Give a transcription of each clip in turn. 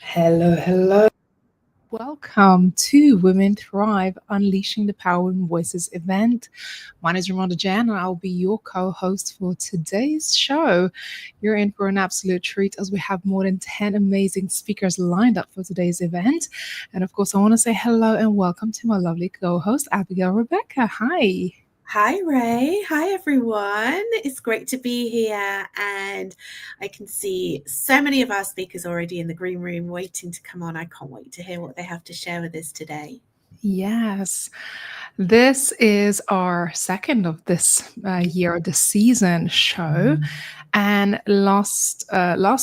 Hello, hello. Welcome to Women Thrive Unleashing the Power in Voices event. My name is Ramonda Jan, and I'll be your co host for today's show. You're in for an absolute treat as we have more than 10 amazing speakers lined up for today's event. And of course, I want to say hello and welcome to my lovely co host, Abigail Rebecca. Hi. Hi, Ray. Hi, everyone. It's great to be here. And I can see so many of our speakers already in the green room waiting to come on. I can't wait to hear what they have to share with us today. Yes. This is our second of this year, the season show. And last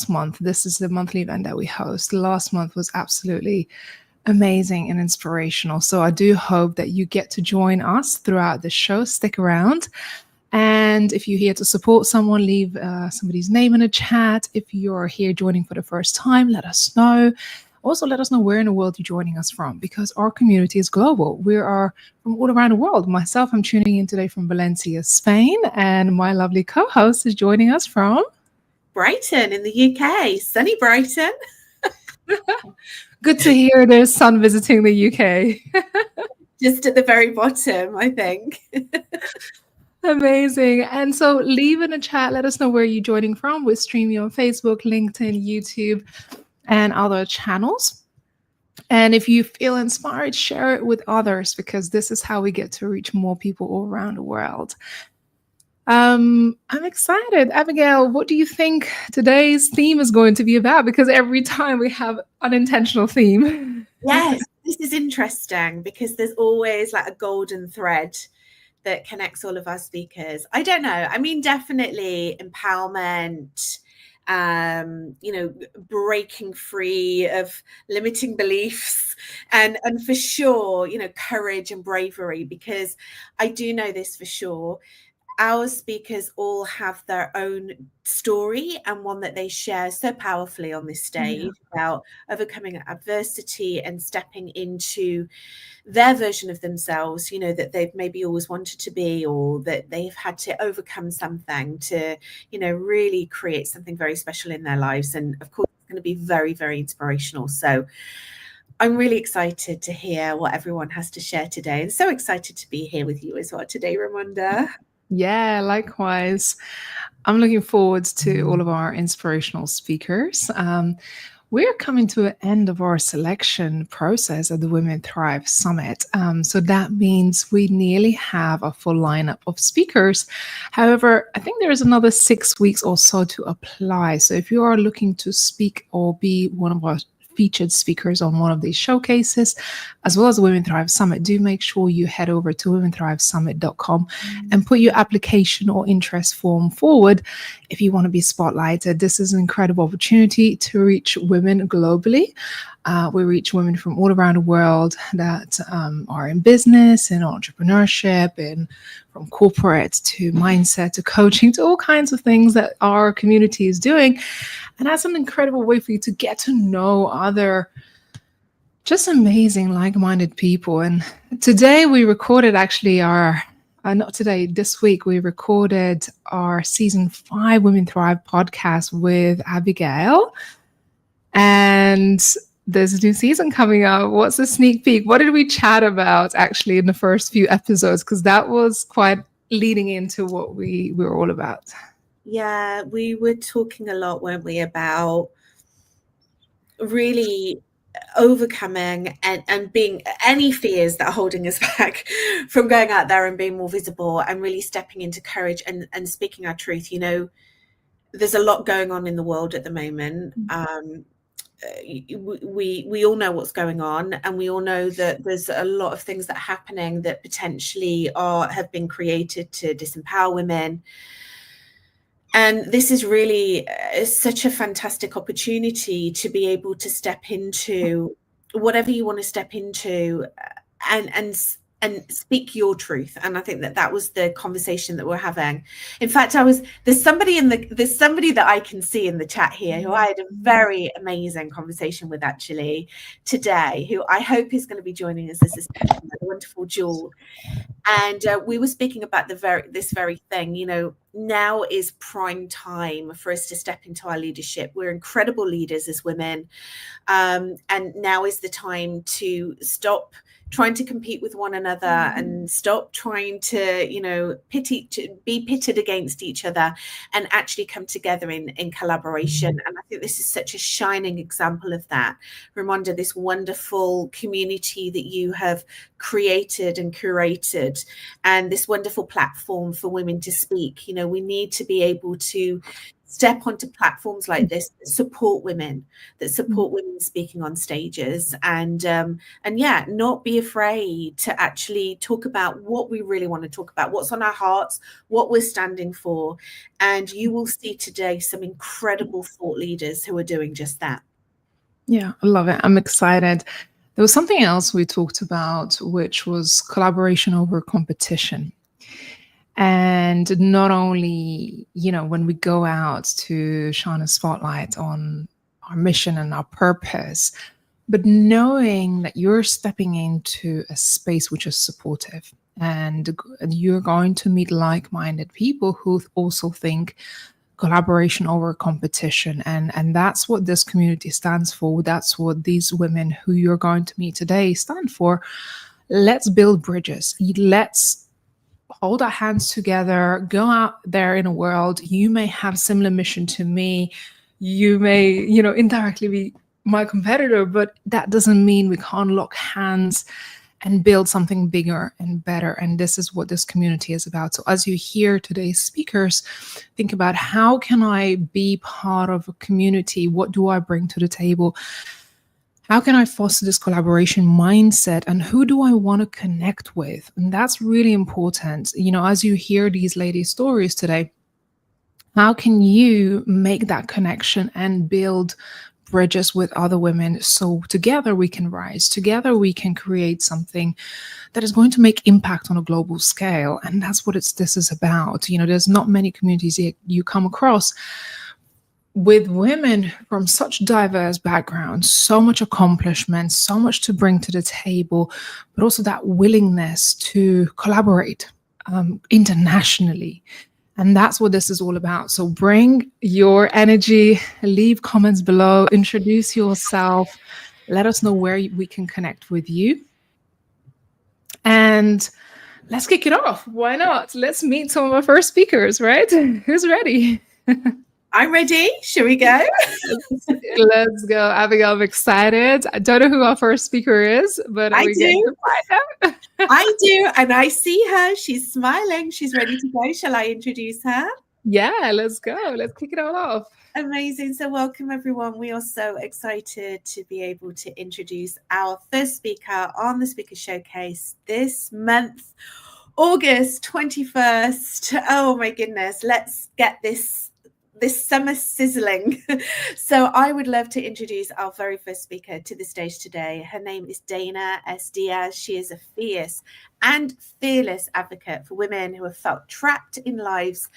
month, this is the monthly event that we host. Last month was absolutely amazing and inspirational. So I do hope that you get to join us throughout the show. Stick around. And if you're here to support someone, leave somebody's name in a chat. If you're here joining for the first time, let us know. Also, let us know where in the world you're joining us from, because our community is global. We are from all around the world. Myself, I'm tuning in today from Valencia, Spain, and my lovely co-host is joining us from Brighton in the UK. Sunny Brighton. Good to hear there's sun visiting the UK. Just at the very bottom, I think. Amazing. And so leave in a chat. Let us know where you're joining from. We're streaming on Facebook, LinkedIn, YouTube, and other channels. And if you feel inspired, share it with others, because this is how we get to reach more people all around the world. I'm excited. Abigail, what do you think today's theme is going to be about? Because every time we have unintentional theme. Yes, this is interesting because there's always like a golden thread that connects all of our speakers. I don't know. I mean, definitely empowerment, breaking free of limiting beliefs and for sure, courage and bravery, because I do know this for sure. Our speakers all have their own story, and one that they share so powerfully on this stage about overcoming adversity and stepping into their version of themselves, that they've maybe always wanted to be, or that they've had to overcome something to, really create something very special in their lives. And of course, it's going to be very, very inspirational. So I'm really excited to hear what everyone has to share today, and so excited to be here with you as well today, Ramonda. Yeah, likewise. I'm looking forward to all of our inspirational speakers. We're coming to an end of our selection process at the Women Thrive Summit. So that means we nearly have a full lineup of speakers. However, I think there is another 6 weeks or so to apply. So if you are looking to speak or be one of our featured speakers on one of these showcases, as well as the Women Thrive Summit, do make sure you head over to womenthrivesummit.com and put your application or interest form forward if you want to be spotlighted. This is an incredible opportunity to reach women globally. We reach women from all around the world that are in business and entrepreneurship, and from corporate to mindset to coaching to all kinds of things that our community is doing. And that's an incredible way for you to get to know other just amazing like-minded people. And today we recorded this week we recorded our season 5 Women Thrive podcast with Abigail. And there's a new season coming up. What's a sneak peek? What did we chat about actually in the first few episodes? Because that was quite leading into what we were all about. Yeah, we were talking a lot, weren't we, about really overcoming and being any fears that are holding us back from going out there and being more visible, and really stepping into courage and speaking our truth. There's a lot going on in the world at the moment. We all know what's going on, and we all know that there's a lot of things that are happening that potentially have been created to disempower women. And this is really such a fantastic opportunity to be able to step into whatever you want to step into and speak your truth. And I think that was the conversation that we're having. In fact, there's somebody that I can see in the chat here who I had a very amazing conversation with actually today, who I hope is going to be joining us as a wonderful Jewel. And we were speaking about this very thing. Now is prime time for us to step into our leadership. We're incredible leaders as women. And now is the time to stop trying to compete with one another and stop trying to, be pitted against each other, and actually come together in collaboration. And I think this is such a shining example of that. Raimonda, this wonderful community that you have created and curated, and this wonderful platform for women to speak. We need to be able to step onto platforms like this that support women speaking on stages, and not be afraid to actually talk about what we really want to talk about, what's on our hearts, what we're standing for. And you will see today some incredible thought leaders who are doing just that. Yeah, I love it. I'm excited. There was something else we talked about, which was collaboration over competition. And not only, when we go out to shine a spotlight on our mission and our purpose, but knowing that you're stepping into a space which is supportive, and you're going to meet like-minded people who also think collaboration over competition. And that's what this community stands for. That's what these women who you're going to meet today stand for. Let's build bridges. Let's hold our hands together, go out there in a world. You may have similar mission to me. You may, indirectly be my competitor, but that doesn't mean we can't lock hands and build something bigger and better. And this is what this community is about. So as you hear today's speakers, think about, how can I be part of a community? What do I bring to the table? How can I foster this collaboration mindset, and who do I want to connect with? And that's really important. As you hear these ladies' stories today, how can you make that connection and build bridges with other women, so together we can rise, together we can create something that is going to make impact on a global scale? And that's what this is about. There's not many communities you come across with women from such diverse backgrounds, so much accomplishment, so much to bring to the table, but also that willingness to collaborate internationally. And that's what this is all about. So bring your energy, leave comments below, introduce yourself, let us know where we can connect with you. And let's kick it off. Why not? Let's meet some of our first speakers, right? Who's ready? I'm ready. Shall we go? Let's go. Abigail, I'm excited. I don't know who our first speaker is, but I do. I do. And I see her. She's smiling. She's ready to go. Shall I introduce her? Yeah, let's go. Let's kick it all off. Amazing. So welcome, everyone. We are so excited to be able to introduce our first speaker on the Speaker Showcase this month, August 21st. Oh, my goodness. Let's get this summer sizzling. So I would love to introduce our very first speaker to the stage today. Her name is Dana S. Diaz. She is a fierce and fearless advocate for women who have felt trapped in lives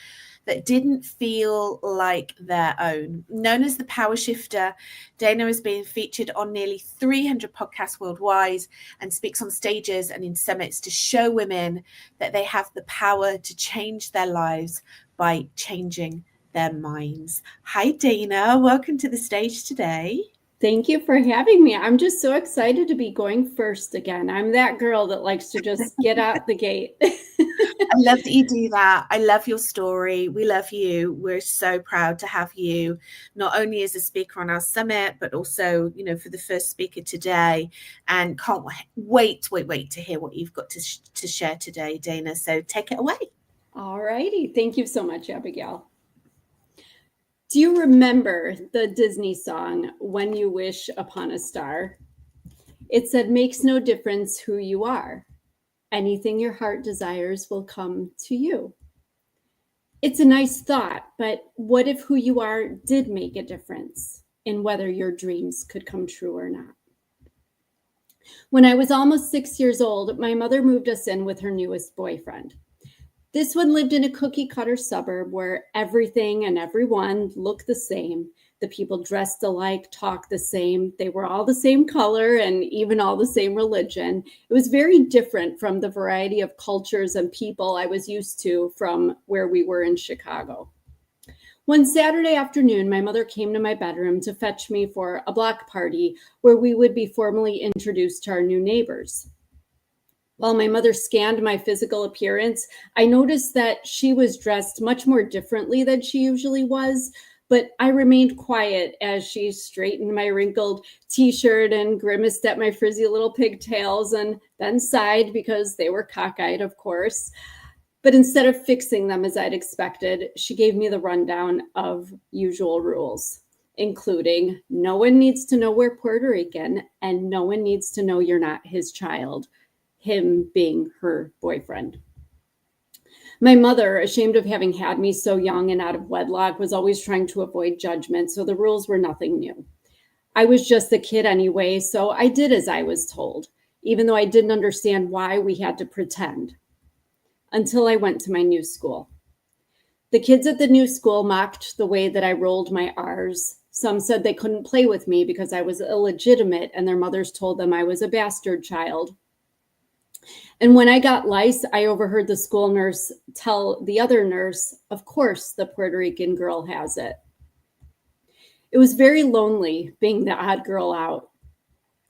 that didn't feel like their own. Known as the Power Shifter, Dana has been featured on nearly 300 podcasts worldwide and speaks on stages and in summits to show women that they have the power to change their lives by changing their minds. Hi, Dana. Welcome to the stage today. Thank you for having me. I'm just so excited to be going first again. I'm that girl that likes to just get out the gate. I love that you do that. I love your story. We love you. We're so proud to have you, not only as a speaker on our summit, but also, for the first speaker today. And can't wait to hear what you've got to share today, Dana. So take it away. All righty. Thank you so much, Abigail. Do you remember the Disney song, When You Wish Upon a Star? It said, makes no difference who you are. Anything your heart desires will come to you. It's a nice thought, but what if who you are did make a difference in whether your dreams could come true or not? When I was almost 6 years old, my mother moved us in with her newest boyfriend. This one lived in a cookie cutter suburb where everything and everyone looked the same. The people dressed alike, talked the same. They were all the same color and even all the same religion. It was very different from the variety of cultures and people I was used to from where we were in Chicago. One Saturday afternoon, my mother came to my bedroom to fetch me for a block party where we would be formally introduced to our new neighbors. While my mother scanned my physical appearance, I noticed that she was dressed much more differently than she usually was, but I remained quiet as she straightened my wrinkled t-shirt and grimaced at my frizzy little pigtails and then sighed because they were cockeyed, of course. But instead of fixing them as I'd expected, she gave me the rundown of usual rules, including no one needs to know we're Puerto Rican and no one needs to know you're not his child, him being her boyfriend. My mother, ashamed of having had me so young and out of wedlock, was always trying to avoid judgment, so the rules were nothing new. I was just a kid anyway, so I did as I was told, even though I didn't understand why we had to pretend. Until I went to my new school. The kids at the new school mocked the way that I rolled my R's. Some said they couldn't play with me because I was illegitimate and their mothers told them I was a bastard child. And when I got lice, I overheard the school nurse tell the other nurse, of course, the Puerto Rican girl has it. It was very lonely being the odd girl out.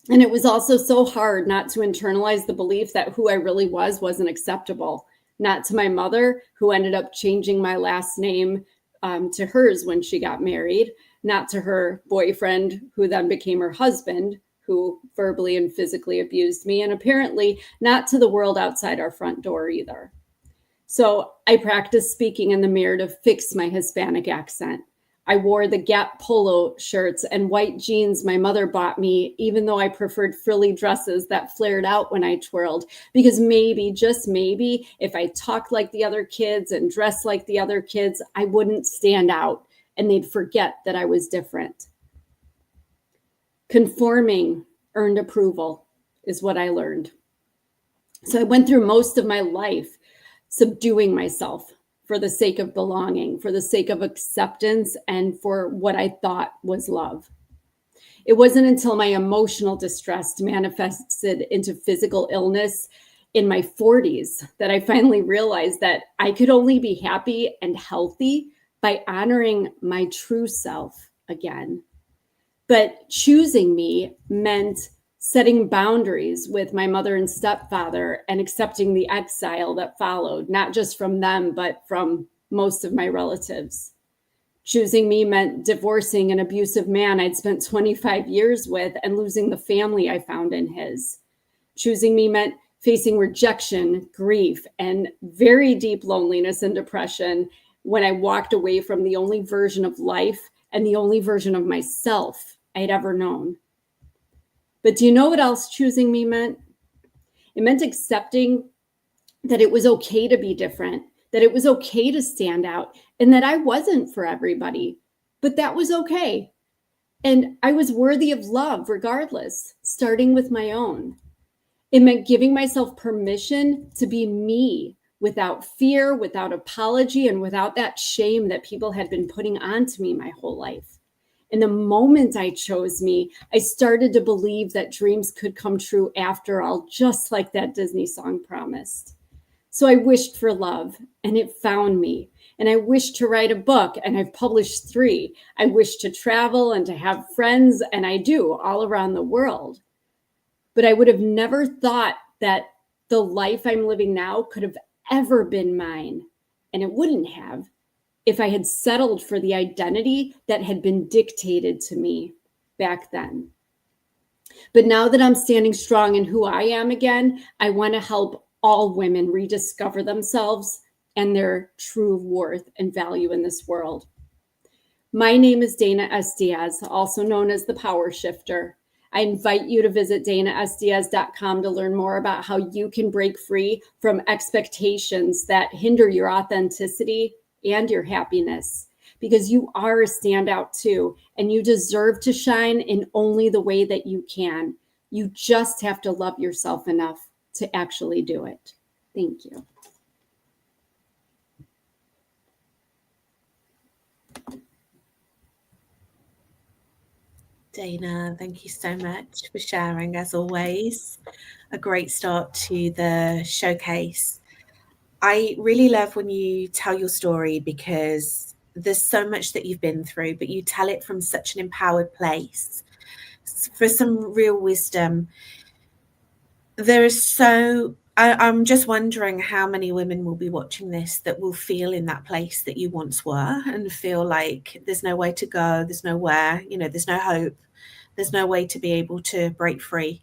And it was also so hard not to internalize the belief that who I really was wasn't acceptable. Not to my mother, who ended up changing my last name to hers when she got married. Not to her boyfriend, who then became her husband, who verbally and physically abused me, and apparently not to the world outside our front door either. So I practiced speaking in the mirror to fix my Hispanic accent. I wore the Gap polo shirts and white jeans my mother bought me, even though I preferred frilly dresses that flared out when I twirled, because maybe, just maybe, if I talked like the other kids and dressed like the other kids, I wouldn't stand out and they'd forget that I was different. Conforming earned approval is what I learned. So I went through most of my life subduing myself for the sake of belonging, for the sake of acceptance, and for what I thought was love. It wasn't until my emotional distress manifested into physical illness in my 40s that I finally realized that I could only be happy and healthy by honoring my true self again. But choosing me meant setting boundaries with my mother and stepfather and accepting the exile that followed, not just from them, but from most of my relatives. Choosing me meant divorcing an abusive man I'd spent 25 years with and losing the family I found in his. Choosing me meant facing rejection, grief, and very deep loneliness and depression when I walked away from the only version of life and the only version of myself I'd ever known. But do you know what else choosing me meant? It meant accepting that it was okay to be different, that it was okay to stand out, and that I wasn't for everybody, but that was okay. And I was worthy of love regardless, starting with my own. It meant giving myself permission to be me without fear, without apology, and without that shame that people had been putting onto me my whole life. And the moment I chose me, I started to believe that dreams could come true after all, just like that Disney song promised. So I wished for love, and it found me. And I wished to write a book, and I've published 3. I wished to travel and to have friends, and I do, all around the world. But I would have never thought that the life I'm living now could have ever been mine. And it wouldn't have if I had settled for the identity that had been dictated to me back then. But now that I'm standing strong in who I am again, I want to help all women rediscover themselves and their true worth and value in this world. My name is Dana S. Diaz, also known as the Power Shifter. I invite you to visit danasdiaz.com to learn more about how you can break free from expectations that hinder your authenticity and your happiness, because you are a standout too, and you deserve to shine in only the way that you can. You just have to love yourself enough to actually do it. Thank you. Dana, thank you so much for sharing, as always. A great start to the showcase. I really love when you tell your story because there's so much that you've been through, but you tell it from such an empowered place for some real wisdom. I'm just wondering how many women will be watching this that will feel in that place that you once were and feel like there's no way to go, there's nowhere, there's no hope, there's no way to be able to break free.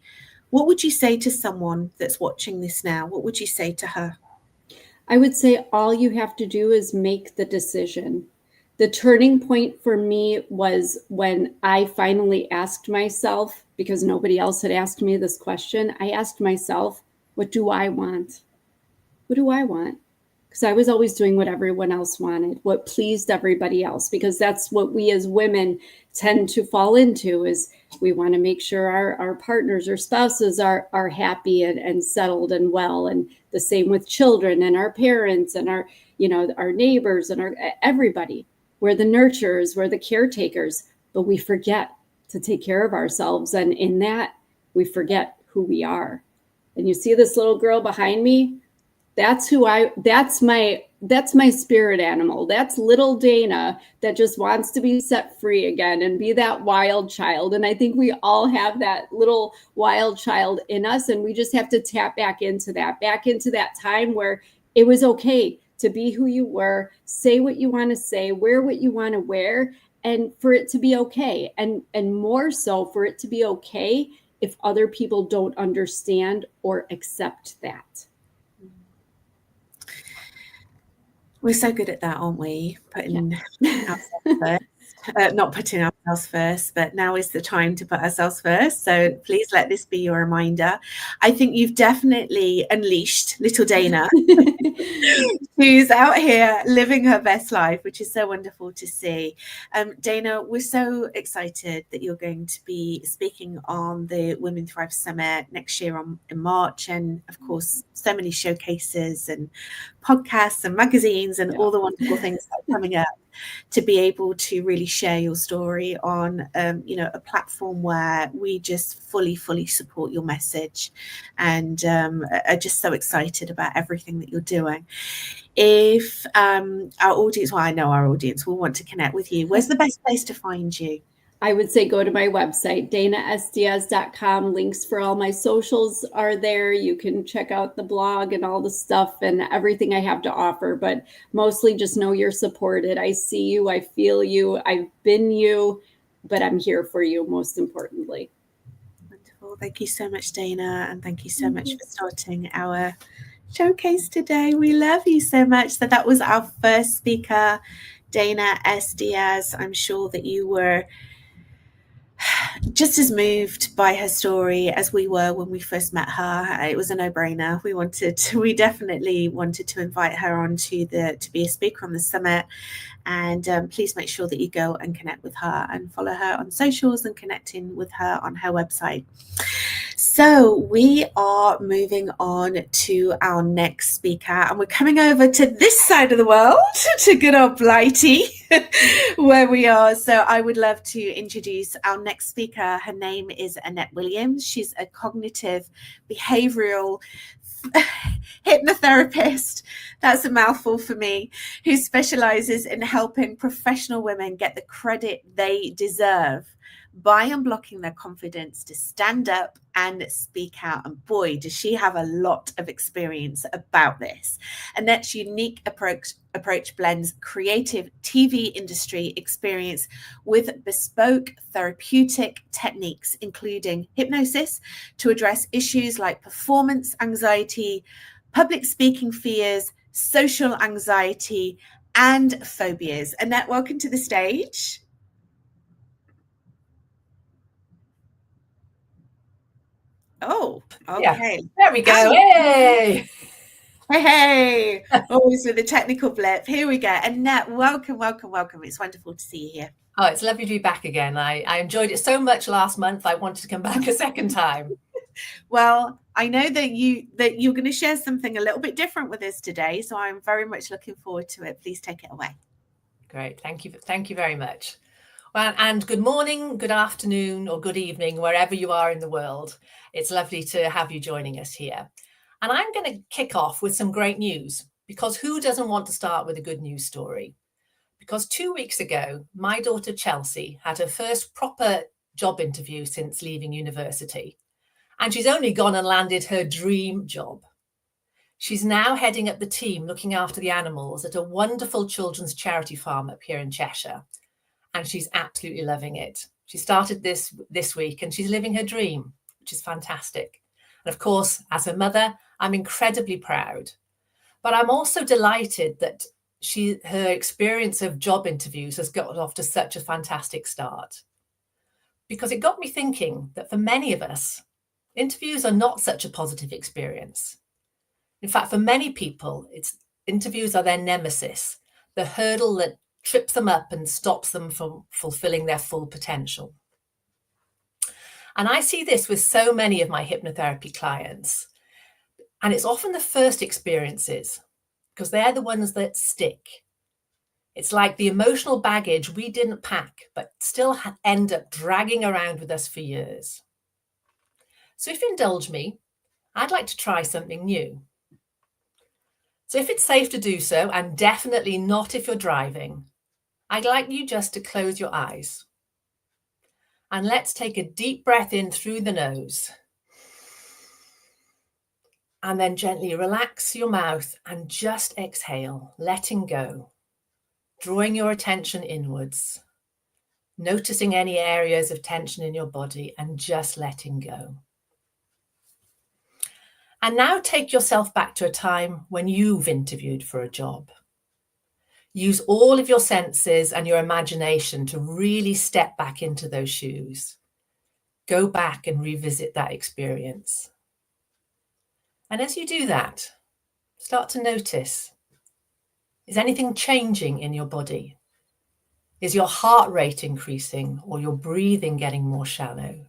What would you say to someone that's watching this now? What would you say to her? I would say all you have to do is make the decision. The turning point for me was when I finally asked myself, because nobody else had asked me this question, I asked myself, what do I want? What do I want? Because I was always doing what everyone else wanted, what pleased everybody else, because that's what we as women tend to fall into, is we want to make sure our partners or spouses are happy and settled and well. And the same with children and our parents and our neighbors and our everybody. We're the nurturers, we're the caretakers, but we forget to take care of ourselves. And in that, we forget who we are. And you see this little girl behind me? That's my spirit animal. That's little Dana that just wants to be set free again and be that wild child. And I think we all have that little wild child in us. And we just have to tap back into that time where it was okay to be who you were, say what you want to say, wear what you want to wear, and for it to be okay. And more so for it to be okay if other people don't understand or accept that. We're so good at that, aren't we? Putting ourselves first. Not putting ourselves first, but now is the time to put ourselves first. So please let this be your reminder. I think you've definitely unleashed little Dana, who's out here living her best life, which is so wonderful to see. Dana, we're so excited that you're going to be speaking on the Women Thrive Summit next year in March. And of course, so many showcases and podcasts and magazines and all the wonderful things that are coming up, to be able to really share your story on a platform where we just fully support your message, and are just so excited about everything that you're doing. If our audience, well, I know our audience will want to connect with you, where's the best place to find you? I would say go to my website, danasdiaz.com. Links for all my socials are there. You can check out the blog and all the stuff and everything I have to offer, but mostly just know you're supported. I see you, I feel you, I've been you, but I'm here for you, most importantly. Wonderful. Thank you so much, Dana, and thank you so much for starting our showcase today. We love you so much. So that was our first speaker, Dana S. Diaz. I'm sure that you were just as moved by her story as we were when we first met her. It was a no-brainer. We definitely wanted to invite her on to be a speaker on the summit. And please make sure that you go and connect with her and follow her on socials and connecting with her on her website. So we are moving on to our next speaker, and we're coming over to this side of the world, to good old Blighty, where we are. So I would love to introduce our next speaker. Her name is Annette Williams. She's a cognitive behavioral hypnotherapist, that's a mouthful for me, who specializes in helping professional women get the credit they deserve by unblocking their confidence to stand up and speak out. And boy, does she have a lot of experience about this. Annette's unique approach blends creative TV industry experience with bespoke therapeutic techniques, including hypnosis, to address issues like performance anxiety, public speaking fears, social anxiety, and phobias. Annette, welcome to the stage. Oh, okay. Yeah, there we go. Hey! Hey, always with a technical blip. Here we go. Annette, welcome. It's wonderful to see you here. Oh, it's lovely to be back again. I enjoyed it so much last month. I wanted to come back a second time. Well, I know that you're going to share something a little bit different with us today, so I'm very much looking forward to it. Please take it away. Great. Thank you very much. Well, and good morning, good afternoon, or good evening, wherever you are in the world. It's lovely to have you joining us here. And I'm going to kick off with some great news, because who doesn't want to start with a good news story? Because 2 weeks ago, my daughter Chelsea had her first proper job interview since leaving university. And she's only gone and landed her dream job. She's now heading up the team looking after the animals at a wonderful children's charity farm up here in Cheshire. And she's absolutely loving it. She started this week and she's living her dream, which is fantastic. And of course, as her mother, I'm incredibly proud. But I'm also delighted that her experience of job interviews has got off to such a fantastic start. Because it got me thinking that for many of us, interviews are not such a positive experience. In fact, for many people, interviews are their nemesis, the hurdle that trips them up and stops them from fulfilling their full potential. And I see this with so many of my hypnotherapy clients. And it's often the first experiences, because they're the ones that stick. It's like the emotional baggage we didn't pack, but still end up dragging around with us for years. So if you indulge me, I'd like to try something new. So if it's safe to do so, and definitely not if you're driving, I'd like you just to close your eyes. And let's take a deep breath in through the nose. And then gently relax your mouth and just exhale, letting go, drawing your attention inwards, noticing any areas of tension in your body and just letting go. And now take yourself back to a time when you've interviewed for a job. Use all of your senses and your imagination to really step back into those shoes. Go back and revisit that experience. And as you do that, start to notice, is anything changing in your body? Is your heart rate increasing or your breathing getting more shallow?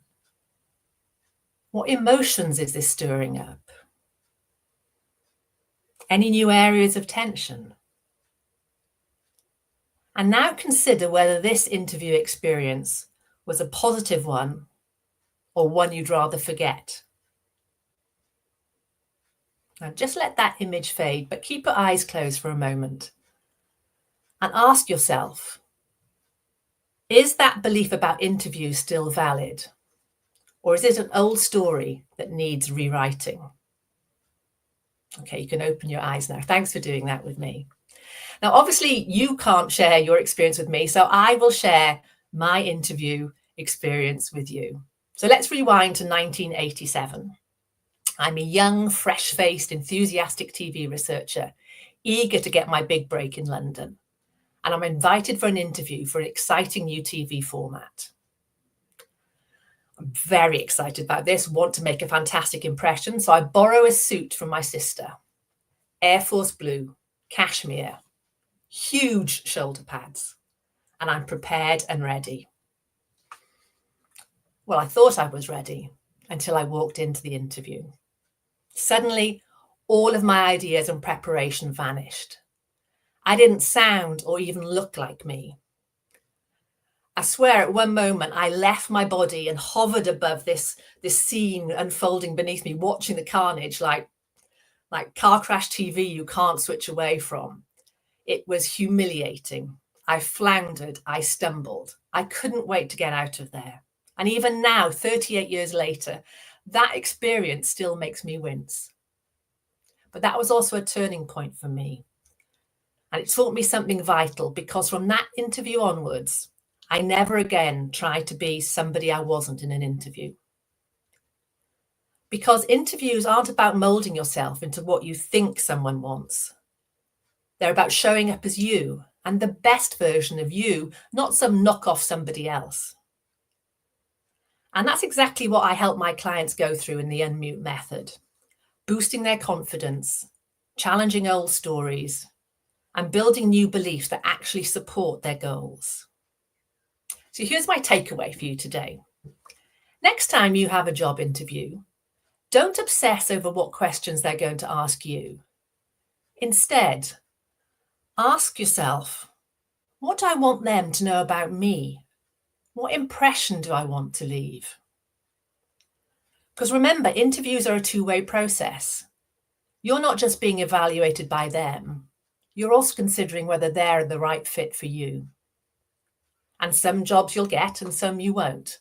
What emotions is this stirring up? Any new areas of tension? And now consider whether this interview experience was a positive one or one you'd rather forget. Now just let that image fade, but keep your eyes closed for a moment and ask yourself, is that belief about interviews still valid? Or is it an old story that needs rewriting? Okay, you can open your eyes now. Thanks for doing that with me. Now, obviously, you can't share your experience with me, so I will share my interview experience with you. So let's rewind to 1987. I'm a young, fresh-faced, enthusiastic TV researcher, eager to get my big break in London. And I'm invited for an interview for an exciting new TV format. I'm very excited about this, want to make a fantastic impression, so I borrow a suit from my sister. Air Force blue, cashmere, huge shoulder pads, and I'm prepared and ready. Well, I thought I was ready until I walked into the interview. Suddenly, all of my ideas and preparation vanished. I didn't sound or even look like me. I swear at one moment I left my body and hovered above this scene unfolding beneath me, watching the carnage like car crash TV you can't switch away from. It was humiliating. I floundered, I stumbled. I couldn't wait to get out of there. And even now, 38 years later, that experience still makes me wince. But that was also a turning point for me. And it taught me something vital, because from that interview onwards, I never again tried to be somebody I wasn't in an interview. Because interviews aren't about molding yourself into what you think someone wants. They're about showing up as you and the best version of you, not some knockoff somebody else. And that's exactly what I help my clients go through in the Unmute method, boosting their confidence, challenging old stories, and building new beliefs that actually support their goals. So here's my takeaway for you today. Next time you have a job interview, don't obsess over what questions they're going to ask you. Instead, ask yourself, what do I want them to know about me What impression do I want to leave? Because remember, interviews are a two-way process. You're not just being evaluated by them. You're also considering whether they're the right fit for you. And some jobs you'll get and some you won't.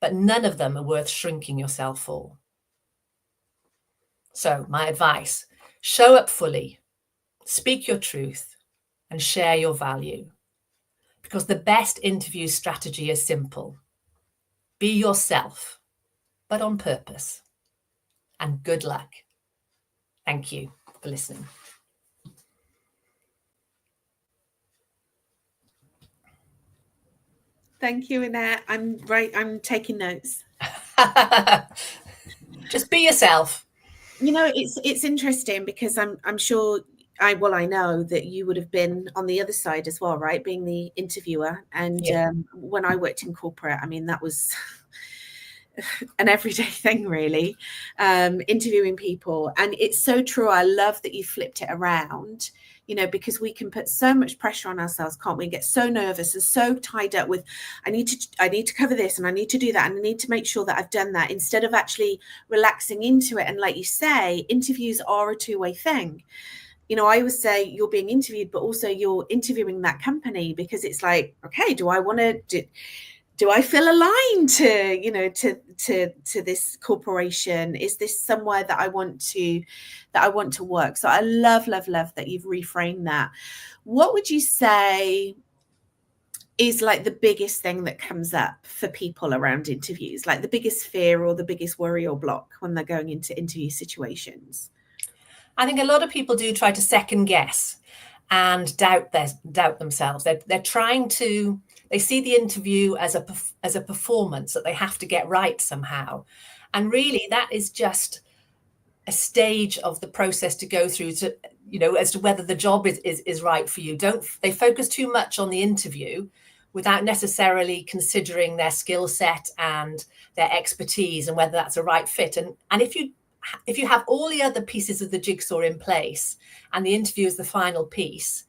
But none of them are worth shrinking yourself for. So my advice, show up fully, speak your truth, and share your value. Because the best interview strategy is simple. Be yourself, but on purpose. And good luck. Thank you for listening. Thank you, Annette. I'm taking notes. Just be yourself. You know, it's interesting because I'm sure I know that you would have been on the other side as well, right? Being the interviewer. And when I worked in corporate, I mean, that was an everyday thing, really, interviewing people. And it's so true. I love that you flipped it around, you know, because we can put so much pressure on ourselves, can't we? Get so nervous and so tied up with, I need to cover this and I need to do that and I need to make sure that I've done that, instead of actually relaxing into it. And like you say, interviews are a two-way thing. You know, I always say you're being interviewed, but also you're interviewing that company, because it's like, okay, do I feel aligned to, you know, to this corporation? Is this somewhere that I want to work? So I love that you've reframed that. What would you say is like the biggest thing that comes up for people around interviews, like the biggest fear or the biggest worry or block when they're going into interview situations? I think a lot of people do try to second guess and doubt themselves. They're trying to. They see the interview as a performance that they have to get right somehow. And really, that is just a stage of the process to go through to, you know, as to whether the job is right for you. They focus too much on the interview without necessarily considering their skill set and their expertise and whether that's a right fit. And if you have all the other pieces of the jigsaw in place and the interview is the final piece,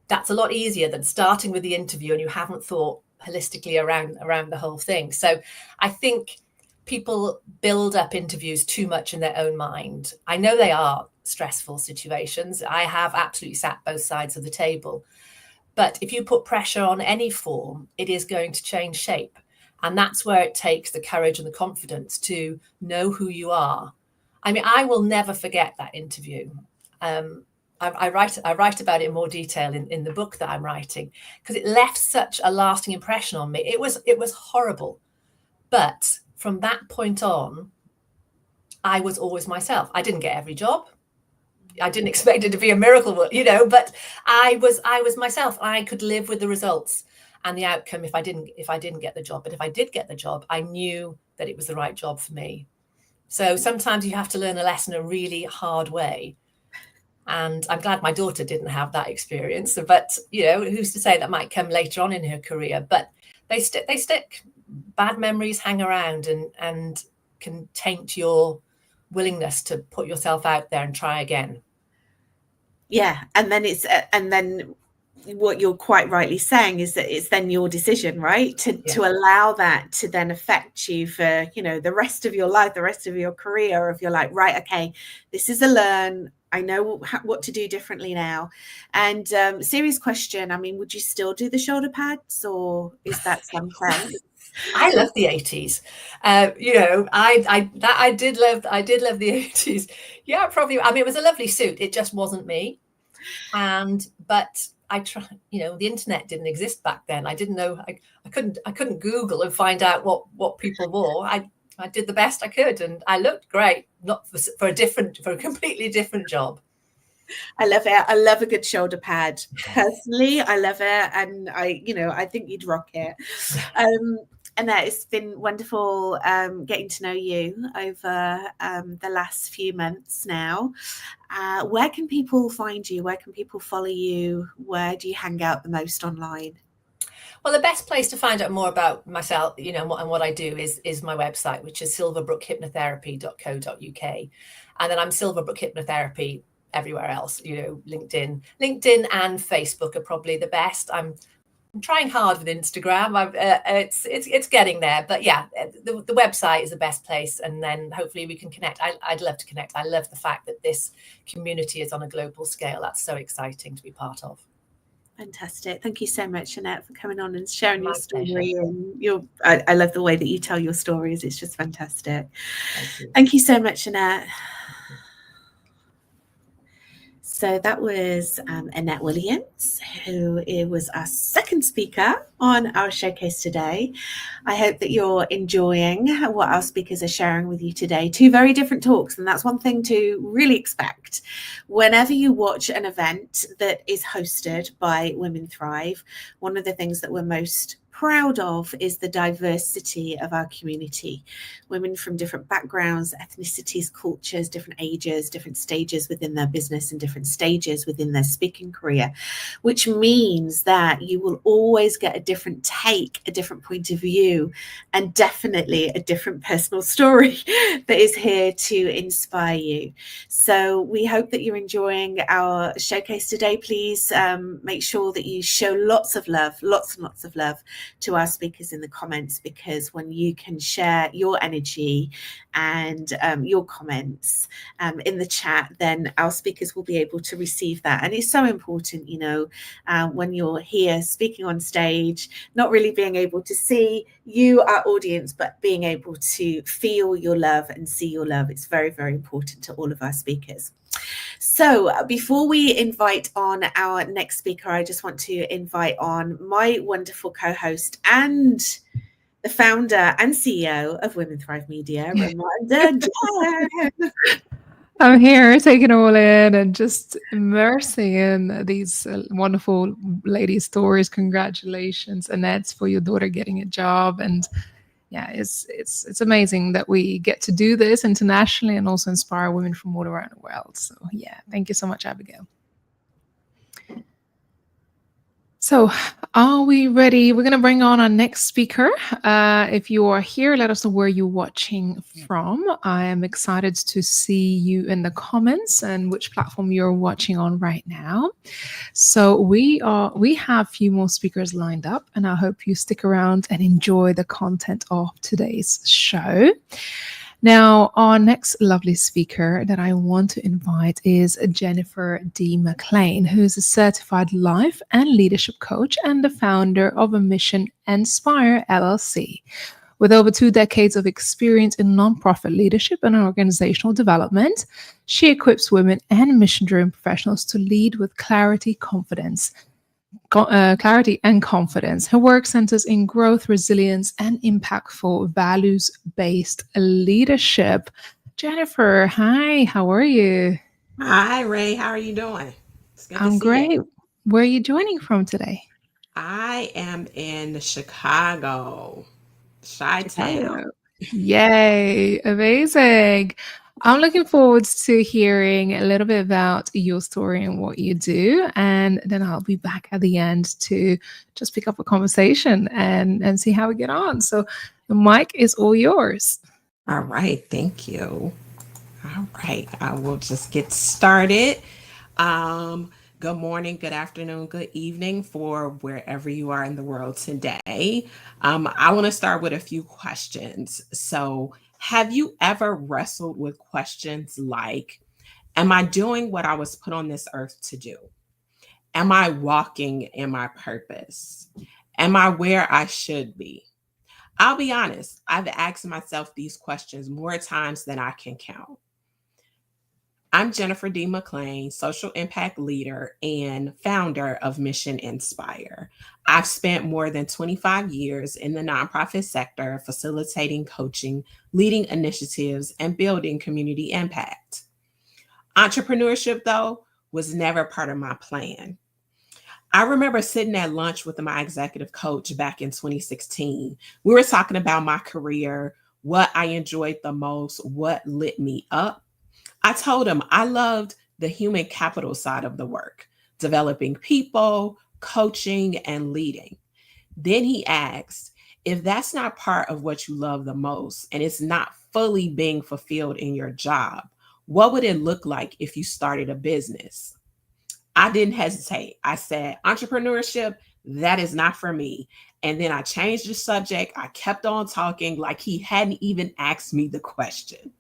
that's a lot easier than starting with the interview and you haven't thought holistically around the whole thing. So I think people build up interviews too much in their own mind. I know they are stressful situations. I have absolutely sat both sides of the table. But if you put pressure on any form, it is going to change shape. And that's where it takes the courage and the confidence to know who you are. I mean, I will never forget that interview. I write about it in more detail in the book that I'm writing, because it left such a lasting impression on me. It was horrible. But from that point on, I was always myself. I didn't get every job. I didn't expect it to be a miracle, you know, but I was myself. I could live with the results and the outcome if I didn't get the job. But if I did get the job, I knew that it was the right job for me. So sometimes you have to learn a lesson a really hard way. And I'm glad my daughter didn't have that experience. But, you know, who's to say that might come later on in her career? But they stick. Bad memories hang around and can taint your willingness to put yourself out there and try again. Yeah. And then what you're quite rightly saying is that it's then your decision, right? To allow that to then affect you for, you know, the rest of your life, the rest of your career. If you're like, right, okay, this is a learn. I know what to do differently now. And serious question. I mean, would you still do the shoulder pads, or is that something? I love the 80s. You know, I did love the 80s. Yeah, probably. I mean, it was a lovely suit. It just wasn't me. But I tried. You know, the internet didn't exist back then. I didn't know. I couldn't Google and find out what people wore. I did the best I could, and I looked great. Not for a completely different job. I love it. I love a good shoulder pad. Personally, I love it, and I think you'd rock it. Annette, it's been wonderful getting to know you over the last few months now. Where can people find you? Where can people follow you? Where do you hang out the most online? Well, the best place to find out more about myself, you know, and what I do is my website, which is silverbrookhypnotherapy.co.uk. And then I'm Silverbrook Hypnotherapy everywhere else, you know, LinkedIn and Facebook are probably the best. I'm I'm trying hard with Instagram. It's getting there, but yeah, the website is the best place, and then hopefully we can connect. I'd love to connect. I love the fact that this community is on a global scale. That's so exciting to be part of. Fantastic. Thank you so much, Jeanette, for coming on and sharing your story. Pleasure. And I love the way that you tell your stories. It's just fantastic. Thank you so much, Jeanette. So that was Annette Williams, who was our second speaker on our showcase today. I hope that you're enjoying what our speakers are sharing with you today. Two very different talks, and that's one thing to really expect. Whenever you watch an event that is hosted by Women Thrive, one of the things that we're most proud of is the diversity of our community. Women from different backgrounds, ethnicities, cultures, different ages, different stages within their business, and different stages within their speaking career, which means that you will always get a different take, a different point of view, and definitely a different personal story that is here to inspire you. So we hope that you're enjoying our showcase today. Please make sure that you show lots and lots of love to our speakers in the comments, because when you can share your energy and your comments in the chat, then our speakers will be able to receive that. And it's so important, you know, when you're here speaking on stage, not really being able to see you, our audience, but being able to feel your love and see your love. It's very, very important to all of our speakers. So before we invite on our next speaker, I just want to invite on my wonderful co-host and the founder and CEO of Women Thrive Media, Ramonda Jan. I'm here taking it all in and just immersing in these wonderful ladies' stories. Congratulations, Annette, for your daughter getting a job. And yeah, it's amazing that we get to do this internationally and also inspire women from all around the world. So yeah, thank you so much, Abigail. So are we ready? We're going to bring on our next speaker. If you are here, let us know where you're watching from. I am excited to see you in the comments and which platform you're watching on right now. So we have a few more speakers lined up, and I hope you stick around and enjoy the content of today's show. Now, our next lovely speaker that I want to invite is Jennifer D. McLean, who is a certified life and leadership coach and the founder of a Mission Inspire LLC. With over 2 decades of experience in nonprofit leadership and organizational development, she equips women and mission-driven professionals to lead with clarity and confidence. Her work centers in growth, resilience, and impactful values-based leadership. Jennifer, hi, how are you? Hi, Ray. How are you doing? It's good to I'm see great. you. Where are you joining from today? I am in Chicago, Chi-Town. Yay, amazing. I'm looking forward to hearing a little bit about your story and what you do. And then I'll be back at the end to just pick up a conversation and see how we get on. So the mic is all yours. All right. Thank you. All right. I will just get started. Good morning, good afternoon, good evening for wherever you are in the world today. I want to start with a few questions. So, have you ever wrestled with questions like, am I doing what I was put on this earth to do? Am I walking in my purpose? Am I where I should be? I'll be honest, I've asked myself these questions more times than I can count. I'm Jennifer D. McLean, social impact leader and founder of Mission Inspire. I've spent more than 25 years in the nonprofit sector, facilitating coaching, leading initiatives, and building community impact. Entrepreneurship, though, was never part of my plan. I remember sitting at lunch with my executive coach back in 2016. We were talking about my career, what I enjoyed the most, what lit me up. I told him I loved the human capital side of the work, developing people, coaching, and leading. Then he asked, if that's not part of what you love the most and it's not fully being fulfilled in your job, what would it look like if you started a business? I didn't hesitate. I said, entrepreneurship, That is not for me. And then I changed the subject. I kept on talking like he hadn't even asked me the question.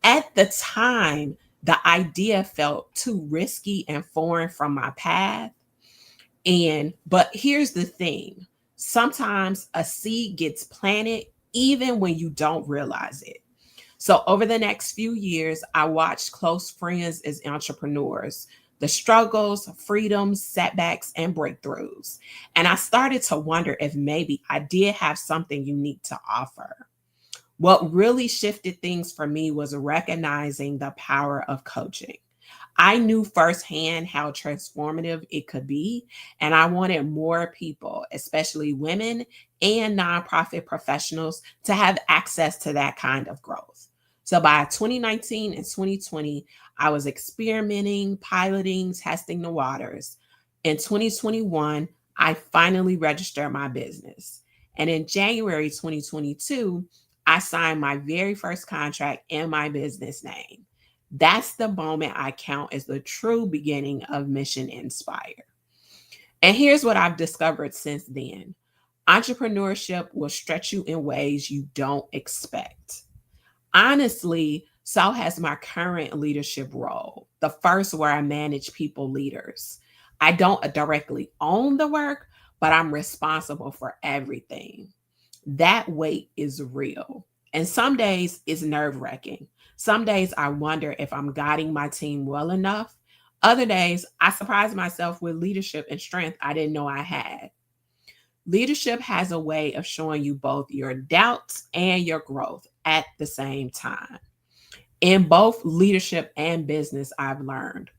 At the time, the idea felt too risky and foreign from my path. But here's the thing. Sometimes a seed gets planted even when you don't realize it. So over the next few years, I watched close friends as entrepreneurs, the struggles, freedoms, setbacks, and breakthroughs. And I started to wonder if maybe I did have something unique to offer. What really shifted things for me was recognizing the power of coaching. I knew firsthand how transformative it could be, and I wanted more people, especially women and nonprofit professionals, to have access to that kind of growth. So by 2019 and 2020, I was experimenting, piloting, testing the waters. In 2021, I finally registered my business. And in January 2022, I signed my very first contract in my business name. That's the moment I count as the true beginning of Mission Inspire. And here's what I've discovered since then. Entrepreneurship will stretch you in ways you don't expect. Honestly, so has my current leadership role, the first where I manage people leaders. I don't directly own the work, but I'm responsible for everything. That weight is real. And some days it's nerve-wracking. Some days I wonder if I'm guiding my team well enough. Other days I surprise myself with leadership and strength I didn't know I had. Leadership has a way of showing you both your doubts and your growth at the same time. In both leadership and business, I've learned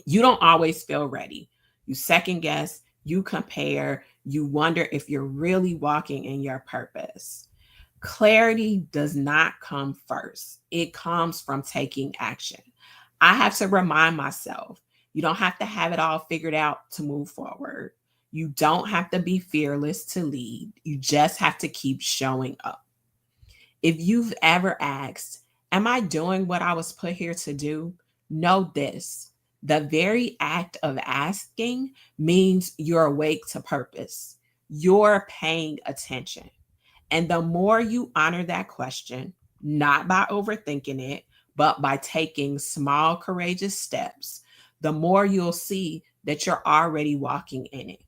you don't always feel ready. You second guess, you compare, you wonder if you're really walking in your purpose. Clarity does not come first. It comes from taking action. I have to remind myself, you don't have to have it all figured out to move forward. You don't have to be fearless to lead. You just have to keep showing up. If you've ever asked, am I doing what I was put here to do? Know this. The very act of asking means you're awake to purpose. You're paying attention. And the more you honor that question, not by overthinking it, but by taking small, courageous steps, the more you'll see that you're already walking in it.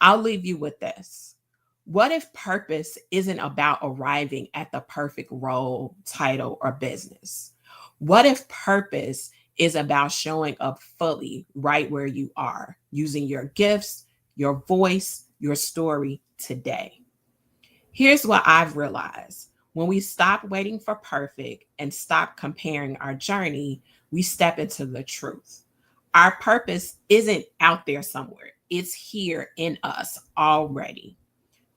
I'll leave you with this. What if purpose isn't about arriving at the perfect role, title, or business? What if purpose is about showing up fully right where you are, using your gifts, your voice, your story today? Here's what I've realized. When we stop waiting for perfect and stop comparing our journey, we step into the truth. Our purpose isn't out there somewhere. It's here in us already.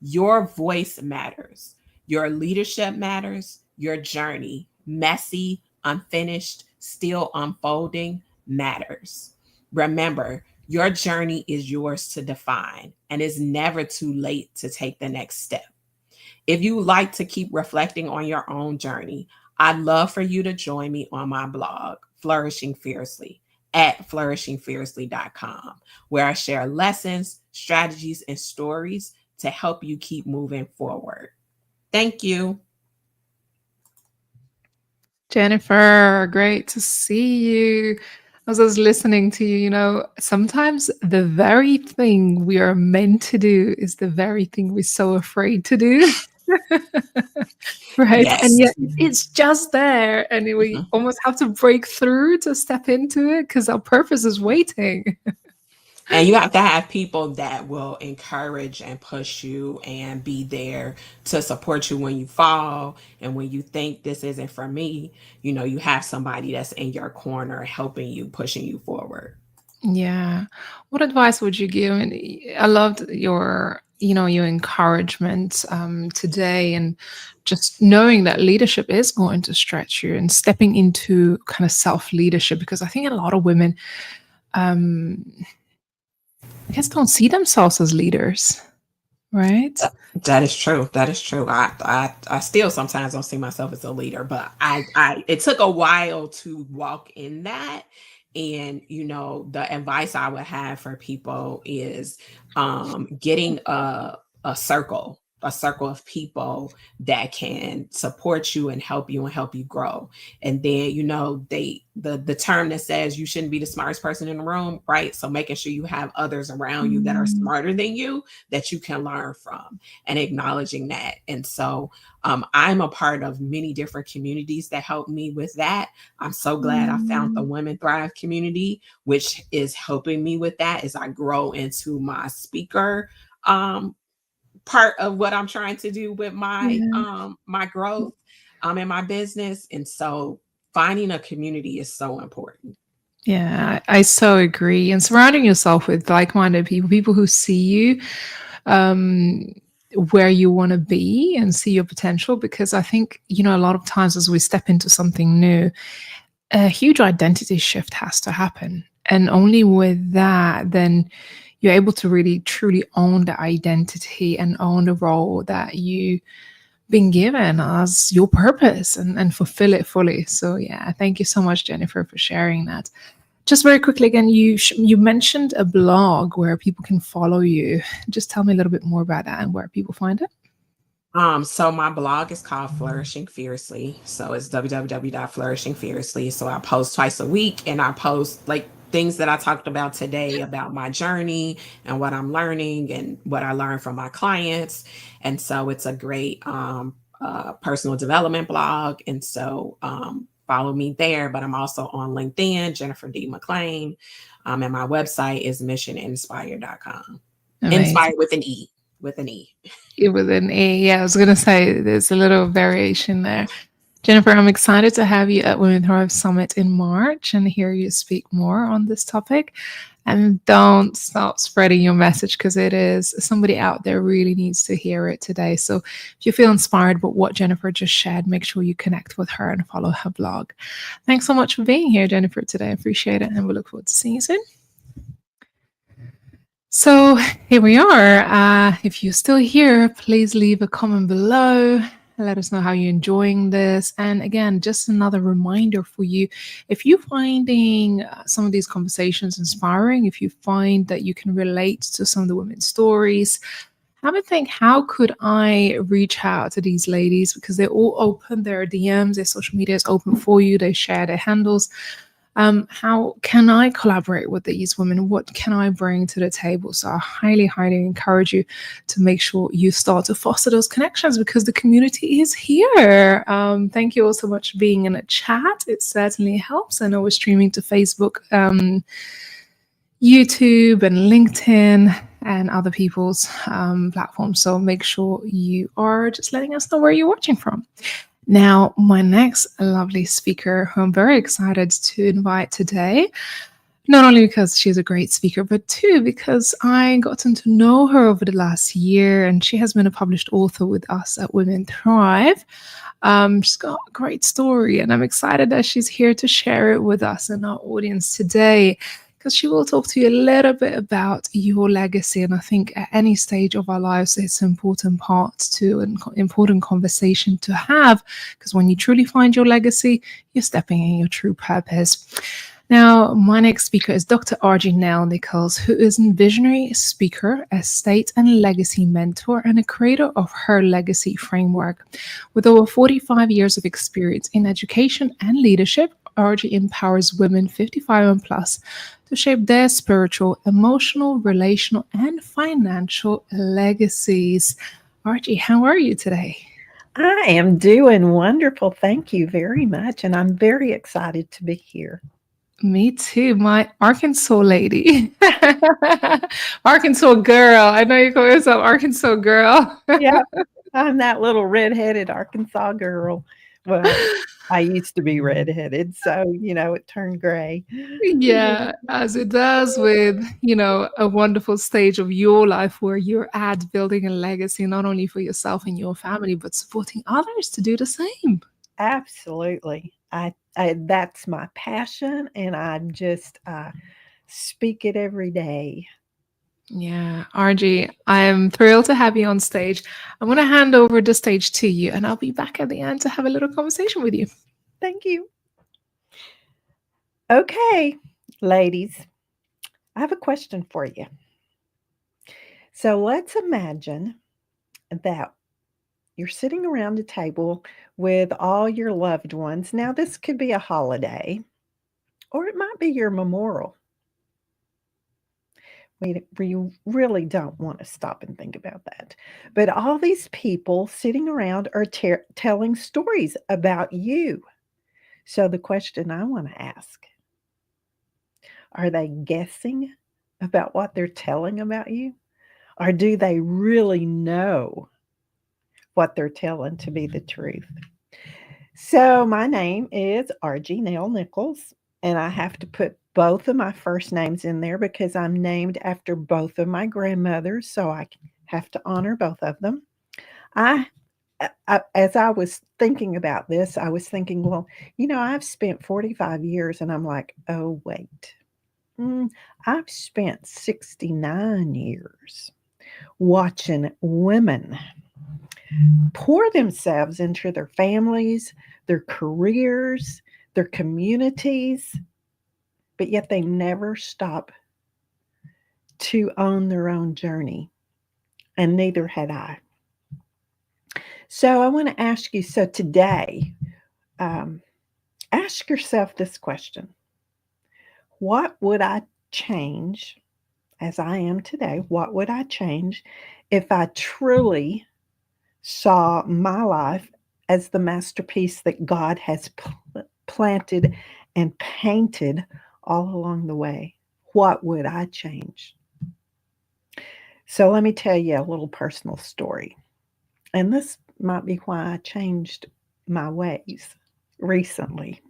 Your voice matters. Your leadership matters. Your journey, messy, unfinished, still unfolding, matters. Remember, your journey is yours to define, and it's never too late to take the next step. If you like to keep reflecting on your own journey, I'd love for you to join me on my blog, Flourishing Fiercely, at flourishingfiercely.com, where I share lessons, strategies, and stories to help you keep moving forward. Thank you. Jennifer, great to see you. As I was listening to you, sometimes the very thing we are meant to do is the very thing we're so afraid to do. Right. Yes. And yet it's just there. And we almost have to break through to step into it because our purpose is waiting. And you have to have people that will encourage and push you and be there to support you when you fall. And when you think this isn't for me, you have somebody that's in your corner helping you, pushing you forward. Yeah. What advice would you give? And I loved your encouragement today, and just knowing that leadership is going to stretch you and stepping into kind of self-leadership, because I think a lot of women, I guess, don't see themselves as leaders, right? That is true. That is true. I still sometimes don't see myself as a leader, but it took a while to walk in that. And, the advice I would have for people is getting a circle of people that can support you and help you grow. And then, the term that says you shouldn't be the smartest person in the room, right? So making sure you have others around you that are smarter than you that you can learn from, and acknowledging that. And so I'm a part of many different communities that help me with that. I'm so glad I found the Women Thrive community, which is helping me with that as I grow into my speaker part of what I'm trying to do with my my growth in my business. And so finding a community is so important. Yeah, I so agree. And surrounding yourself with like-minded people who see you where you want to be and see your potential. Because I think, a lot of times as we step into something new, a huge identity shift has to happen. And only with that, then you're able to really truly own the identity and own the role that you've been given as your purpose, and fulfill it fully. So yeah, thank you so much, Jennifer, for sharing that. Just very quickly again, you mentioned a blog where people can follow you. Just tell me a little bit more about that and where people find it. So my blog is called Flourishing Fiercely. So it's www.flourishingfiercely. So I post twice a week, and I post like things that I talked about today about my journey and what I'm learning and what I learned from my clients. And so it's a great personal development blog. And so follow me there. But I'm also on LinkedIn, Jennifer D. McClain. And my website is missioninspire.com. Amazing. Inspired with an E. With an E. With an E. Yeah, I was going to say there's a little variation there. Jennifer, I'm excited to have you at Women Thrive Summit in March and hear you speak more on this topic. And don't stop spreading your message, because it is somebody out there really needs to hear it today. So if you feel inspired by what Jennifer just shared, make sure you connect with her and follow her blog. Thanks so much for being here, Jennifer, today. I appreciate it. And we look forward to seeing you soon. So here we are. If you're still here, please leave a comment below. Let us know how you're enjoying this. And again, just another reminder for you, if you're finding some of these conversations inspiring, if you find that you can relate to some of the women's stories, have a think, how could I reach out to these ladies? Because they're all open, their DMs, their social media is open for you. They share their handles. How can I collaborate with these women? What can I bring to the table? So I highly, highly encourage you to make sure you start to foster those connections, because the community is here. Thank you all so much for being in a chat. It certainly helps. I know we're streaming to Facebook, YouTube and LinkedIn and other people's platforms. So make sure you are just letting us know where you're watching from. Now, my next lovely speaker, who I'm very excited to invite today, not only because she's a great speaker, but too because I gotten to know her over the last year, and she has been a published author with us at Women Thrive. She's got a great story, and I'm excited that she's here to share it with us and our audience today, because she will talk to you a little bit about your legacy. And I think at any stage of our lives, it's an important part to an important conversation to have, because when you truly find your legacy, you're stepping in your true purpose. Now, my next speaker is Dr. 𝐔𝐧𝐥𝐞𝐚𝐬𝐡𝐢𝐧𝐠, who is a visionary speaker, estate and legacy mentor, and a creator of her legacy framework. With over 45 years of experience in education and leadership, 𝐔𝐧𝐥𝐞𝐚𝐬𝐡𝐢𝐧𝐠 empowers women 55 and plus to shape their spiritual, emotional, relational, and financial legacies. 𝐔𝐧𝐥𝐞𝐚𝐬𝐡𝐢𝐧𝐠, how are you today? I am doing wonderful. Thank you very much. And I'm very excited to be here. Me too, my Arkansas lady. Arkansas girl. I know you call yourself Arkansas girl. Yeah, I'm that little redheaded Arkansas girl. Well, I used to be redheaded, so, it turned gray. Yeah, as it does with, a wonderful stage of your life where you're at building a legacy, not only for yourself and your family, but supporting others to do the same. Absolutely. I that's my passion, and I just speak it every day. Yeah, RG, I'm thrilled to have you on stage. I'm going to hand over the stage to you, and I'll be back at the end to have a little conversation with you. Thank you. Okay, Ladies, I have a question for you. So let's imagine that you're sitting around a table with all your loved ones. Now, this could be a holiday, or it might be your memorial. We really don't want to stop and think about that. But all these people sitting around are telling stories about you. So the question I want to ask, are they guessing about what they're telling about you? Or do they really know what they're telling to be the truth? So my name is R.G. Nell Nichols, and I have to put both of my first names in there because I'm named after both of my grandmothers, so I have to honor both of them. As I was thinking about this, I was thinking, well, I've spent 45 years, and I'm like, oh, wait. I've spent 69 years watching women pour themselves into their families, their careers, their communities, but yet they never stop to own their own journey, and neither had I. So I want to ask you, so today, ask yourself this question. What would I change as I am today? What would I change if I truly saw my life as the masterpiece that God has planted and painted all along the way? What would I change? So let me tell you a little personal story. And this might be why I changed my ways recently.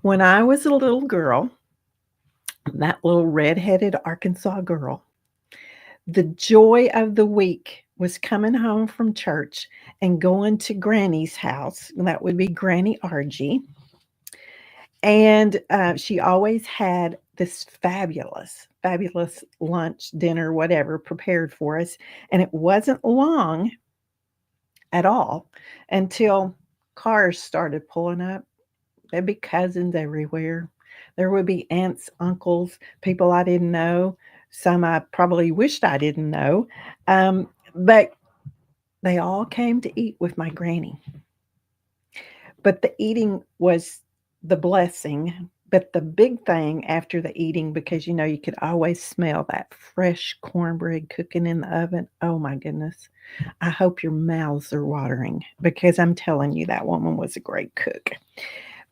When I was a little girl, that little red-headed Arkansas girl, the joy of the week was coming home from church and going to Granny's house. That would be Granny Argy. And she always had this fabulous lunch, dinner, whatever, prepared for us. And it wasn't long at all until cars started pulling up. There'd be cousins everywhere. There would be aunts, uncles, people I didn't know. Some I probably wished I didn't know. But they all came to eat with my granny. But the eating was the blessing. But the big thing after the eating, because, you could always smell that fresh cornbread cooking in the oven. Oh, my goodness. I hope your mouths are watering, because I'm telling you, that woman was a great cook.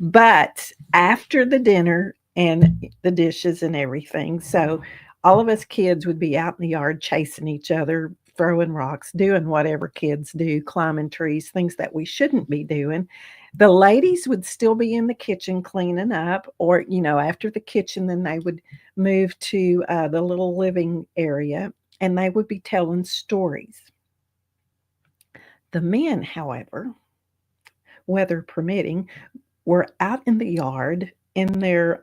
But after the dinner and the dishes and everything, so all of us kids would be out in the yard chasing each other, throwing rocks, doing whatever kids do, climbing trees, things that we shouldn't be doing. The ladies would still be in the kitchen cleaning up, or, after the kitchen, then they would move to the little living area, and they would be telling stories. The men, however, weather permitting, were out in the yard in their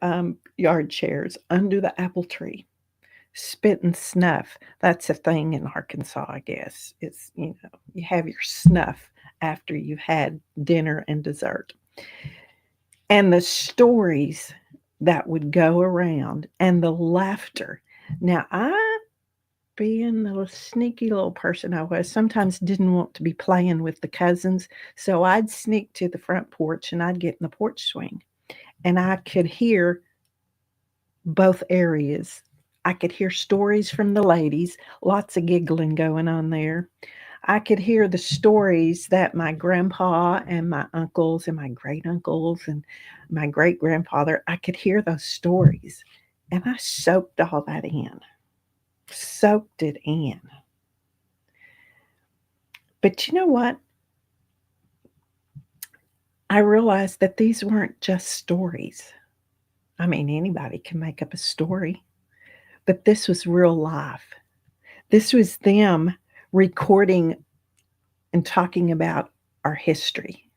yard chairs under the apple tree, spitting snuff. That's a thing in Arkansas, I guess. It's, you have your snuff after you've had dinner and dessert. And the stories that would go around and the laughter. Now, I, being the sneaky little person I was, sometimes didn't want to be playing with the cousins. So I'd sneak to the front porch and I'd get in the porch swing. And I could hear both areas. I could hear stories from the ladies, lots of giggling going on there. I could hear the stories that my grandpa and my uncles and my great uncles and my great grandfather, I could hear those stories. And I soaked all that in. Soaked it in. But you know what? I realized that these weren't just stories. I mean, anybody can make up a story, but this was real life. This was them recording and talking about our history.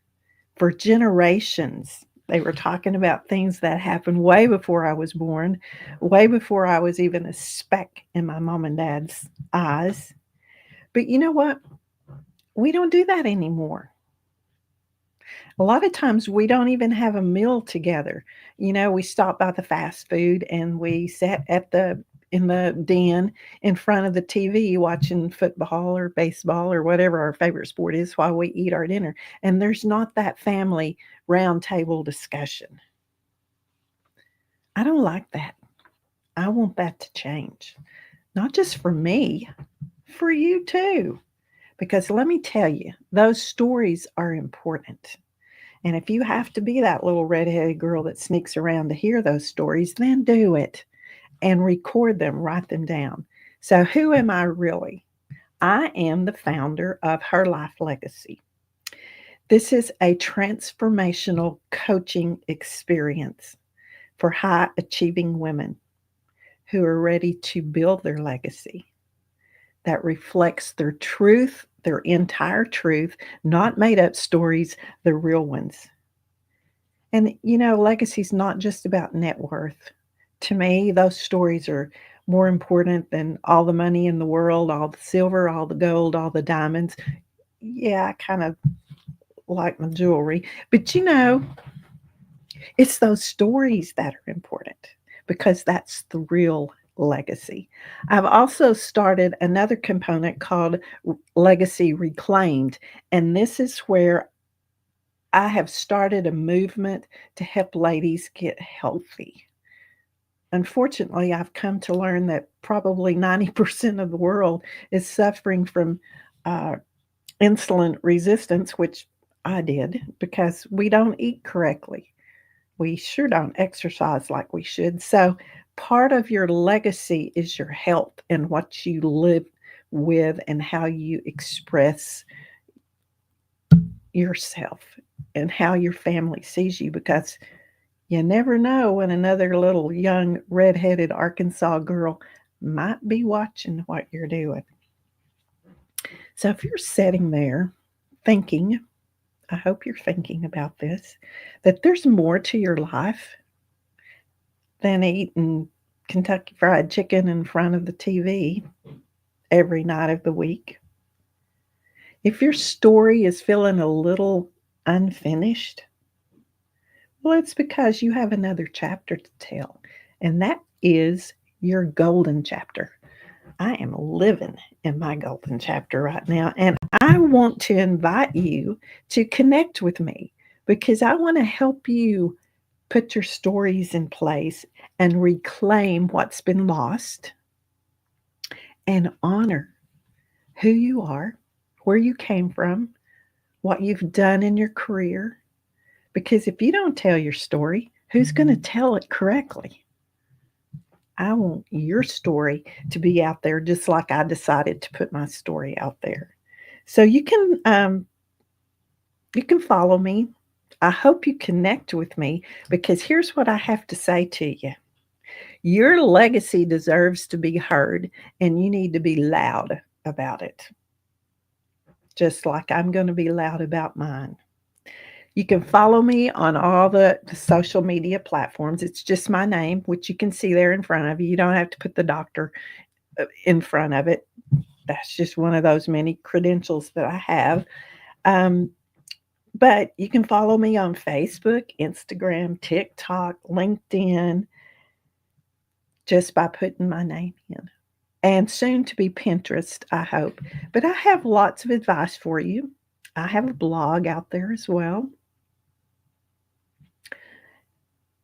For generations, they were talking about things that happened way before I was born, way before I was even a speck in my mom and dad's eyes. But you know what? We don't do that anymore. A lot of times we don't even have a meal together. We stop by the fast food and we sat in the den in front of the TV watching football or baseball or whatever our favorite sport is while we eat our dinner. And there's not that family round table discussion. I don't like that. I want that to change. Not just for me, for you too. Because let me tell you, those stories are important. And if you have to be that little redheaded girl that sneaks around to hear those stories, then do it and record them, write them down. So, who am I really? I am the founder of Her Life Legacy. This is a transformational coaching experience for high achieving women who are ready to build their legacy that reflects their truth, their entire truth, not made up stories, the real ones. And, legacy is not just about net worth. To me, those stories are more important than all the money in the world, all the silver, all the gold, all the diamonds. Yeah, I kind of like my jewelry. But, it's those stories that are important because that's the real legacy. I've also started another component called Legacy Reclaimed. And this is where I have started a movement to help ladies get healthy. Unfortunately, I've come to learn that probably 90% of the world is suffering from insulin resistance, which I did because we don't eat correctly. We sure don't exercise like we should. So part of your legacy is your health and what you live with and how you express yourself and how your family sees you, because you never know when another little young redheaded Arkansas girl might be watching what you're doing. So if you're sitting there thinking, I hope you're thinking about this, that there's more to your life than eating Kentucky Fried Chicken in front of the TV every night of the week. If your story is feeling a little unfinished, well, it's because you have another chapter to tell, and that is your golden chapter. I am living in my golden chapter right now, and I want to invite you to connect with me because I want to help you put your stories in place and reclaim what's been lost and honor who you are, where you came from, what you've done in your career. Because if you don't tell your story, who's going to tell it correctly? I want your story to be out there just like I decided to put my story out there. So you can follow me. I hope you connect with me because here's what I have to say to you. Your legacy deserves to be heard and you need to be loud about it. Just like I'm going to be loud about mine. You can follow me on all the social media platforms. It's just my name, which you can see there in front of you. You don't have to put the doctor in front of it. That's just one of those many credentials that I have. But you can follow me on Facebook, Instagram, TikTok, LinkedIn, just by putting my name in. And soon to be Pinterest, I hope. But I have lots of advice for you. I have a blog out there as well.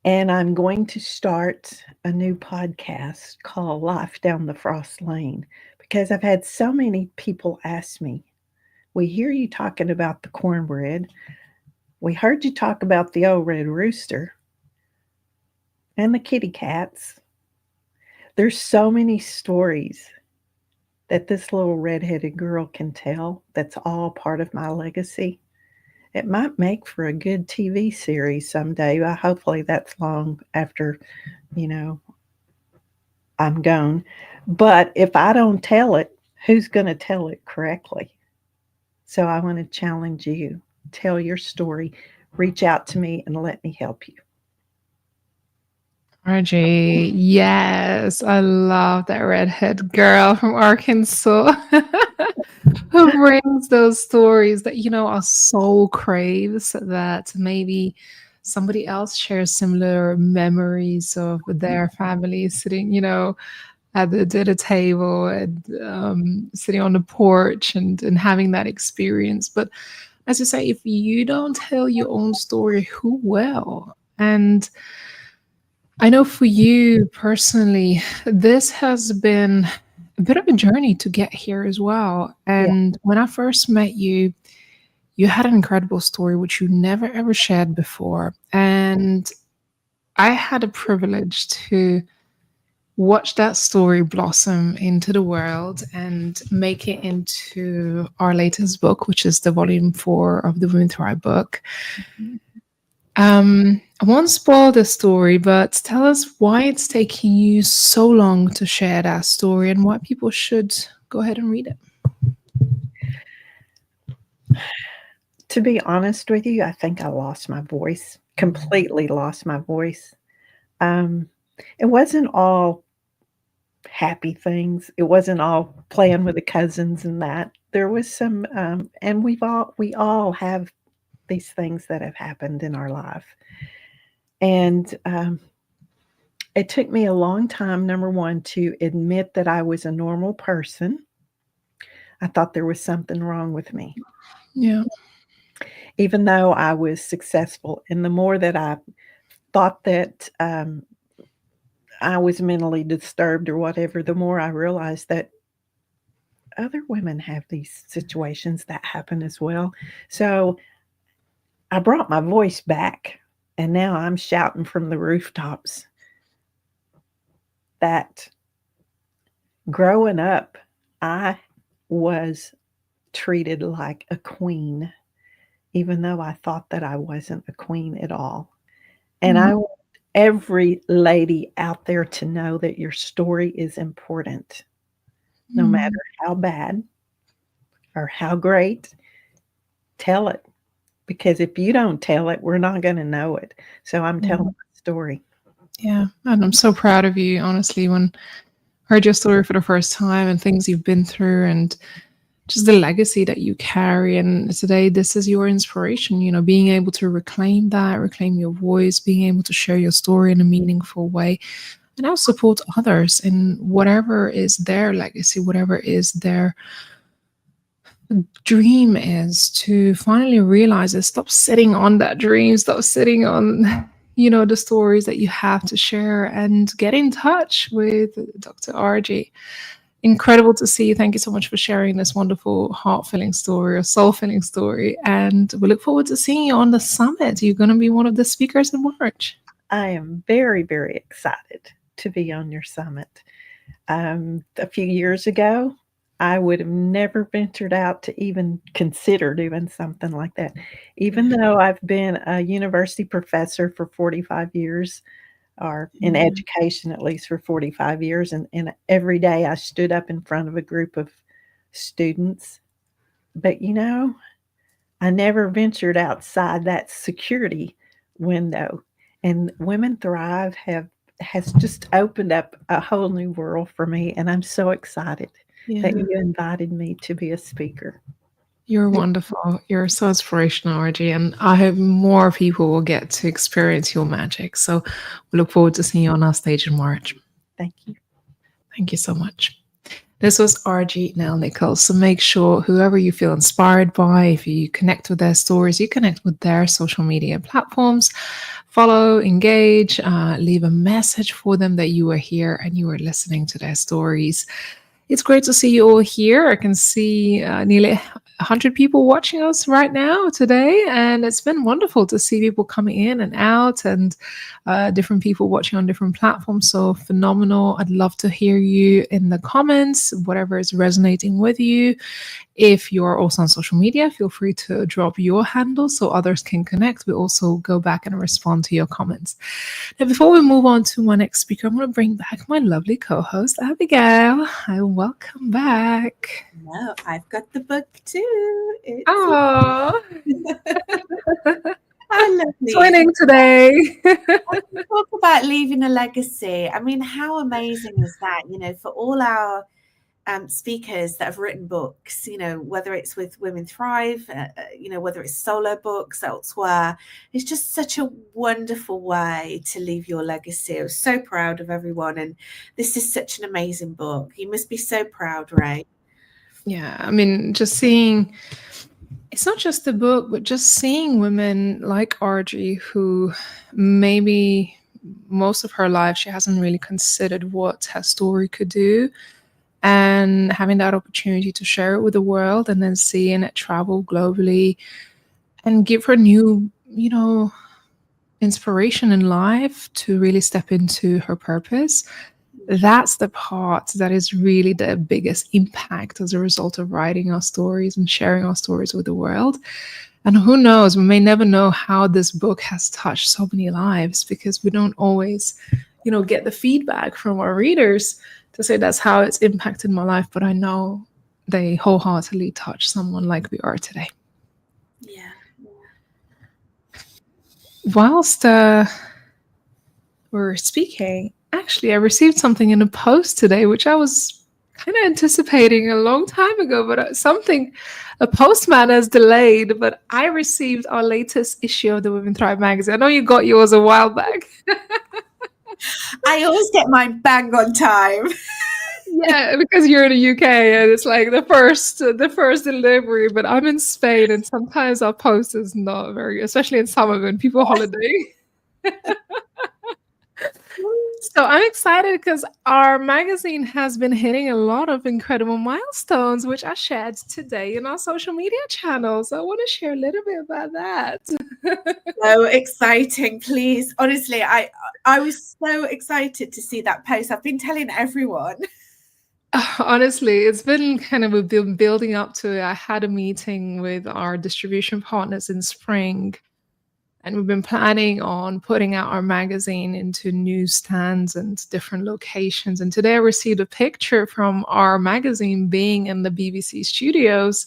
And I'm going to start a new podcast called Life Down the Frost Lane because I've had so many people ask me, we hear you talking about the cornbread. We heard you talk about the old red rooster and the kitty cats. There's so many stories that this little redheaded girl can tell that's all part of my legacy. It might make for a good TV series someday. Hopefully that's long after, I'm gone. But if I don't tell it, who's going to tell it correctly? So I want to challenge you. Tell your story. Reach out to me and let me help you. Margie, yes, I love that redhead girl from Arkansas. Who brings those stories that, our soul craves, that maybe somebody else shares similar memories of their family sitting, at the dinner table and sitting on the porch and having that experience. But as you say, if you don't tell your own story, who will? And I know for you personally, this has been a bit of a journey to get here as well. Yeah. And when I first met you, you had an incredible story which you never ever shared before. And I had a privilege to watch that story blossom into the world and make it into our latest book, which is the volume 4 of the Women Thrive book. I won't spoil the story, but tell us why it's taking you so long to share that story and why people should go ahead and read it. To be honest with you, I think I lost my voice, completely lost my voice. It wasn't all happy things. It wasn't all playing with the cousins and that. There was some, and we all have these things that have happened in our life. And it took me a long time, number one, to admit that I was a normal person. I thought there was something wrong with me. Yeah. Even though I was successful. And the more that I thought that I was mentally disturbed or whatever, the more I realized that other women have these situations that happen as well. So I brought my voice back, and now I'm shouting from the rooftops that growing up, I was treated like a queen, even though I thought that I wasn't a queen at all. And I want every lady out there to know that your story is important, no matter how bad or how great. Tell it, because if you don't tell it, we're not going to know it. So I'm telling my story. Yeah, and I'm so proud of you, honestly, when I heard your story for the first time and things you've been through and just the legacy that you carry. And today, this is your inspiration, being able to reclaim your voice, being able to share your story in a meaningful way, and now support others in whatever is their legacy, whatever is their dream is, to finally realize it. Stop sitting on that dream, stop sitting on the stories that you have to share, and get in touch with Dr. RG. Incredible to see you. Thank you so much for sharing this wonderful heart-filling story or soul-filling story, and we look forward to seeing you on the summit. You're going to be one of the speakers in March. I am very, very excited to be on your summit. A few years ago, I would have never ventured out to even consider doing something like that. Even though I've been a university professor for 45 years, or in education at least for 45 years, and every day I stood up in front of a group of students. But I never ventured outside that security window. And Women Thrive has just opened up a whole new world for me, and I'm so excited that you invited me to be a speaker. You're wonderful. You're so inspirational, RG, and I hope more people will get to experience your magic. So we look forward to seeing you on our stage in March. Thank you. Thank you so much. This was RG 𝐤𝐤𝐤𝐤𝐤. So make sure whoever you feel inspired by, if you connect with their stories, you connect with their social media platforms, follow, engage, leave a message for them that you are here and you are listening to their stories. It's great to see you all here. I can see nearly 100 people watching us right now today, and it's been wonderful to see people coming in and out, and different people watching on different platforms. So phenomenal. I'd love to hear you in the comments, whatever is resonating with you. If you're also on social media, feel free to drop your handle so others can connect. We also go back and respond to your comments. Now, before we move on to my next speaker, I'm going to bring back my lovely co-host, Abigail. Hi, welcome back. No, I've got the book too. Oh, How lovely. joining today. Talk about leaving a legacy. I mean, how amazing is that? For all our speakers that have written books, whether it's with Women Thrive, whether it's solo books elsewhere. It's just such a wonderful way to leave your legacy. I was so proud of everyone. And this is such an amazing book. You must be so proud, Ray. Yeah, I mean, just seeing, it's not just the book, but just seeing women like Audrey, who maybe most of her life she hasn't really considered what her story could do, and having that opportunity to share it with the world, and then seeing it travel globally and give her new, inspiration in life to really step into her purpose. That's the part that is really the biggest impact as a result of writing our stories and sharing our stories with the world. And who knows, we may never know how this book has touched so many lives, because we don't always, get the feedback from our readers to say that's how it's impacted my life. But I know they wholeheartedly touch someone like we are today. Yeah. Whilst we're speaking, actually, I received something in a post today, which I was kind of anticipating a long time ago, but a postman has delayed, but I received our latest issue of the Women Thrive magazine. I know you got yours a while back. I always get mine bang on time. Yeah, because you're in the UK and it's like the first delivery, but I'm in Spain and sometimes our post is not very, especially in summer when people holiday. So I'm excited because our magazine has been hitting a lot of incredible milestones, which I shared today in our social media channels. So I want to share a little bit about that. So exciting, please. Honestly, I was so excited to see that post. I've been telling everyone. Honestly, it's been we've been building up to it. I had a meeting with our distribution partners in spring, and we've been planning on putting out our magazine into newsstands and different locations. And today I received a picture from our magazine being in the BBC studios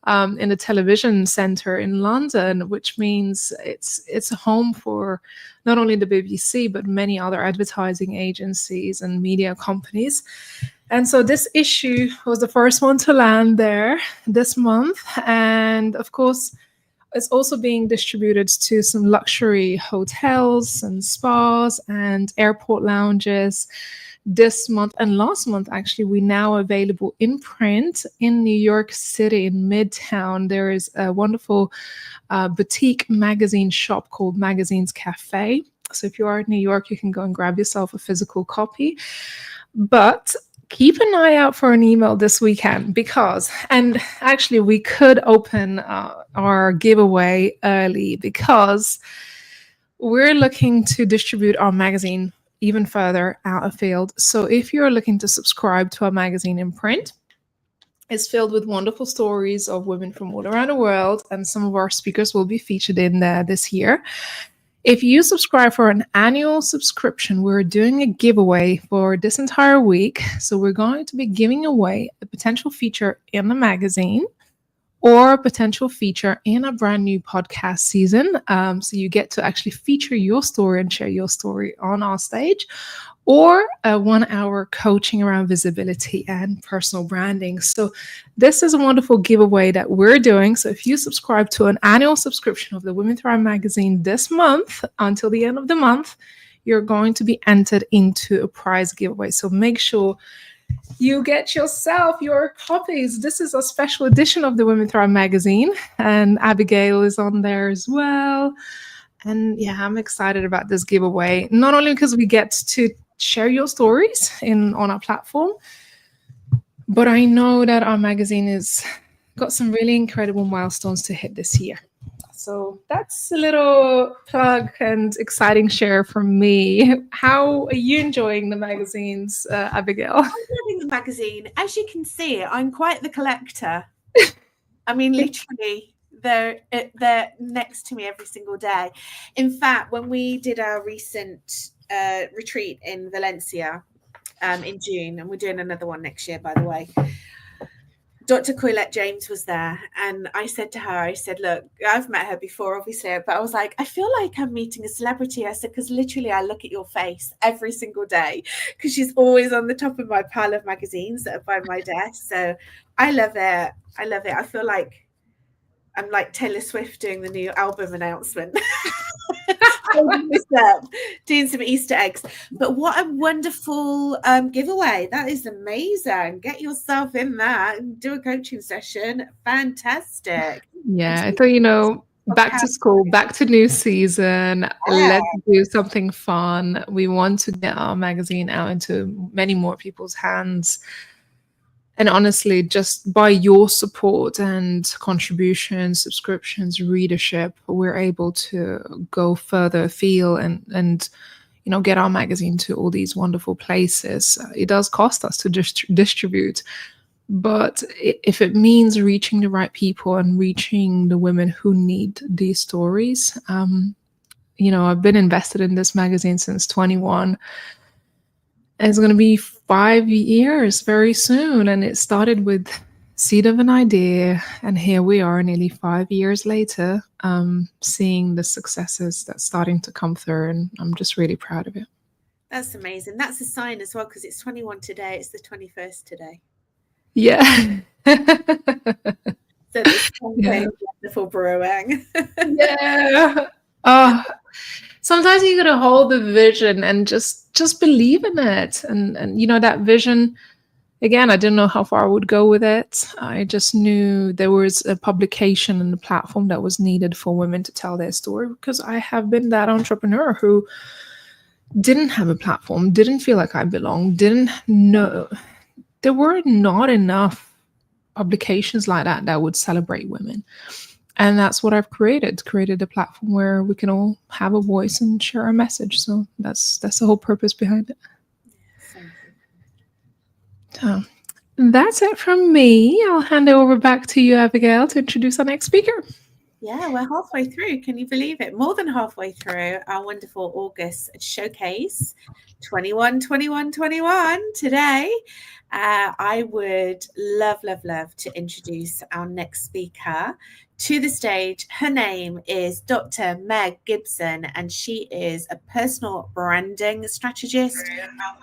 in the television centre in London, which means it's a home for not only the BBC, but many other advertising agencies and media companies. And so this issue was the first one to land there this month. And of course, it's also being distributed to some luxury hotels and spas and airport lounges this month. And last month, actually, we're now available in print in New York City in Midtown. There is a wonderful boutique magazine shop called Magazine's Cafe. So if you are in New York, you can go and grab yourself a physical copy. But keep an eye out for an email this weekend and actually we could open our giveaway early because we're looking to distribute our magazine even further out of field. So if you're looking to subscribe to our magazine in print, it's filled with wonderful stories of women from all around the world, and some of our speakers will be featured in there this year. If you subscribe for an annual subscription, we're doing a giveaway for this entire week. So we're going to be giving away a potential feature in the magazine or a potential feature in a brand new podcast season. So you get to actually feature your story and share your story on our stage, or a 1-hour coaching around visibility and personal branding. So this is a wonderful giveaway that we're doing. So if you subscribe to an annual subscription of the Women Thrive magazine this month until the end of the month, you're going to be entered into a prize giveaway. So make sure you get yourself your copies. This is a special edition of the Women Thrive magazine, and Abigail is on there as well. And yeah, I'm excited about this giveaway, not only because we get to share your stories on our platform, but I know that our magazine has got some really incredible milestones to hit this year. So that's a little plug and exciting share from me. How are you enjoying the magazines, Abigail? I'm loving the magazine. As you can see, I'm quite the collector. I mean, literally, they're next to me every single day. In fact, when we did our recent retreat in Valencia in June, and we're doing another one next year, by the way, Dr. 𝐔𝐬𝐬𝐿𝐴𝐻 James was there, and I said to her, I said, look, I've met her before, obviously, but I was like, I feel like I'm meeting a celebrity. I said, because literally I look at your face every single day, because she's always on the top of my pile of magazines that are by my desk. So I love it. I love it. I feel like I'm like Taylor Swift doing the new album announcement. Holding this up, doing some Easter eggs. But what a wonderful giveaway. That is amazing. Get yourself in that and do a coaching session. Fantastic. Yeah, I thought, back to school, back to new season. Let's do something fun. We want to get our magazine out into many more people's hands. And honestly, just by your support and contributions, subscriptions, readership, we're able to go further afield and get our magazine to all these wonderful places. It does cost us to distribute, but if it means reaching the right people and reaching the women who need these stories, I've been invested in this magazine since 21. It's going to be 5 years very soon. And it started with seed of an idea. And here we are nearly 5 years later, seeing the successes that's starting to come through. And I'm just really proud of it. That's amazing. That's a sign as well, because it's 21 today. It's the 21st today. Yeah. So there's something wonderful brewing. Yeah. Oh, sometimes you gotta hold the vision and just believe in it. And that vision, again, I didn't know how far I would go with it. I just knew there was a publication and a platform that was needed for women to tell their story, because I have been that entrepreneur who didn't have a platform, didn't feel like I belonged, didn't know. There were not enough publications like that would celebrate women. And that's what I've created a platform where we can all have a voice and share a message. So that's the whole purpose behind it. So that's it from me. I'll hand it over back to you, Abigail, to introduce our next speaker. Yeah, we're halfway through. Can you believe it? More than halfway through our wonderful August showcase 21 today. I would love to introduce our next speaker to the stage. Her name is Dr. Meg Gibson, and she is a personal branding strategist,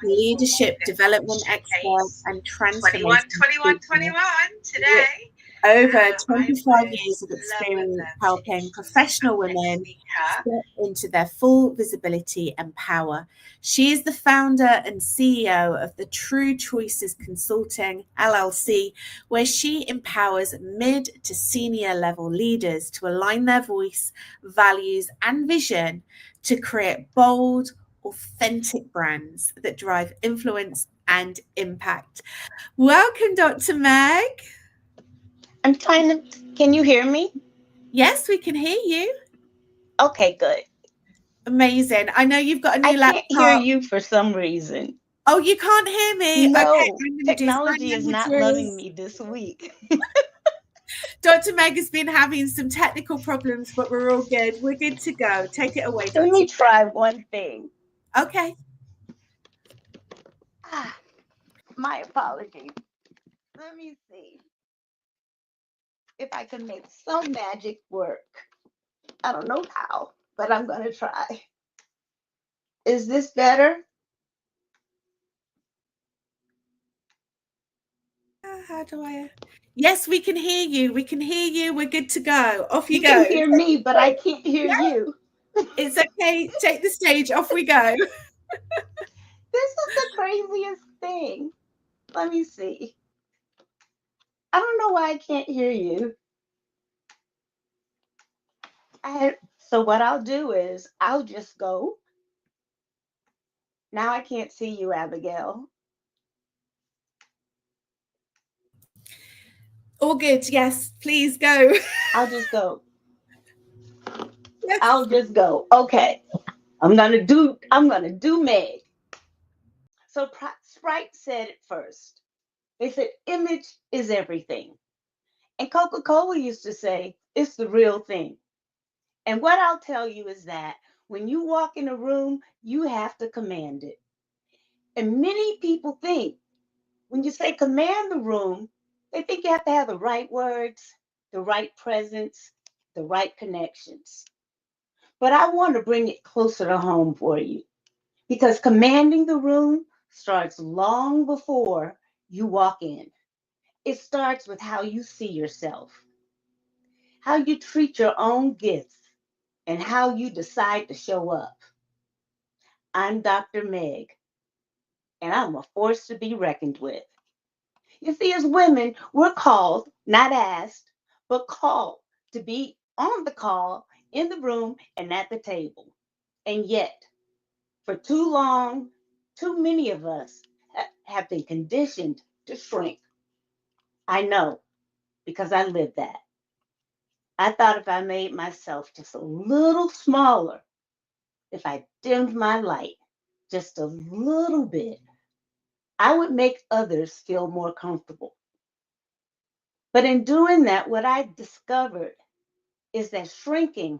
leadership development expert, and transformation. 21 today. Over 25 years of experience helping professional women step into their full visibility and power. She is the founder and CEO of the True Choices Consulting LLC, where she empowers mid to senior level leaders to align their voice, values, and vision to create bold, authentic brands that drive influence and impact. Welcome, Dr. Meg. I'm trying to, can you hear me? Yes, we can hear you. Okay, good. Amazing. I know you've got a new laptop. I can't hear you for some reason. Oh, you can't hear me? No, okay, technology is not loving me this week. Dr. Meg has been having some technical problems, but we're all good. We're good to go. Take it away, Dr. Let me try one thing. Okay. My apologies. Let me see if I can make some magic work. I don't know how, but I'm going to try. Is this better? How do I? Yes, we can hear you. We can hear you. We're good to go. Off you go. You can hear me, but I can't hear you. It's okay. Take the stage. Off we go. This is the craziest thing. Let me see. I don't know why I can't hear you. So what I'll do is I'll just go. Now I can't see you, Abigail. All good. Yes, please go. I'll just go. Yes. I'll just go. Okay. I'm gonna do Meg. So Sprite said it first. They said image is everything. And Coca-Cola used to say it's the real thing. And what I'll tell you is that when you walk in a room, you have to command it. And many people think when you say command the room, They think you have to have the right words, the right presence, the right connections. But I want to bring it closer to home for you because commanding the room starts long before you walk in. It starts with how you see yourself, how you treat your own gifts, and how you decide to show up. I'm Dr. Meg, and I'm a force to be reckoned with. You see, as women, we're called, not asked, but called to be on the call, in the room, and at the table. And yet, for too long, too many of us have been conditioned to shrink. I know because I lived that. I thought if I made myself just a little smaller, if I dimmed my light just a little bit, I would make others feel more comfortable. But in doing that, what I discovered is that shrinking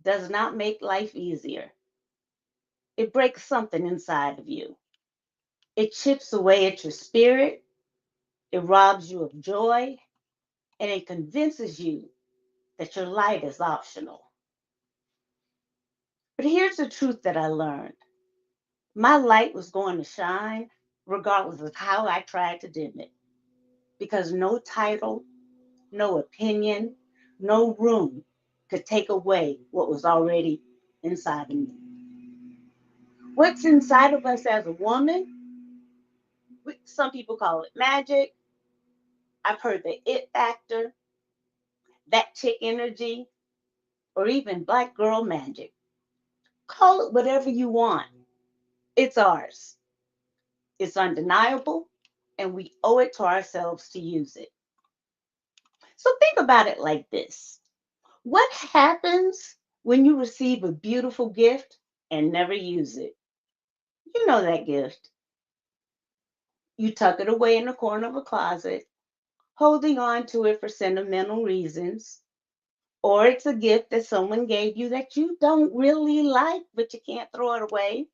does not make life easier. It breaks something inside of you. It chips away at your spirit, it robs you of joy, and it convinces you that your light is optional. But here's the truth that I learned. My light was going to shine regardless of how I tried to dim it, because no title, no opinion, no room could take away what was already inside of me. What's inside of us as a woman, some people call it magic. I've heard the it factor, that chick energy, or even black girl magic. Call it whatever you want. It's ours. It's undeniable, and we owe it to ourselves to use it. So think about it like this. What happens when you receive a beautiful gift and never use it? You know that gift. You tuck it away in the corner of a closet, holding on to it for sentimental reasons. Or it's a gift that someone gave you that you don't really like, but you can't throw it away.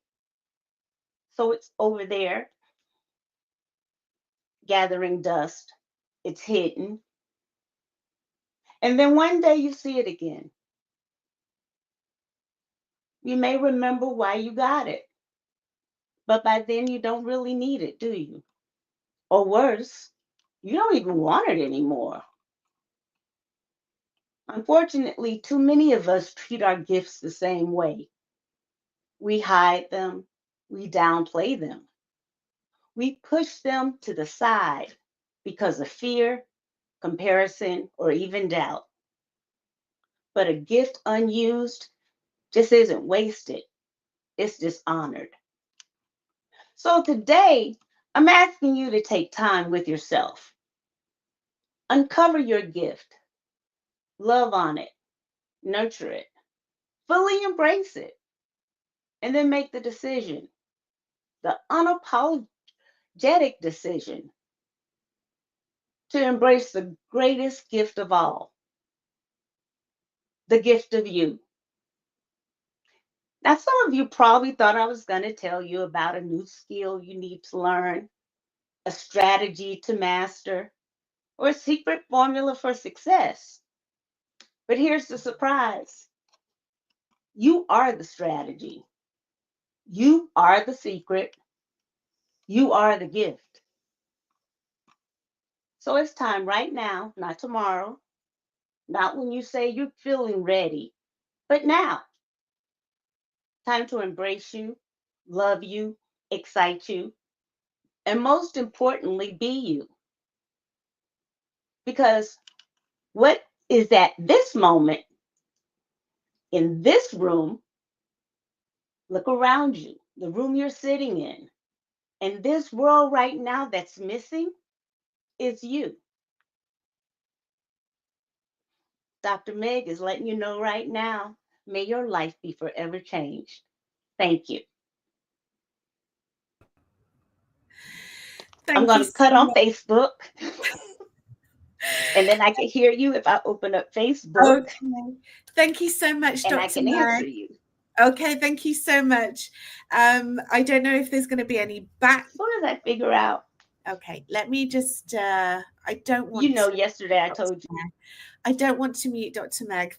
So it's over there, gathering dust. It's hidden. And then one day you see it again. You may remember why you got it, but by then you don't really need it, do you? Or worse, you don't even want it anymore. Unfortunately, too many of us treat our gifts the same way. We hide them, we downplay them, we push them to the side because of fear, comparison, or even doubt. But a gift unused just isn't wasted, it's dishonored. So today, I'm asking you to take time with yourself. Uncover your gift, love on it, nurture it, fully embrace it, and then make the decision, the unapologetic decision to embrace the greatest gift of all, the gift of you. Now, some of you probably thought I was going to tell you about a new skill you need to learn, a strategy to master, or a secret formula for success. But here's the surprise. You are the strategy. You are the secret. You are the gift. So it's time right now, not tomorrow, not when you say you're feeling ready, but now. Time to embrace you, love you, excite you, and most importantly, be you. Because what is at this moment in this room, look around you, the room you're sitting in, and this world right now that's missing is you. Dr. Meg is letting you know right now, may your life be forever changed. Thank you. I'm Thank going you to so cut on much. Facebook, and then I can hear you if I open up Facebook, Okay. Thank you so much, and I Dr. can answer Meg. you. Okay, thank you so much. I don't know if there's going to be any back. As soon as I figure out. Okay, let me just, I I don't want You know, to, yesterday I told you. I don't want to mute Dr. Meg.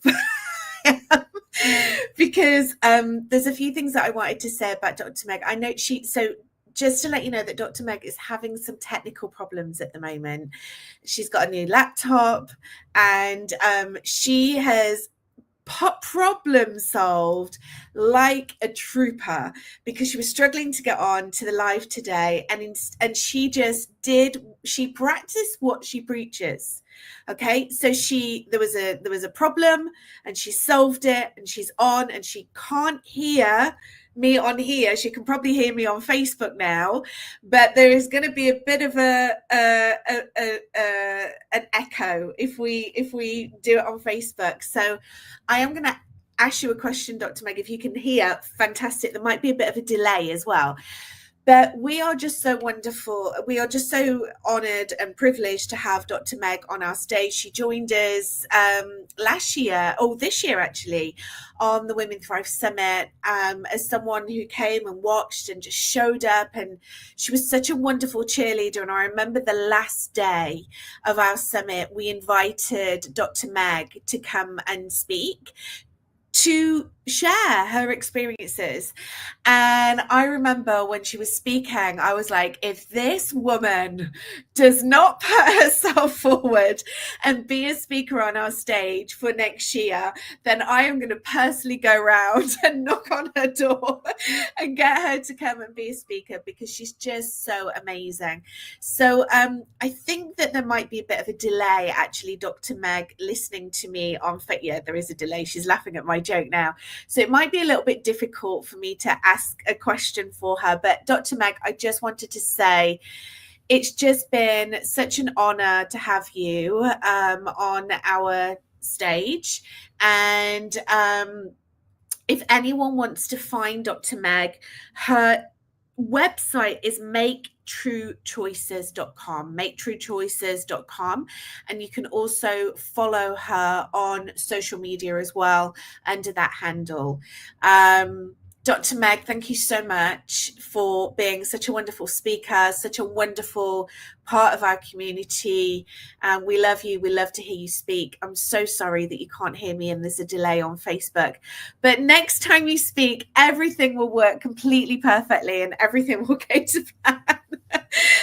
Because there's a few things that I wanted to say about Dr. Meg. I know so just to let you know that Dr. Meg is having some technical problems at the moment. She's got a new laptop, and she has problem solved like a trooper, because she was struggling to get on to the live today, and she practiced what she preaches. Okay, so there was a problem, and she solved it, and she's on, and she can't hear me on here. She can probably hear me on Facebook now, but there is going to be a bit of an echo if we do it on Facebook. So I am going to ask you a question, Dr. Meg. If you can hear, fantastic. There might be a bit of a delay as well. But we are just so wonderful. We are just so honoured and privileged to have Dr. Meg on our stage. She joined us this year actually, on the Women Thrive Summit, as someone who came and watched and just showed up. And she was such a wonderful cheerleader. And I remember the last day of our summit, we invited Dr. Meg to come and speak, to share her experiences. And I remember when she was speaking, I was like, if this woman does not put herself forward and be a speaker on our stage for next year, then I am going to personally go around and knock on her door and get her to come and be a speaker, because she's just so amazing. So I think that there might be a bit of a delay, actually, Dr. Meg, listening to me on Facebook. Yeah, there is a delay. She's laughing at my joke now. So it might be a little bit difficult for me to ask a question for her. But Dr. Meg, I just wanted to say, it's just been such an honor to have you on our stage. And if anyone wants to find Dr. Meg, her website is maketruechoices.com, and you can also follow her on social media as well under that handle. Dr. Meg, thank you so much for being such a wonderful speaker, such a wonderful part of our community. We love you. We love to hear you speak. I'm so sorry that you can't hear me and there's a delay on Facebook. But next time you speak, everything will work completely perfectly and everything will go to plan.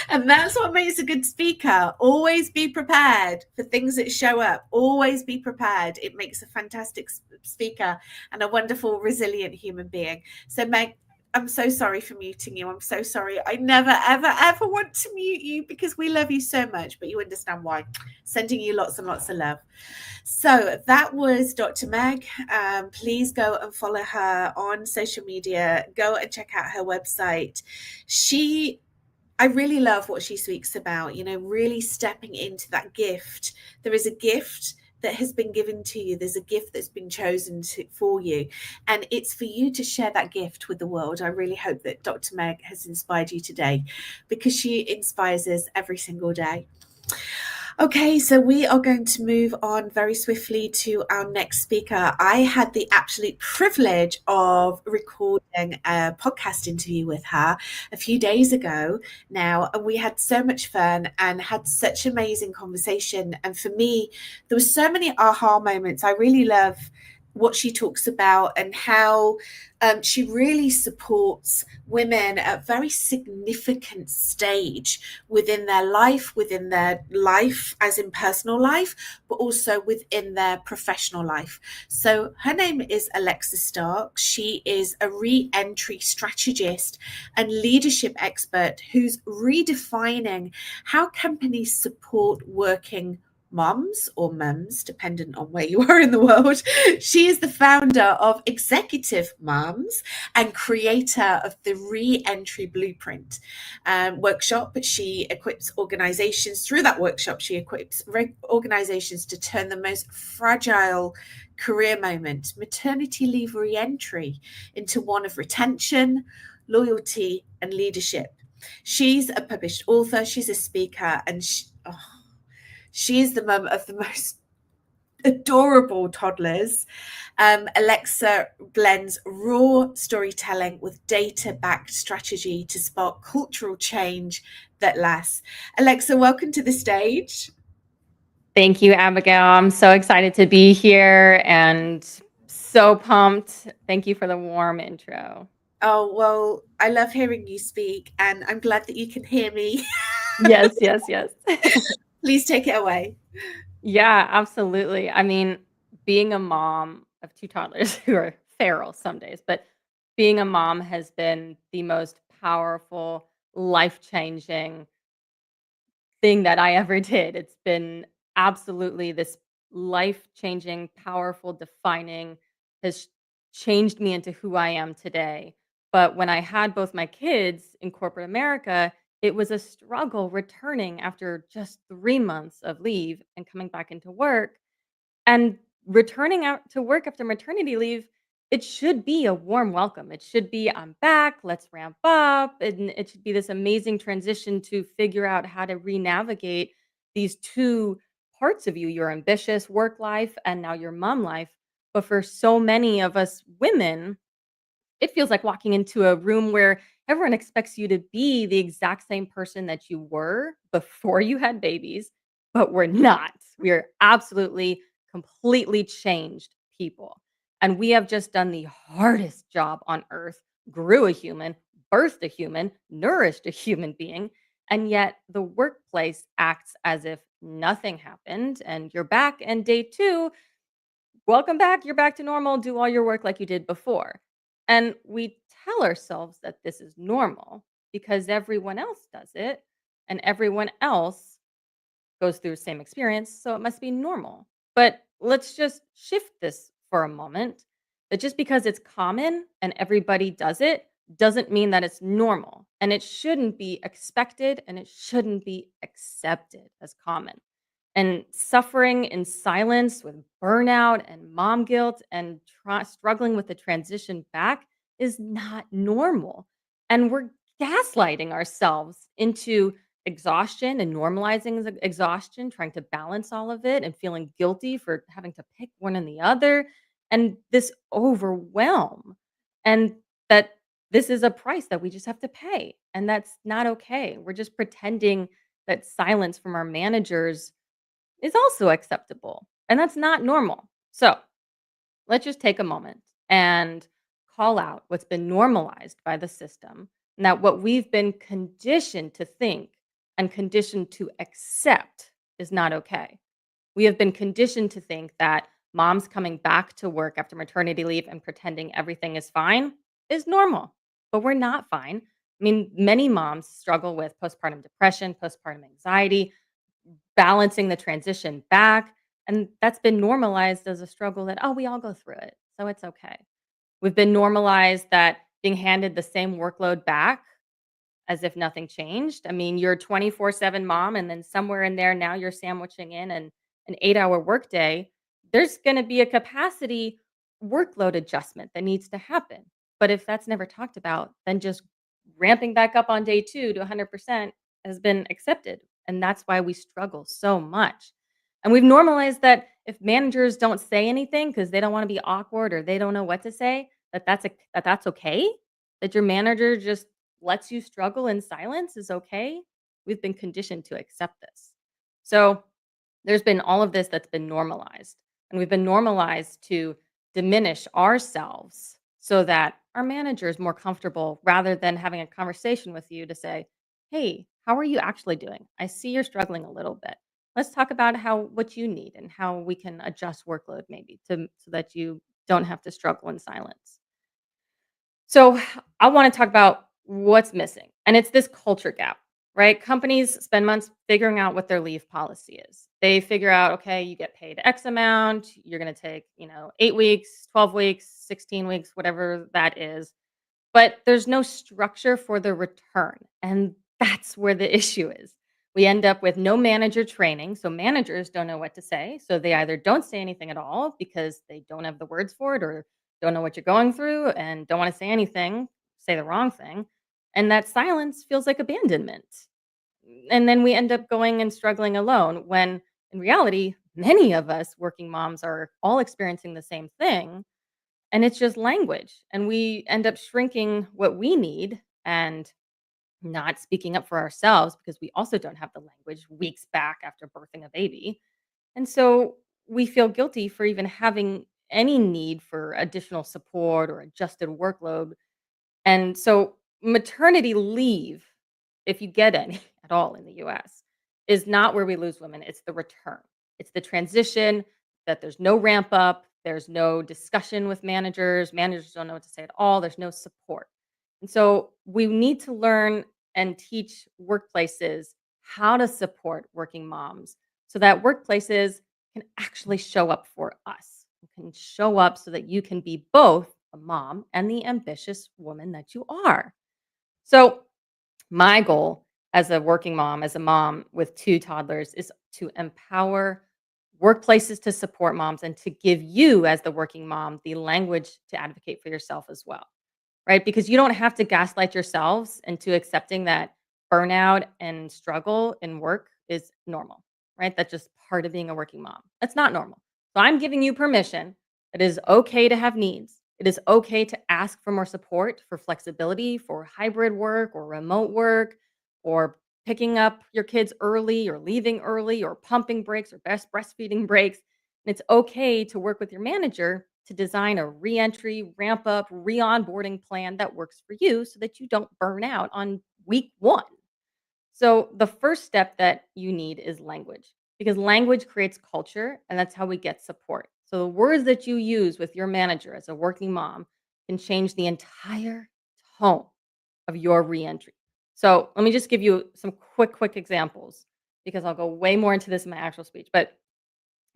And that's what makes a good speaker. Always be prepared for things that show up. Always be prepared. It makes a fantastic speaker and a wonderful, resilient human being. So Meg, I'm so sorry for muting you. I'm so sorry. I never, ever, ever want to mute you because we love you so much, but you understand why. Sending you lots and lots of love. So that was Dr. Meg. Please go and follow her on social media. Go and check out her website. I really love what she speaks about, really stepping into that gift. There is a gift that has been given to you. There's a gift that's been chosen for you. And it's for you to share that gift with the world. I really hope that Dr. Meg has inspired you today, because she inspires us every single day. Okay, so we are going to move on very swiftly to our next speaker. I had the absolute privilege of recording a podcast interview with her a few days ago now, and we had so much fun and had such amazing conversation. And for me, there were so many aha moments. I really love what she talks about and how she really supports women at a very significant stage within their life as in personal life, but also within their professional life. So her name is Alexa Stark. She is a re-entry strategist and leadership expert who's redefining how companies support working moms or mums, dependent on where you are in the world. She is the founder of Executive Moms and creator of the Re-Entry Blueprint workshop. She equips organizations through that workshop. She equips organizations to turn the most fragile career moment, maternity leave re-entry, into one of retention, loyalty, and leadership. She's a published author. She's a speaker, and she is the mum of the most adorable toddlers. Alexa blends raw storytelling with data-backed strategy to spark cultural change that lasts. Alexa, welcome to the stage. Thank you, Abigail. I'm so excited to be here and so pumped. Thank you for the warm intro. Oh, well, I love hearing you speak, and I'm glad that you can hear me. Yes, yes, yes. Please take it away. Yeah, absolutely. I mean, being a mom of two toddlers who are feral some days, but being a mom has been the most powerful, life-changing thing that I ever did. It's been absolutely this life-changing, powerful, defining, has changed me into who I am today. But when I had both my kids in corporate America, it was a struggle returning after just 3 months of leave and coming back into work. And returning out to work after maternity leave, it should be a warm welcome. It should be, "I'm back, let's ramp up," and it should be this amazing transition to figure out how to re-navigate these 2 parts of you, your ambitious work life and now your mom life. But for so many of us women, it feels like walking into a room where everyone expects you to be the exact same person that you were before you had babies, but we're not. We are absolutely, completely changed people. And we have just done the hardest job on earth, grew a human, birthed a human, nourished a human being. And yet the workplace acts as if nothing happened and you're back. And day 2, welcome back. You're back to normal. Do all your work like you did before. And we tell ourselves that this is normal because everyone else does it and everyone else goes through the same experience. So it must be normal. But let's just shift this for a moment, that just because it's common and everybody does it doesn't mean that it's normal. And it shouldn't be expected and it shouldn't be accepted as common. And suffering in silence with burnout and mom guilt and struggling with the transition back is not normal. And we're gaslighting ourselves into exhaustion and normalizing exhaustion, trying to balance all of it and feeling guilty for having to pick one and the other, and this overwhelm. And that this is a price that we just have to pay. And that's not okay. We're just pretending that silence from our managers is also acceptable, and that's not normal. So let's just take a moment and call out what's been normalized by the system, and that what we've been conditioned to think and conditioned to accept is not okay. We have been conditioned to think that moms coming back to work after maternity leave and pretending everything is fine is normal, but we're not fine. I mean, many moms struggle with postpartum depression, postpartum anxiety, balancing the transition back, and that's been normalized as a struggle that, "Oh, we all go through it, so it's okay." We've been normalized that being handed the same workload back as if nothing changed. I mean, you're 24/7 mom, and then somewhere in there now you're sandwiching in an 8-hour workday. There's gonna be a capacity workload adjustment that needs to happen. But if that's never talked about, then just ramping back up on day 2 to 100% has been accepted, and that's why we struggle so much. And we've normalized that if managers don't say anything because they don't wanna be awkward or they don't know what to say, that's okay? That your manager just lets you struggle in silence is okay? We've been conditioned to accept this. So there's been all of this that's been normalized, and we've been normalized to diminish ourselves so that our manager is more comfortable rather than having a conversation with you to say, "Hey, how are you actually doing? I see you're struggling a little bit. Let's talk about how what you need and how we can adjust workload maybe to so that you don't have to struggle in silence." So I want to talk about what's missing. And it's this culture gap, right? Companies spend months figuring out what their leave policy is. They figure out, okay, you get paid X amount, you're going to take, 8 weeks, 12 weeks, 16 weeks, whatever that is. But there's no structure for the return. And that's where the issue is. We end up with no manager training. So managers don't know what to say. So they either don't say anything at all because they don't have the words for it or don't know what you're going through and don't want to say anything, say the wrong thing. And that silence feels like abandonment. And then we end up going and struggling alone when in reality, many of us working moms are all experiencing the same thing, and it's just language. And we end up shrinking what we need and not speaking up for ourselves because we also don't have the language weeks back after birthing a baby. And so we feel guilty for even having any need for additional support or adjusted workload. And so maternity leave, if you get any at all in the US, is not where we lose women. It's the return. It's the transition that there's no ramp up, there's no discussion with managers. Managers don't know what to say at all. There's no support. And so we need to learn and teach workplaces how to support working moms so that workplaces can actually show up for us. You can show up so that you can be both a mom and the ambitious woman that you are. So, my goal as a working mom, as a mom with 2 toddlers, is to empower workplaces to support moms and to give you, as the working mom, the language to advocate for yourself as well, right? Because you don't have to gaslight yourselves into accepting that burnout and struggle in work is normal, right? That's just part of being a working mom. That's not normal. So I'm giving you permission. It is okay to have needs. It is okay to ask for more support, for flexibility, for hybrid work or remote work, or picking up your kids early or leaving early or pumping breaks or best breastfeeding breaks. And it's okay to work with your manager to design a reentry, ramp up, re-onboarding plan that works for you so that you don't burn out on week 1. So the first step that you need is language, because language creates culture and that's how we get support. So the words that you use with your manager as a working mom can change the entire tone of your reentry. So let me just give you some quick examples because I'll go way more into this in my actual speech. But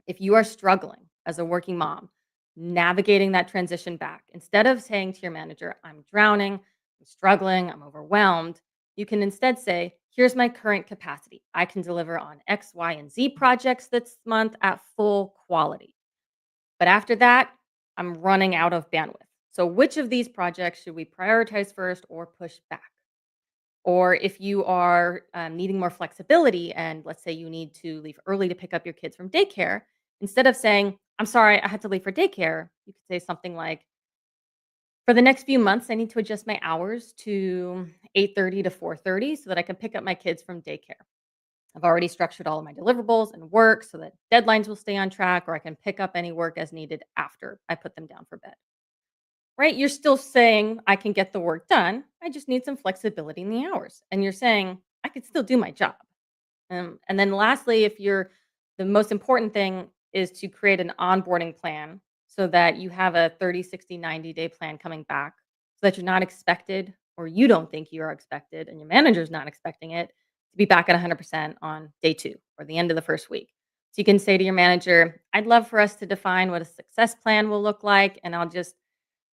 if you are struggling as a working mom, navigating that transition back, instead of saying to your manager, I'm drowning, I'm struggling, I'm overwhelmed, you can instead say, here's my current capacity. I can deliver on X, Y, and Z projects this month at full quality. But after that, I'm running out of bandwidth. So which of these projects should we prioritize first or push back? Or if you are needing more flexibility and let's say you need to leave early to pick up your kids from daycare, instead of saying, I'm sorry, I had to leave for daycare, you could say something like, for the next few months, I need to adjust my hours to 8:30 to 4:30 so that I can pick up my kids from daycare. I've already structured all of my deliverables and work so that deadlines will stay on track, or I can pick up any work as needed after I put them down for bed. Right? You're still saying I can get the work done. I just need some flexibility in the hours. And you're saying I could still do my job. And then lastly, if you're the most important thing is to create an onboarding plan so that you have a 30, 60, 90-day plan coming back so that you're not expected or you don't think you are expected and your manager's not expecting it to be back at 100% on day 2 or the end of the first week. So you can say to your manager, I'd love for us to define what a success plan will look like. And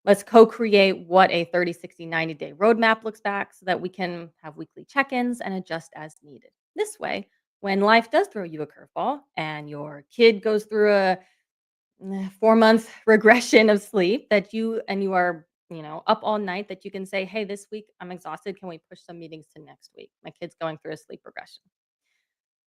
let's co-create what a 30, 60, 90-day roadmap looks back so that we can have weekly check-ins and adjust as needed. This way, when life does throw you a curveball and your kid goes through a 4-month regression of sleep that you are, up all night, that you can say, hey, this week I'm exhausted. Can we push some meetings to next week? My kid's going through a sleep regression.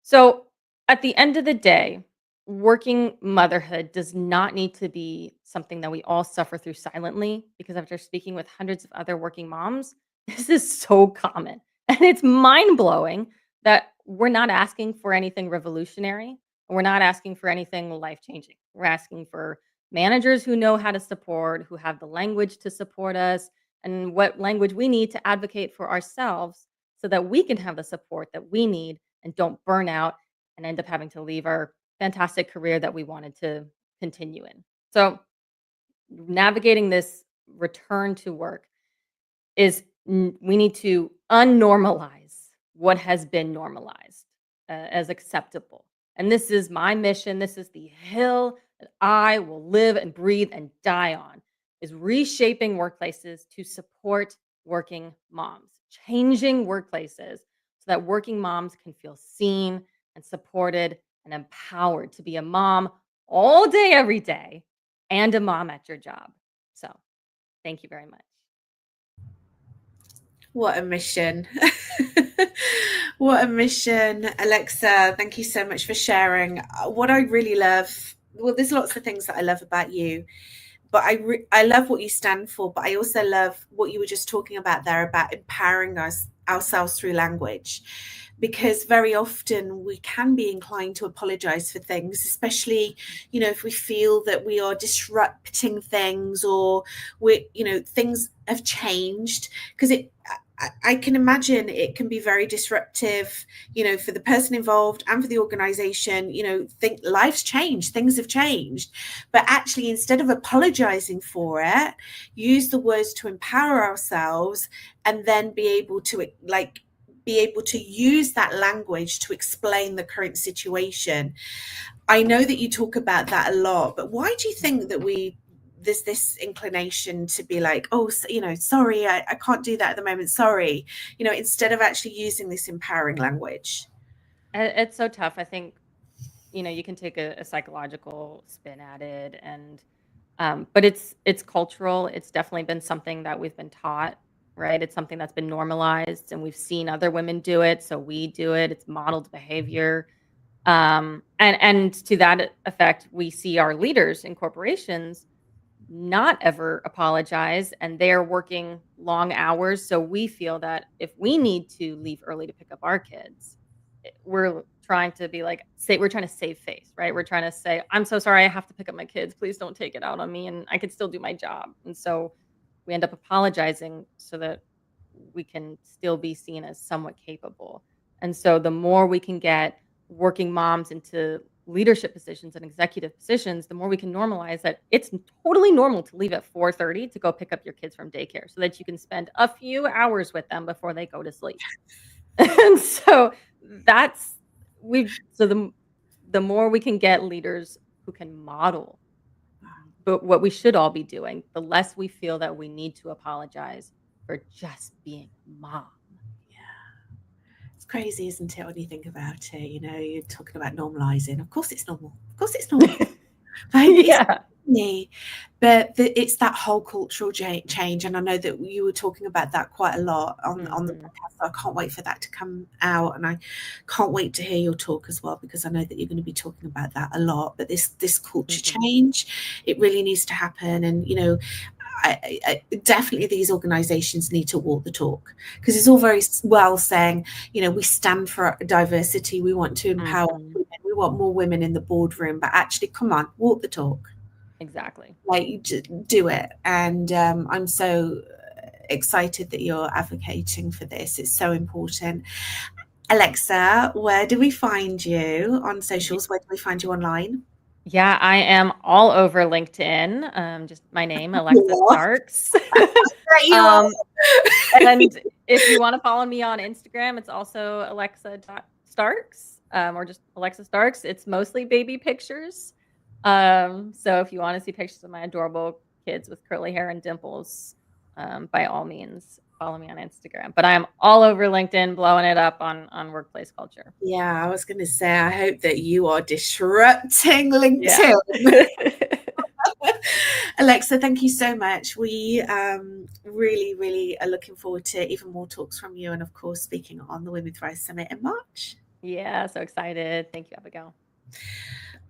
So at the end of the day, working motherhood does not need to be something that we all suffer through silently, because after speaking with hundreds of other working moms, this is so common. And it's mind-blowing that we're not asking for anything revolutionary. We're not asking for anything life-changing. We're asking for managers who know how to support, who have the language to support us, and what language we need to advocate for ourselves so that we can have the support that we need and don't burn out and end up having to leave our fantastic career that we wanted to continue in. So navigating this return to work we need to unnormalize what has been normalized as acceptable. And this is my mission. This is the hill that I will live and breathe and die on, is reshaping workplaces to support working moms, changing workplaces so that working moms can feel seen and supported and empowered to be a mom all day, every day, and a mom at your job. So thank you very much. What a mission. What a mission. Alexa, thank you so much for sharing. What I really love, well, there's lots of things that I love about you, but I love what you stand for, but I also love what you were just talking about there about empowering ourselves through language. because very often we can be inclined to apologize for things, especially, if we feel that we are disrupting things, or things have changed, because I can imagine it can be very disruptive, for the person involved and for the organization. Think life's changed, things have changed, but actually, instead of apologizing for it, use the words to empower ourselves, and then be able to use that language to explain the current situation. I know that you talk about that a lot, but why do you think that there's this inclination to be like, oh, sorry, I can't do that at the moment, sorry, instead of actually using this empowering language? It's so tough. I think, you can take a psychological spin at it, and but it's cultural. It's definitely been something that we've been taught, right? It's something that's been normalized, and we've seen other women do it, so we do it. It's modeled behavior. And to that effect, we see our leaders in corporations not ever apologize, and they're working long hours. So we feel that if we need to leave early to pick up our kids, we're trying to be like, we're trying to save face, right? We're trying to say, I'm so sorry, I have to pick up my kids. Please don't take it out on me, and I can still do my job. And so we end up apologizing so that we can still be seen as somewhat capable. And so the more we can get working moms into leadership positions and executive positions, the more we can normalize that it's totally normal to leave at 4:30 to go pick up your kids from daycare, so that you can spend a few hours with them before they go to sleep. And so the more we can get leaders who can model but what we should all be doing, the less we feel that we need to apologize for just being mom. It's crazy, isn't it, when you think about it? You're talking about normalizing. Of course it's normal. Right? Yeah. But it's that whole cultural change, and I know that you were talking about that quite a lot on the podcast. So I can't wait for that to come out, and I can't wait to hear your talk as well, because I know that you're going to be talking about that a lot. But this culture change, it really needs to happen, and I definitely these organizations need to walk the talk, because it's all very well saying, we stand for diversity, we want to empower women, we want more women in the boardroom, but actually, come on, walk the talk. Exactly. Like, do it. And I'm so excited that you're advocating for this. It's so important. Alexa, where do we find you on socials? Where do we find you online? Yeah, I am all over LinkedIn. Just my name, Alexa Starks. And if you want to follow me on Instagram, it's also alexa.starks, or just Alexa Starks. It's mostly baby pictures. So if you want to see pictures of my adorable kids with curly hair and dimples, by all means, follow me on Instagram. But I am all over LinkedIn, blowing it up on workplace culture. Yeah, I was going to say, I hope that you are disrupting LinkedIn. Yeah. Alexa, thank you so much. We really, really are looking forward to even more talks from you, and of course, speaking on the Women Thrive Summit in March. Yeah, so excited. Thank you, Abigail.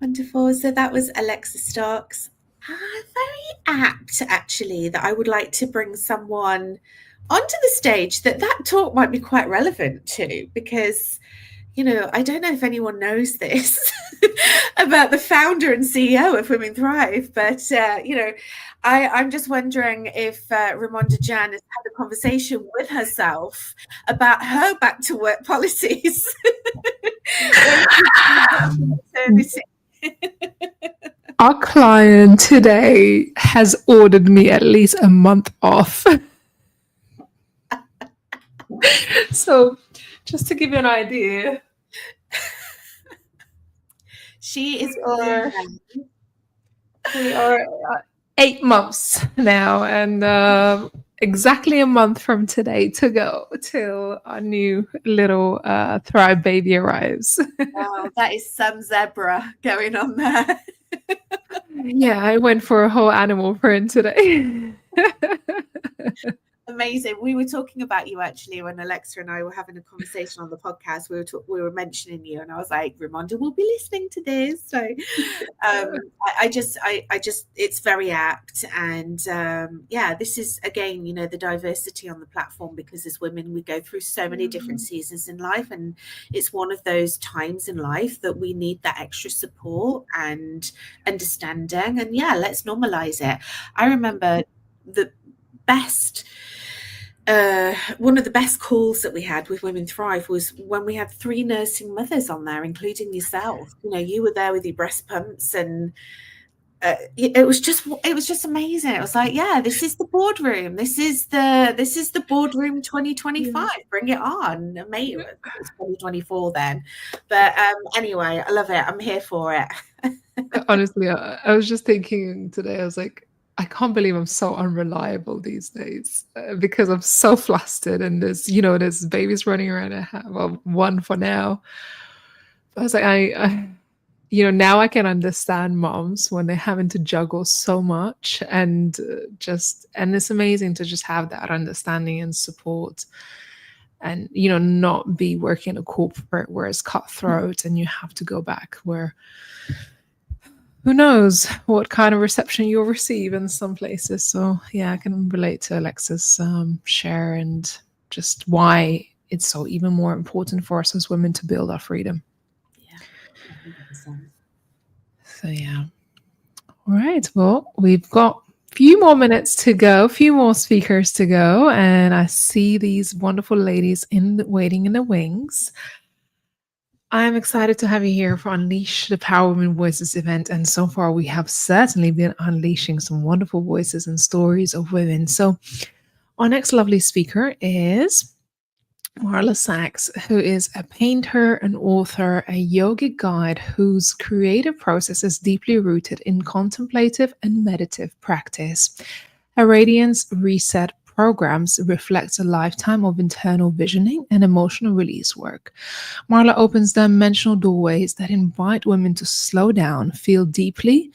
Wonderful. So that was Alexa Starks. Very apt, actually, that I would like to bring someone onto the stage that talk might be quite relevant to, because I don't know if anyone knows this about the founder and CEO of Women Thrive, but I'm just wondering if Ramonda Jan has had a conversation with herself about her back to work policies. Our client today has ordered me at least a month off. So, just to give you an idea, we are 8 months now, and exactly a month from today to go till our new little Thrive baby arrives. Wow, that is some zebra going on there. Yeah, I went for a whole animal print today. amazing. We were talking about you actually when Alexa and I were having a conversation on the podcast. We were mentioning you, and I was like, Raimonda will be listening to this. So I just it's very apt. And yeah, this is again, you know, the diversity on the platform, because as women we go through so many different seasons in life, and it's one of those times in life that we need that extra support and understanding. And yeah, let's normalize it. I remember the best one of the best calls that we had with Women Thrive was when we had 3 nursing mothers on there, including yourself. You know, you were there with your breast pumps, and it was just amazing. It was like, yeah, this is the boardroom. This is the boardroom 2025. Bring it on. Mate, it was 2024 then. But anyway, I love it. I'm here for it. Honestly, I was just thinking today, I was like, I can't believe I'm so unreliable these days because I'm so flustered, and there's babies running around. I have one for now. I was like, I now I can understand moms when they're having to juggle so much, and it's amazing to just have that understanding and support, and not be working in a corporate where it's cutthroat and you have to go back where who knows what kind of reception you'll receive in some places. So yeah, I can relate to Alexa's share, and just why it's so even more important for us as women to build our freedom. Yeah, 100%. So yeah. All right. Well, we've got a few more minutes to go, a few more speakers to go, and I see these wonderful ladies waiting in the wings. I'm excited to have you here for Unleash the Power of Women Voices event. And so far, we have certainly been unleashing some wonderful voices and stories of women. So our next lovely speaker is Marla Sachs, who is a painter, an author, a yogic guide whose creative process is deeply rooted in contemplative and meditative practice. Her Radiance Reset programs reflects a lifetime of internal visioning and emotional release work. Marla opens dimensional doorways that invite women to slow down, feel deeply,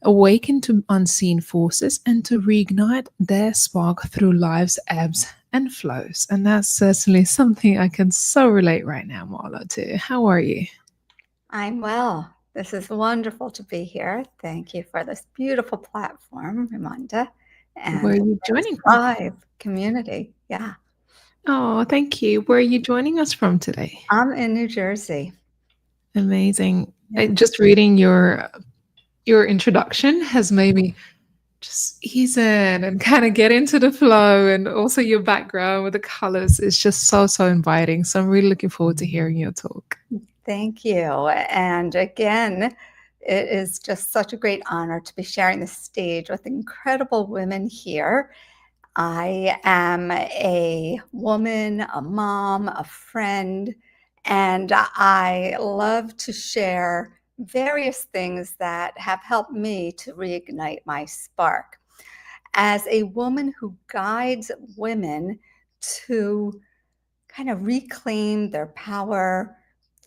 awaken to unseen forces, and to reignite their spark through life's ebbs and flows. And that's certainly something I can so relate right now, Marla, to. How are you? I'm well. This is wonderful to be here. Thank you for this beautiful platform, Raimonda. And where are you joining from? Thrive community. Yeah. Oh, thank you. Where are you joining us from today? I'm in New Jersey. Amazing. Just reading your introduction has made me just ease in and kind of get into the flow, and also your background with the colors is just so inviting. So I'm really looking forward to hearing your talk. Thank you. And again, it is just such a great honor to be sharing the stage with incredible women here. I am a woman, a mom, a friend, and I love to share various things that have helped me to reignite my spark. As a woman who guides women to kind of reclaim their power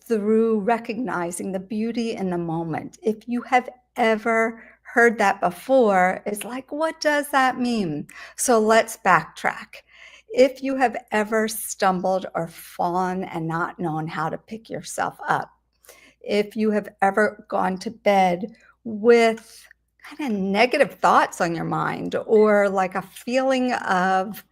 through recognizing the beauty in the moment. If you have ever heard that before, it's like, what does that mean? So let's backtrack. If you have ever stumbled or fallen and not known how to pick yourself up, if you have ever gone to bed with kind of negative thoughts on your mind, or like a feeling of,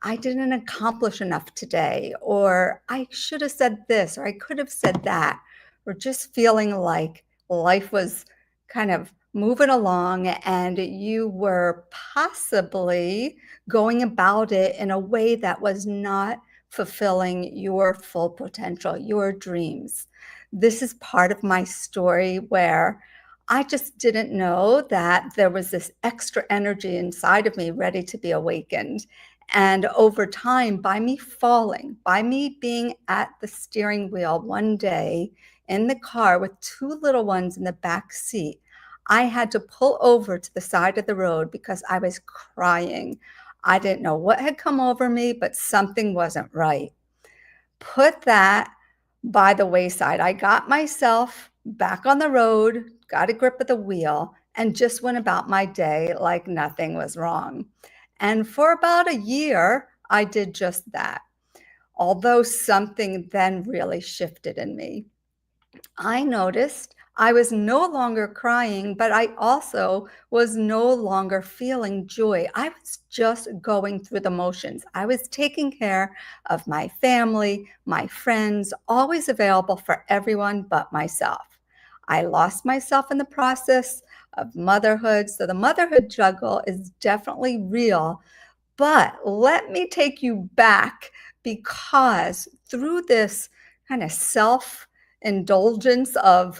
I didn't accomplish enough today, or I should have said this, or I could have said that, or just feeling like life was kind of moving along and you were possibly going about it in a way that was not fulfilling your full potential, your dreams. This is part of my story where I just didn't know that there was this extra energy inside of me ready to be awakened. And over time, by me falling, by me being at the steering wheel one day in the car with 2 little ones in the back seat, I had to pull over to the side of the road because I was crying. I didn't know what had come over me, but something wasn't right. Put that by the wayside. I got myself back on the road, got a grip of the wheel, and just went about my day like nothing was wrong. And for about a year, I did just that. Although something then really shifted in me. I noticed I was no longer crying, but I also was no longer feeling joy. I was just going through the motions. I was taking care of my family, my friends, always available for everyone but myself. I lost myself in the process of motherhood. So the motherhood juggle is definitely real. But let me take you back, because through this kind of self-indulgence of,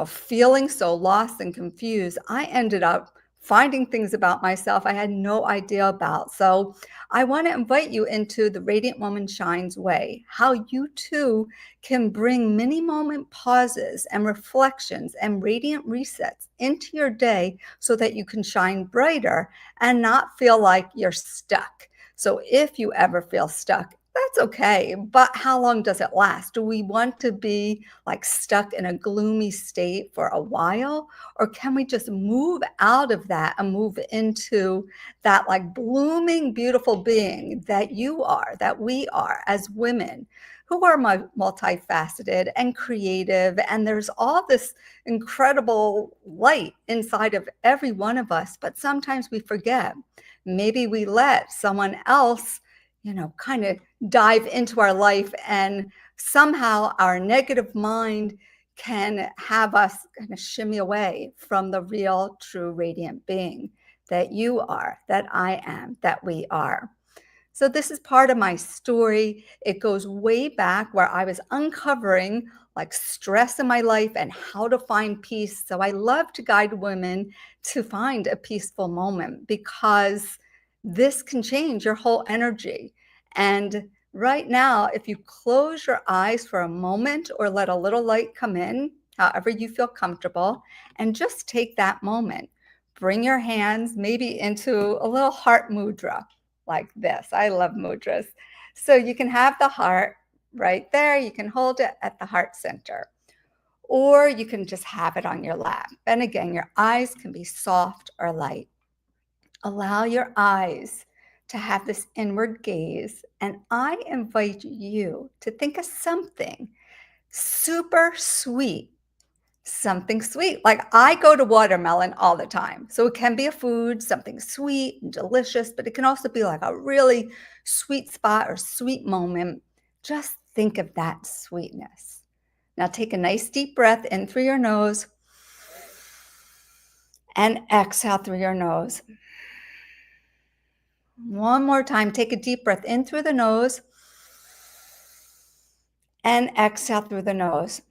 feeling so lost and confused, I ended up finding things about myself I had no idea about. So I want to invite you into the Radiant Woman Shines way, how you too can bring mini moment pauses and reflections and radiant resets into your day so that you can shine brighter and not feel like you're stuck. So if you ever feel stuck, that's okay, but how long does it last? Do we want to be like stuck in a gloomy state for a while? Or can we just move out of that and move into that like blooming, beautiful being that you are, that we are as women who are multifaceted and creative, and there's all this incredible light inside of every one of us, but sometimes we forget. Maybe we let someone else, kind of dive into our life, and somehow our negative mind can have us kind of shimmy away from the real, true, radiant being that you are, that I am, that we are. So this is part of my story. It goes way back where I was uncovering like stress in my life and how to find peace. So I love to guide women to find a peaceful moment, because this can change your whole energy. And right now, if you close your eyes for a moment or let a little light come in, however you feel comfortable, and just take that moment, bring your hands maybe into a little heart mudra like this. I love mudras. So you can have the heart right there. You can hold it at the heart center, or you can just have it on your lap. And again, your eyes can be soft or light. Allow your eyes to have this inward gaze. And I invite you to think of something super sweet, something sweet. Like I go to watermelon all the time. So it can be a food, something sweet and delicious, but it can also be like a really sweet spot or sweet moment. Just think of that sweetness. Now take a nice deep breath in through your nose and exhale through your nose. One more time, take a deep breath in through the nose and exhale through the nose.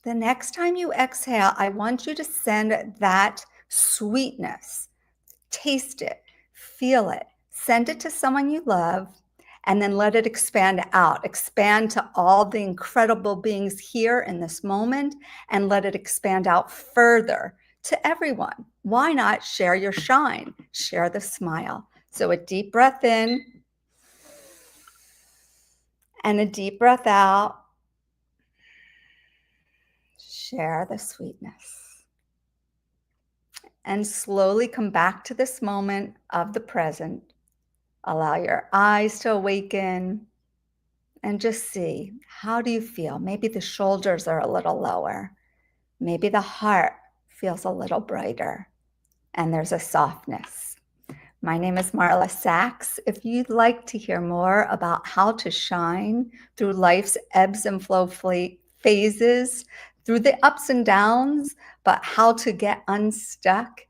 The next time you exhale, I want you to send that sweetness, taste it, feel it, send it to someone you love, and then let it expand out. Expand to all the incredible beings here in this moment, and let it expand out further to everyone. Why not share your shine? Share the smile. So a deep breath in and a deep breath out. Share the sweetness. And slowly come back to this moment of the present. Allow your eyes to awaken and just see, how do you feel? Maybe the shoulders are a little lower. Maybe the heart feels a little brighter, and there's a softness. My name is Marla Sachs. If you'd like to hear more about how to shine through life's ebbs and flow phases, through the ups and downs, but how to get unstuck,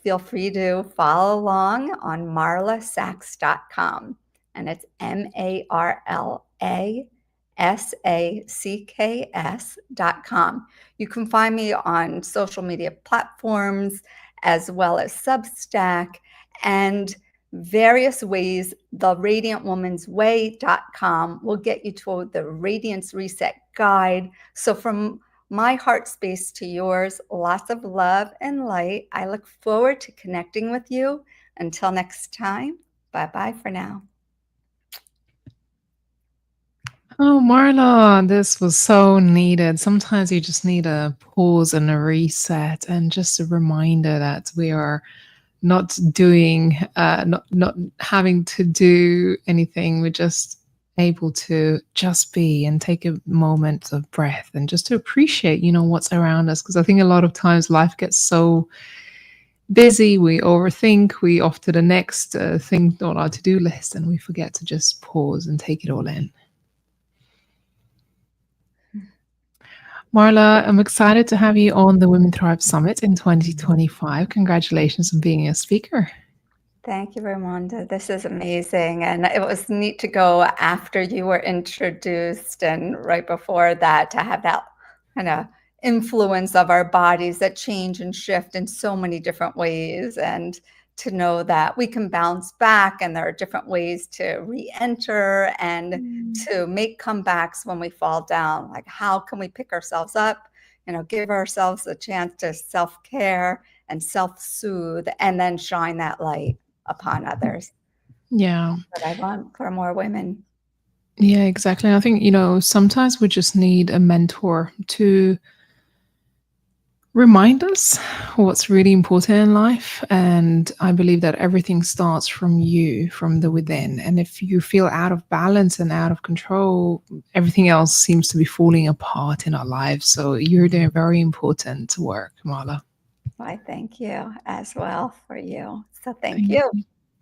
feel free to follow along on marlasachs.com. And it's MarlaSachs.com. You can find me on social media platforms as well as Substack and various ways. The radiantwomansway.com will get you to the Radiance Reset Guide. So from my heart space to yours, lots of love and light. I look forward to connecting with you. Until next time, bye-bye for now. Oh, Marla, this was so needed. Sometimes you just need a pause and a reset, and just a reminder that we are not doing, not having to do anything. We're just able to just be and take a moment of breath and just to appreciate, what's around us. Because I think a lot of times life gets so busy, we overthink, we off to the next thing on our to-do list, and we forget to just pause and take it all in. Marla, I'm excited to have you on the Women Thrive Summit in 2025. Congratulations on being a speaker. Thank you, Ramonda. This is amazing. And it was neat to go after you were introduced and right before that to have that kind of influence of our bodies that change and shift in so many different ways, and to know that we can bounce back and there are different ways to re-enter and to make comebacks when we fall down. Like, how can we pick ourselves up, give ourselves a chance to self-care and self-soothe, and then shine that light upon others. Yeah. But I want for more women. Yeah, exactly. I think, sometimes we just need a mentor to remind us what's really important in life. And I believe that everything starts from you, from the within. And if you feel out of balance and out of control, everything else seems to be falling apart in our lives. So you're doing very important work, Marla. I thank you as well for you. So thank you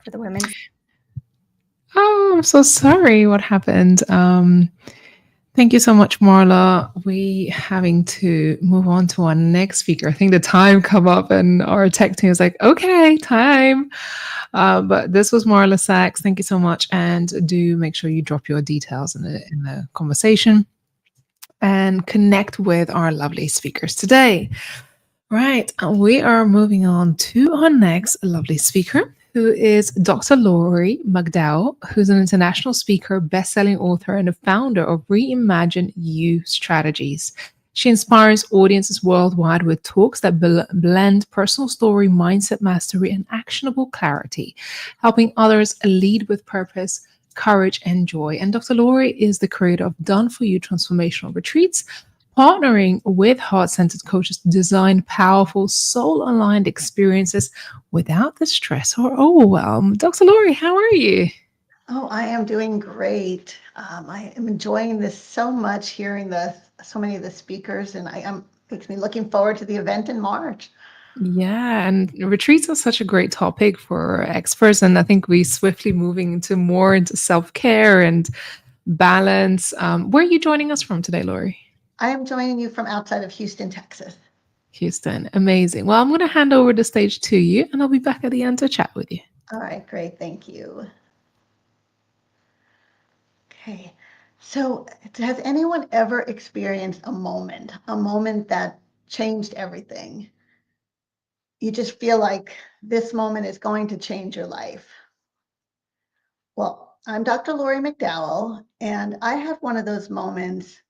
for the women. Oh, I'm so sorry what happened. Thank you so much, Marla. We having to move on to our next speaker. I think the time come up and our tech team was like, okay, time. But this was Marla Sachs. Thank you so much. And do make sure you drop your details in the conversation and connect with our lovely speakers today. Right. We are moving on to our next lovely speaker, who is Dr. Laurie McDowell, who's an international speaker, best-selling author, and the founder of Reimagine You Strategies. She inspires audiences worldwide with talks that blend personal story, mindset mastery, and actionable clarity, helping others lead with purpose, courage, and joy. And Dr. Laurie is the creator of Done For You Transformational Retreats, partnering with heart-centered coaches to design powerful, soul-aligned experiences without the stress or overwhelm. Dr. Laurie, how are you? Oh, I am doing great. I am enjoying this so much, hearing so many of the speakers, and makes me looking forward to the event in March. Yeah, and retreats are such a great topic for experts, and I think we swiftly moving into self-care and balance. Where are you joining us from today, Laurie? I am joining you from outside of Houston, Texas. Houston, amazing. Well, I'm going to hand over the stage to you, and I'll be back at the end to chat with you. All right, great, thank you. Okay, so has anyone ever experienced a moment that changed everything? You just feel like this moment is going to change your life. Well, I'm Dr. Laurie McDowell, and I had one of those moments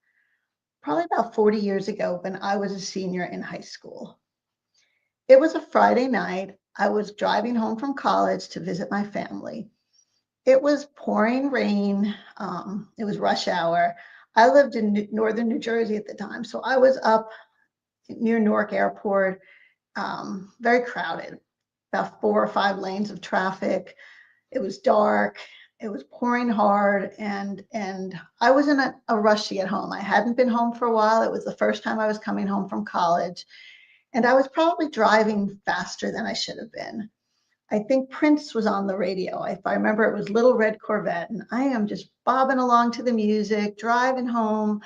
probably about 40 years ago when I was a senior in high school. It was a Friday night. I was driving home from college to visit my family. It was pouring rain. It was rush hour. I lived in northern New Jersey at the time, so I was up near Newark Airport, very crowded, about 4 or 5 lanes of traffic. It was dark. It was pouring hard, and I was in a rush to get home. I hadn't been home for a while. It was the first time I was coming home from college, and I was probably driving faster than I should have been. I think Prince was on the radio. If I remember, it was Little Red Corvette, and I am just bobbing along to the music, driving home,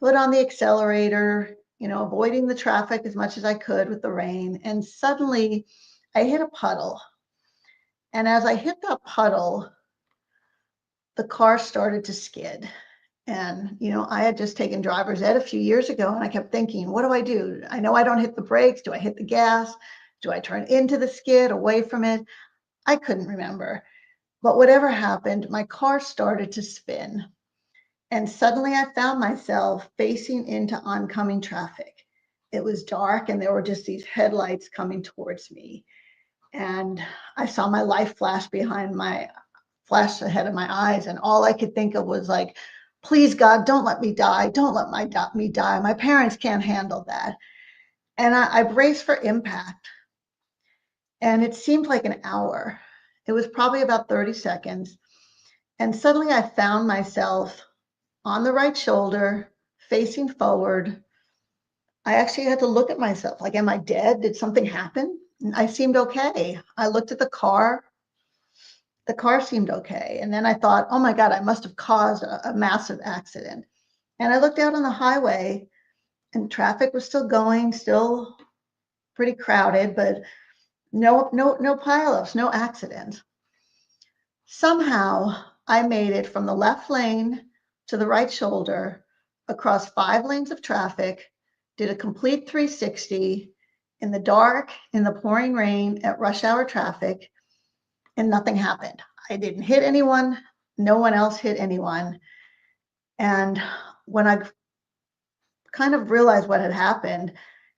foot on the accelerator, avoiding the traffic as much as I could with the rain. And suddenly I hit a puddle. And as I hit that puddle, the car started to skid. And, I had just taken driver's ed a few years ago, and I kept thinking, what do I do? I know I don't hit the brakes. Do I hit the gas? Do I turn into the skid, away from it? I couldn't remember. But whatever happened, my car started to spin. And suddenly I found myself facing into oncoming traffic. It was dark, and there were just these headlights coming towards me. And I saw my life flash ahead of my eyes. And all I could think of was like, please, God, don't let me die. Don't let me die. My parents can't handle that. And I braced for impact. And it seemed like an hour. It was probably about 30 seconds. And suddenly I found myself on the right shoulder, facing forward. I actually had to look at myself like, am I dead? Did something happen? And I seemed okay. I looked at the car. The car seemed okay. And then I thought, oh my God, I must have caused a massive accident. And I looked out on the highway and traffic was still going, still pretty crowded, but no pileups, no accidents. Somehow I made it from the left lane to the right shoulder across 5 lanes of traffic, did a complete 360 in the dark, in the pouring rain, at rush hour traffic, and nothing happened. I didn't hit anyone. No one else hit anyone. And when I kind of realized what had happened,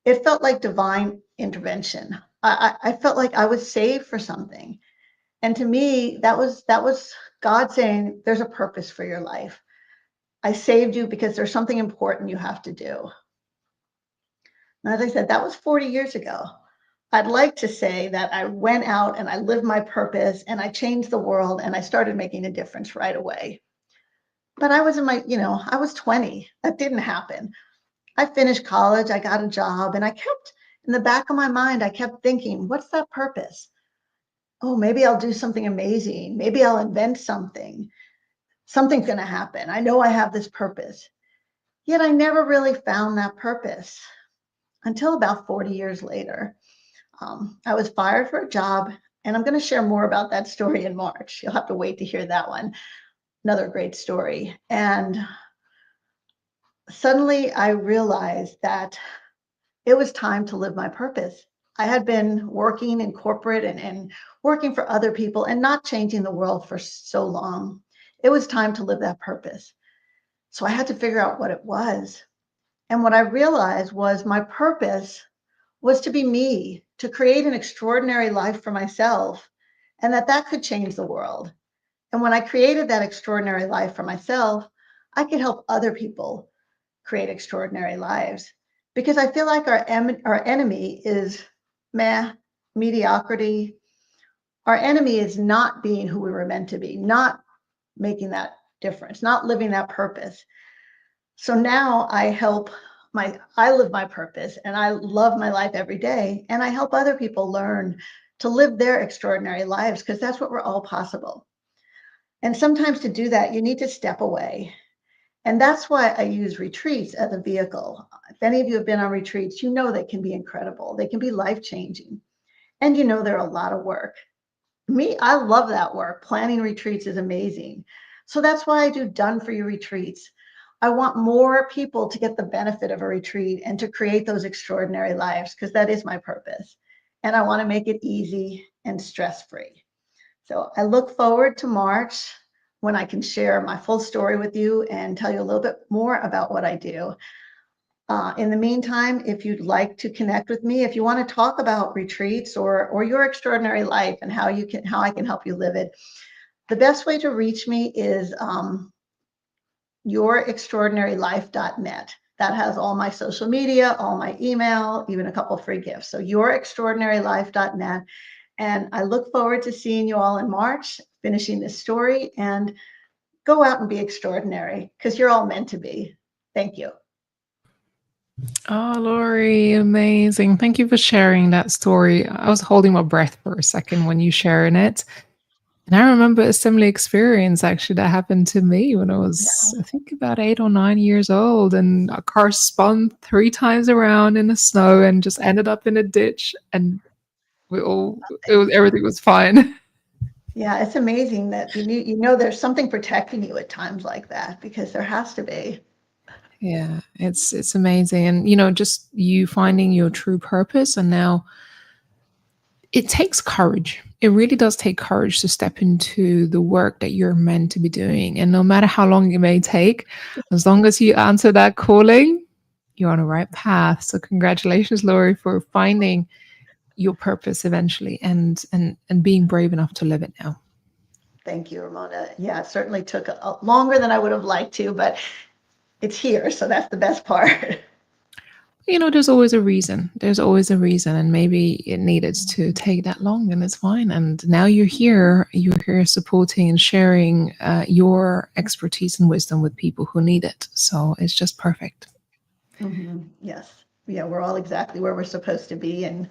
it felt like divine intervention. I felt like I was saved for something. And to me, that was God saying, there's a purpose for your life. I saved you because there's something important you have to do. And as I said, that was 40 years ago. I'd like to say that I went out and I lived my purpose and I changed the world and I started making a difference right away. But I was I was 20. That didn't happen. I finished college, I got a job, and I kept, in the back of my mind, I kept thinking, what's that purpose? Oh, maybe I'll do something amazing. Maybe I'll invent something. Something's going to happen. I know I have this purpose. Yet I never really found that purpose until about 40 years later. I was fired for a job, and I'm going to share more about that story in March. You'll have to wait to hear that one. Another great story. And suddenly I realized that it was time to live my purpose. I had been working in corporate and working for other people and not changing the world for so long. It was time to live that purpose. So I had to figure out what it was. And what I realized was my purpose was to be me, to create an extraordinary life for myself, and that could change the world. And when I created that extraordinary life for myself, I could help other people create extraordinary lives. Because I feel like our enemy is mediocrity. Our enemy is not being who we were meant to be, not making that difference, not living that purpose. So now I live my purpose and I love my life every day. And I help other people learn to live their extraordinary lives because that's what we're all possible. And sometimes to do that, you need to step away. And that's why I use retreats as a vehicle. If any of you have been on retreats, you know they can be incredible. They can be life-changing. And you know they're a lot of work. I love that work. Planning retreats is amazing. So that's why I do done for you retreats. I want more people to get the benefit of a retreat and to create those extraordinary lives because that is my purpose. And I want to make it easy and stress-free. So I look forward to March when I can share my full story with you and tell you a little bit more about what I do. In the meantime, if you'd like to connect with me, if you want to talk about retreats or your extraordinary life and how I can help you live it, the best way to reach me is yourextraordinarylife.net. That has all my social media, all my email, even a couple free gifts. So yourextraordinarylife.net. And I look forward to seeing you all in March, finishing this story, and go out and be extraordinary because you're all meant to be. Thank you. Oh, Lori, amazing. Thank you for sharing that story. I was holding my breath for a second when you sharing it. And I remember a similar experience actually that happened to me when I was, I think, about 8 or 9 years old. And a car spun 3 times around in the snow and just ended up in a ditch. And everything was fine. Yeah, it's amazing that you know there's something protecting you at times like that because there has to be. Yeah, it's amazing. And, just you finding your true purpose. And now it takes courage. It really does take courage to step into the work that you're meant to be doing. And no matter how long it may take, as long as you answer that calling, you're on the right path. So congratulations, Lori, for finding your purpose eventually and being brave enough to live it now. Thank you, Ramona. Yeah, it certainly took longer than I would have liked to, but it's here. So that's the best part. There's always a reason. There's always a reason, and maybe it needed to take that long, and it's fine. And now you're here. You're here supporting and sharing your expertise and wisdom with people who need it. So it's just perfect. Yes. Yeah, we're all exactly where we're supposed to be. And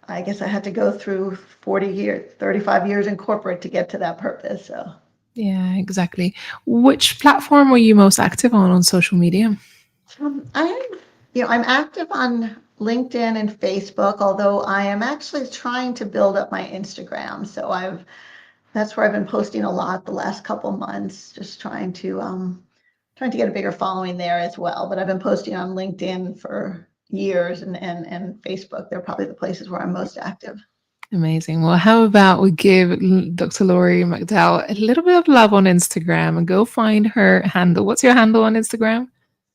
I guess I had to go through 40 years, 35 years in corporate to get to that purpose. So Yeah, exactly. Which platform were you most active on social media? I'm active on LinkedIn and Facebook, although I am actually trying to build up my Instagram. So that's where I've been posting a lot the last couple months, just trying to get a bigger following there as well. But I've been posting on LinkedIn for years and Facebook. They're probably the places where I'm most active. Amazing. Well, how about we give Dr. Laurie McDowell a little bit of love on Instagram and go find her handle. What's your handle on Instagram?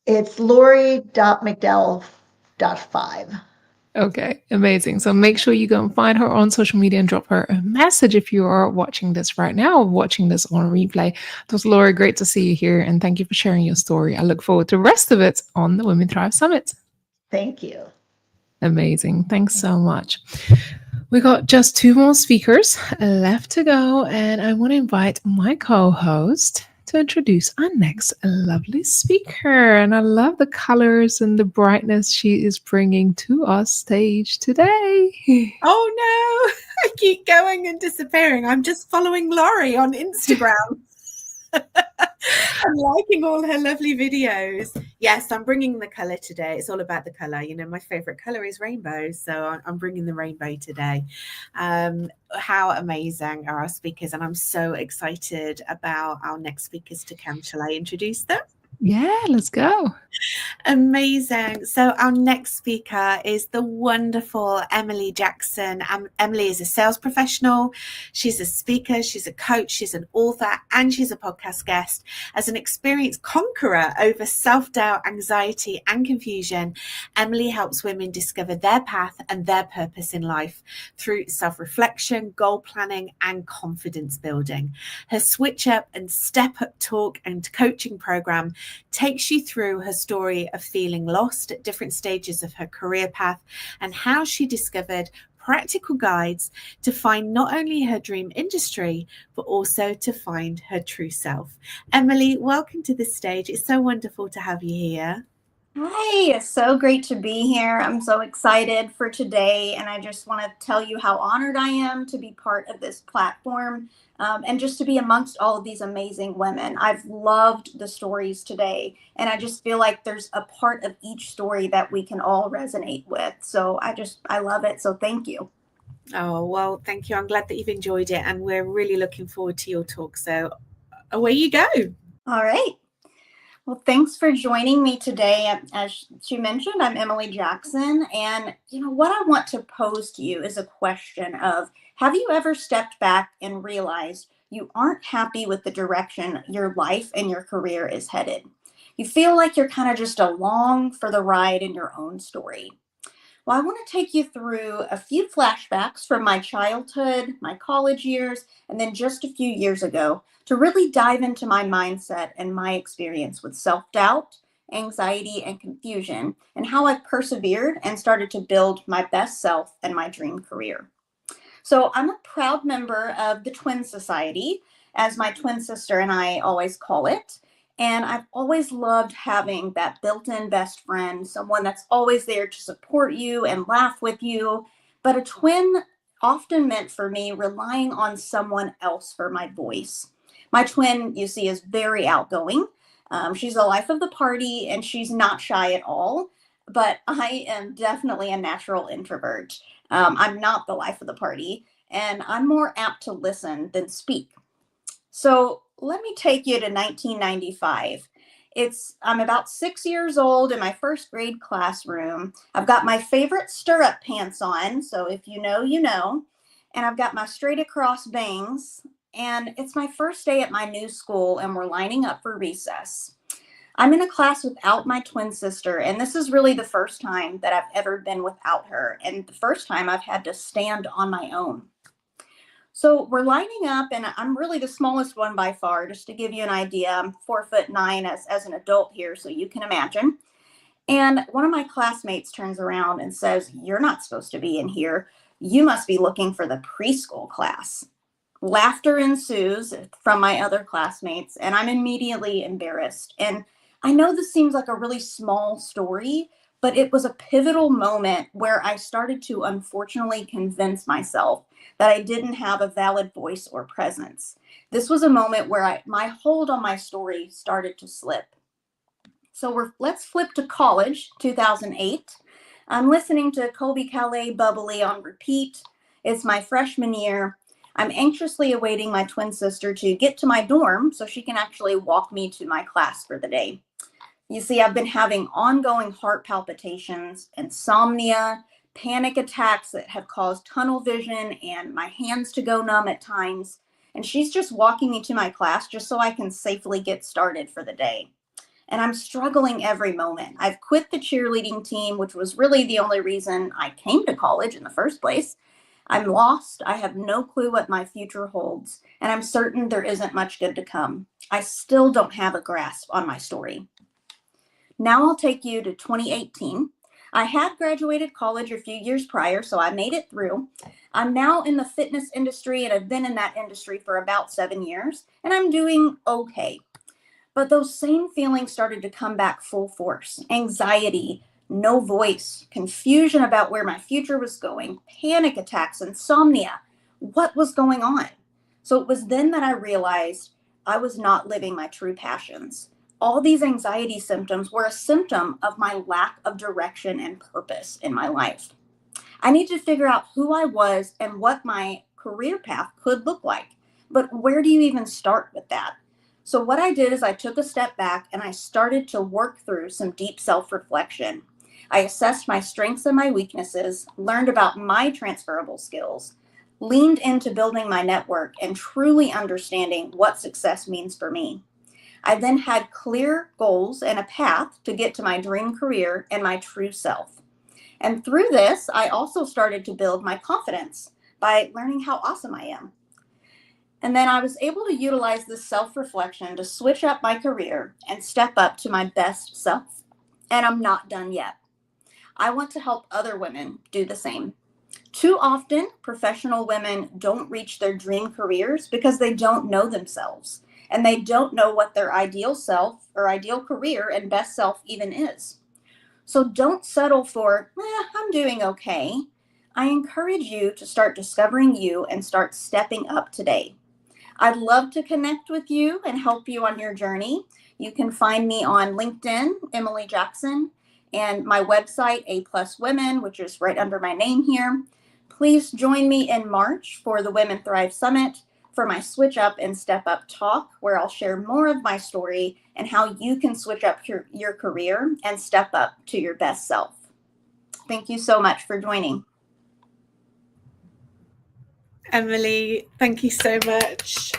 It's Laurie.McDowell.5. Okay, amazing. So make sure you go and find her on social media and drop her a message if you are watching this right now or watching this on replay. Dr. Laurie, great to see you here, and thank you for sharing your story. I look forward to the rest of it on the Women Thrive Summit. Thank you. Amazing. Thanks so much. We got just 2 more speakers left to go, and I want to invite my co-host to introduce our next lovely speaker. And I love the colors and the brightness she is bringing to our stage today. Oh no, I keep going and disappearing. I'm just following Laurie on Instagram. I'm liking all her lovely videos. Yes, I'm bringing the color today. It's all about the color. My favorite color is rainbow, so I'm bringing the rainbow today. How amazing are our speakers, and I'm so excited about our next speakers to come. Shall I introduce them? Yeah, let's go. Amazing. So our next speaker is the wonderful Emily Jackson. Emily is a sales professional. She's a speaker, she's a coach, she's an author, and she's a podcast guest. As an experienced conqueror over self-doubt, anxiety, and confusion, Emily helps women discover their path and their purpose in life through self-reflection, goal planning, and confidence building. Her Switch Up and Step Up talk and coaching program takes you through her story of feeling lost at different stages of her career path and how she discovered practical guides to find not only her dream industry, but also to find her true self. Emily, welcome to the stage. It's so wonderful to have you here. Hi, it's so great to be here. I'm so excited for today, and I just want to tell you how honored I am to be part of this platform and just to be amongst all of these amazing women. I've loved the stories today, and I just feel like there's a part of each story that we can all resonate with. So I love it. So thank you. Oh, well, thank you. I'm glad that you've enjoyed it, and we're really looking forward to your talk. So away you go. All right. Well, thanks for joining me today. As she mentioned, I'm Emily Jackson, and what I want to pose to you is a question of, have you ever stepped back and realized you aren't happy with the direction your life and your career is headed? You feel like you're kind of just along for the ride in your own story. Well, I want to take you through a few flashbacks from my childhood, my college years, and then just a few years ago to really dive into my mindset and my experience with self-doubt, anxiety, and confusion, and how I persevered and started to build my best self and my dream career. So I'm a proud member of the Twin Society, as my twin sister and I always call it. And I've always loved having that built-in best friend, someone that's always there to support you and laugh with you. But a twin often meant for me relying on someone else for my voice. My twin, you see, is very outgoing. She's the life of the party, and she's not shy at all. But I am definitely a natural introvert. I'm not the life of the party, and I'm more apt to listen than speak. So let me take you to 1995. I'm about 6 years old in my first grade classroom. I've got my favorite stirrup pants on, so if you know, you know. And I've got my straight across bangs. And it's my first day at my new school, and we're lining up for recess. I'm in a class without my twin sister, and this is really the first time that I've ever been without her, and the first time I've had to stand on my own. So we're lining up, and I'm really the smallest one by far, just to give you an idea. I'm 4'9" as an adult here, so you can imagine. And one of my classmates turns around and says, "You're not supposed to be in here. You must be looking for the preschool class." Laughter ensues from my other classmates, and I'm immediately embarrassed. And I know this seems like a really small story, but it was a pivotal moment where I started to unfortunately convince myself that I didn't have a valid voice or presence. This was a moment where my hold on my story started to slip. So let's flip to college, 2008. I'm listening to Colby Calais Bubbly on repeat. It's my freshman year. I'm anxiously awaiting my twin sister to get to my dorm so she can actually walk me to my class for the day. You see, I've been having ongoing heart palpitations, insomnia, panic attacks that have caused tunnel vision and my hands to go numb at times. And she's just walking me to my class just so I can safely get started for the day. And I'm struggling every moment. I've quit the cheerleading team, which was really the only reason I came to college in the first place. I'm lost. I have no clue what my future holds, and I'm certain there isn't much good to come. I still don't have a grasp on my story. Now I'll take you to 2018. I had graduated college a few years prior, so I made it through. I'm now in the fitness industry, and I've been in that industry for about 7 years, and I'm doing okay. But those same feelings started to come back full force. Anxiety, no voice, confusion about where my future was going, panic attacks, insomnia. What was going on? So it was then that I realized I was not living my true passions. All these anxiety symptoms were a symptom of my lack of direction and purpose in my life. I needed to figure out who I was and what my career path could look like. But where do you even start with that? So what I did is I took a step back and I started to work through some deep self-reflection. I assessed my strengths and my weaknesses, learned about my transferable skills, leaned into building my network and truly understanding what success means for me. I then had clear goals and a path to get to my dream career and my true self. And through this, I also started to build my confidence by learning how awesome I am. And then I was able to utilize this self-reflection to switch up my career and step up to my best self. And I'm not done yet. I want to help other women do the same. Too often, professional women don't reach their dream careers because they don't know themselves and they don't know what their ideal self or ideal career and best self even is. So don't settle for, I'm doing okay. I encourage you to start discovering you and start stepping up today. I'd love to connect with you and help you on your journey. You can find me on LinkedIn, Emily Jackson, and my website, A+ Women, which is right under my name here. Please join me in March for the Women Thrive Summit for my Switch Up and Step Up talk, where I'll share more of my story and how you can switch up your career and step up to your best self. Thank you so much for joining. Emily, thank you so much.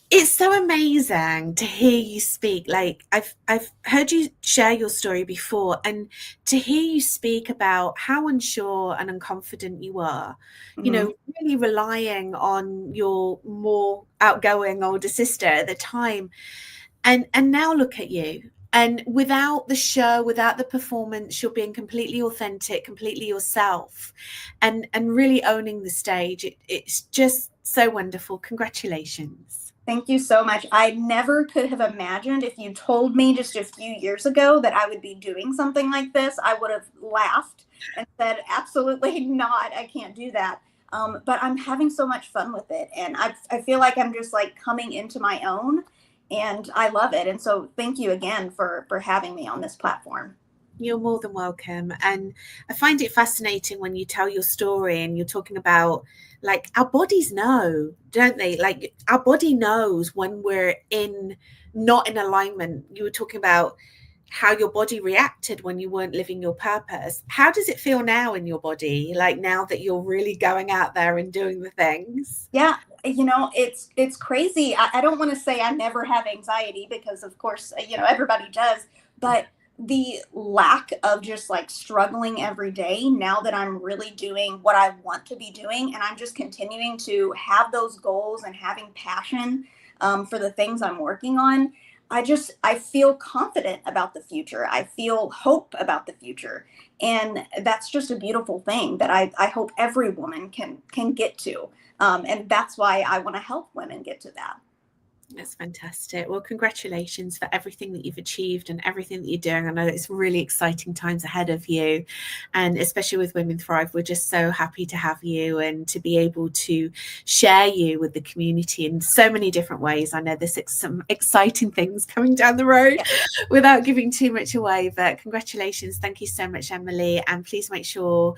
It's so amazing to hear you speak. Like I've heard you share your story before, and to hear you speak about how unsure and unconfident you are, you know, really relying on your more outgoing older sister at the time. And now look at you. And without the show, without the performance, you're being completely authentic, completely yourself, and really owning the stage. It's just so wonderful. Congratulations. Thank you so much. I never could have imagined, if you told me just a few years ago that I would be doing something like this, I would have laughed and said, absolutely not. I can't do that. But I'm having so much fun with it. And I feel like I'm just like coming into my own, and I love it. And so thank you again for having me on this platform. You're more than welcome. And I find it fascinating when you tell your story and you're talking about, like, our bodies know, don't they? Like, our body knows when we're not in alignment. You were talking about how your body reacted when you weren't living your purpose. How does it feel now in your body? Like, now that you're really going out there and doing the things? Yeah. You know, it's crazy. I don't want to say I never have anxiety, because of course, you know, everybody does, but the lack of just like struggling every day, now that I'm really doing what I want to be doing, and I'm just continuing to have those goals and having passion for the things I'm working on, I feel confident about the future. I feel hope about the future. And that's just a beautiful thing that I hope every woman can get to. And that's why I want to help women get to that. That's fantastic. Well, congratulations for everything that you've achieved and everything that you're doing. I know it's really exciting times ahead of you, and especially with Women Thrive, we're just so happy to have you and to be able to share you with the community in so many different ways. I know there's some exciting things coming down the road without giving too much away, but congratulations. Thank you so much, Emily. And please make sure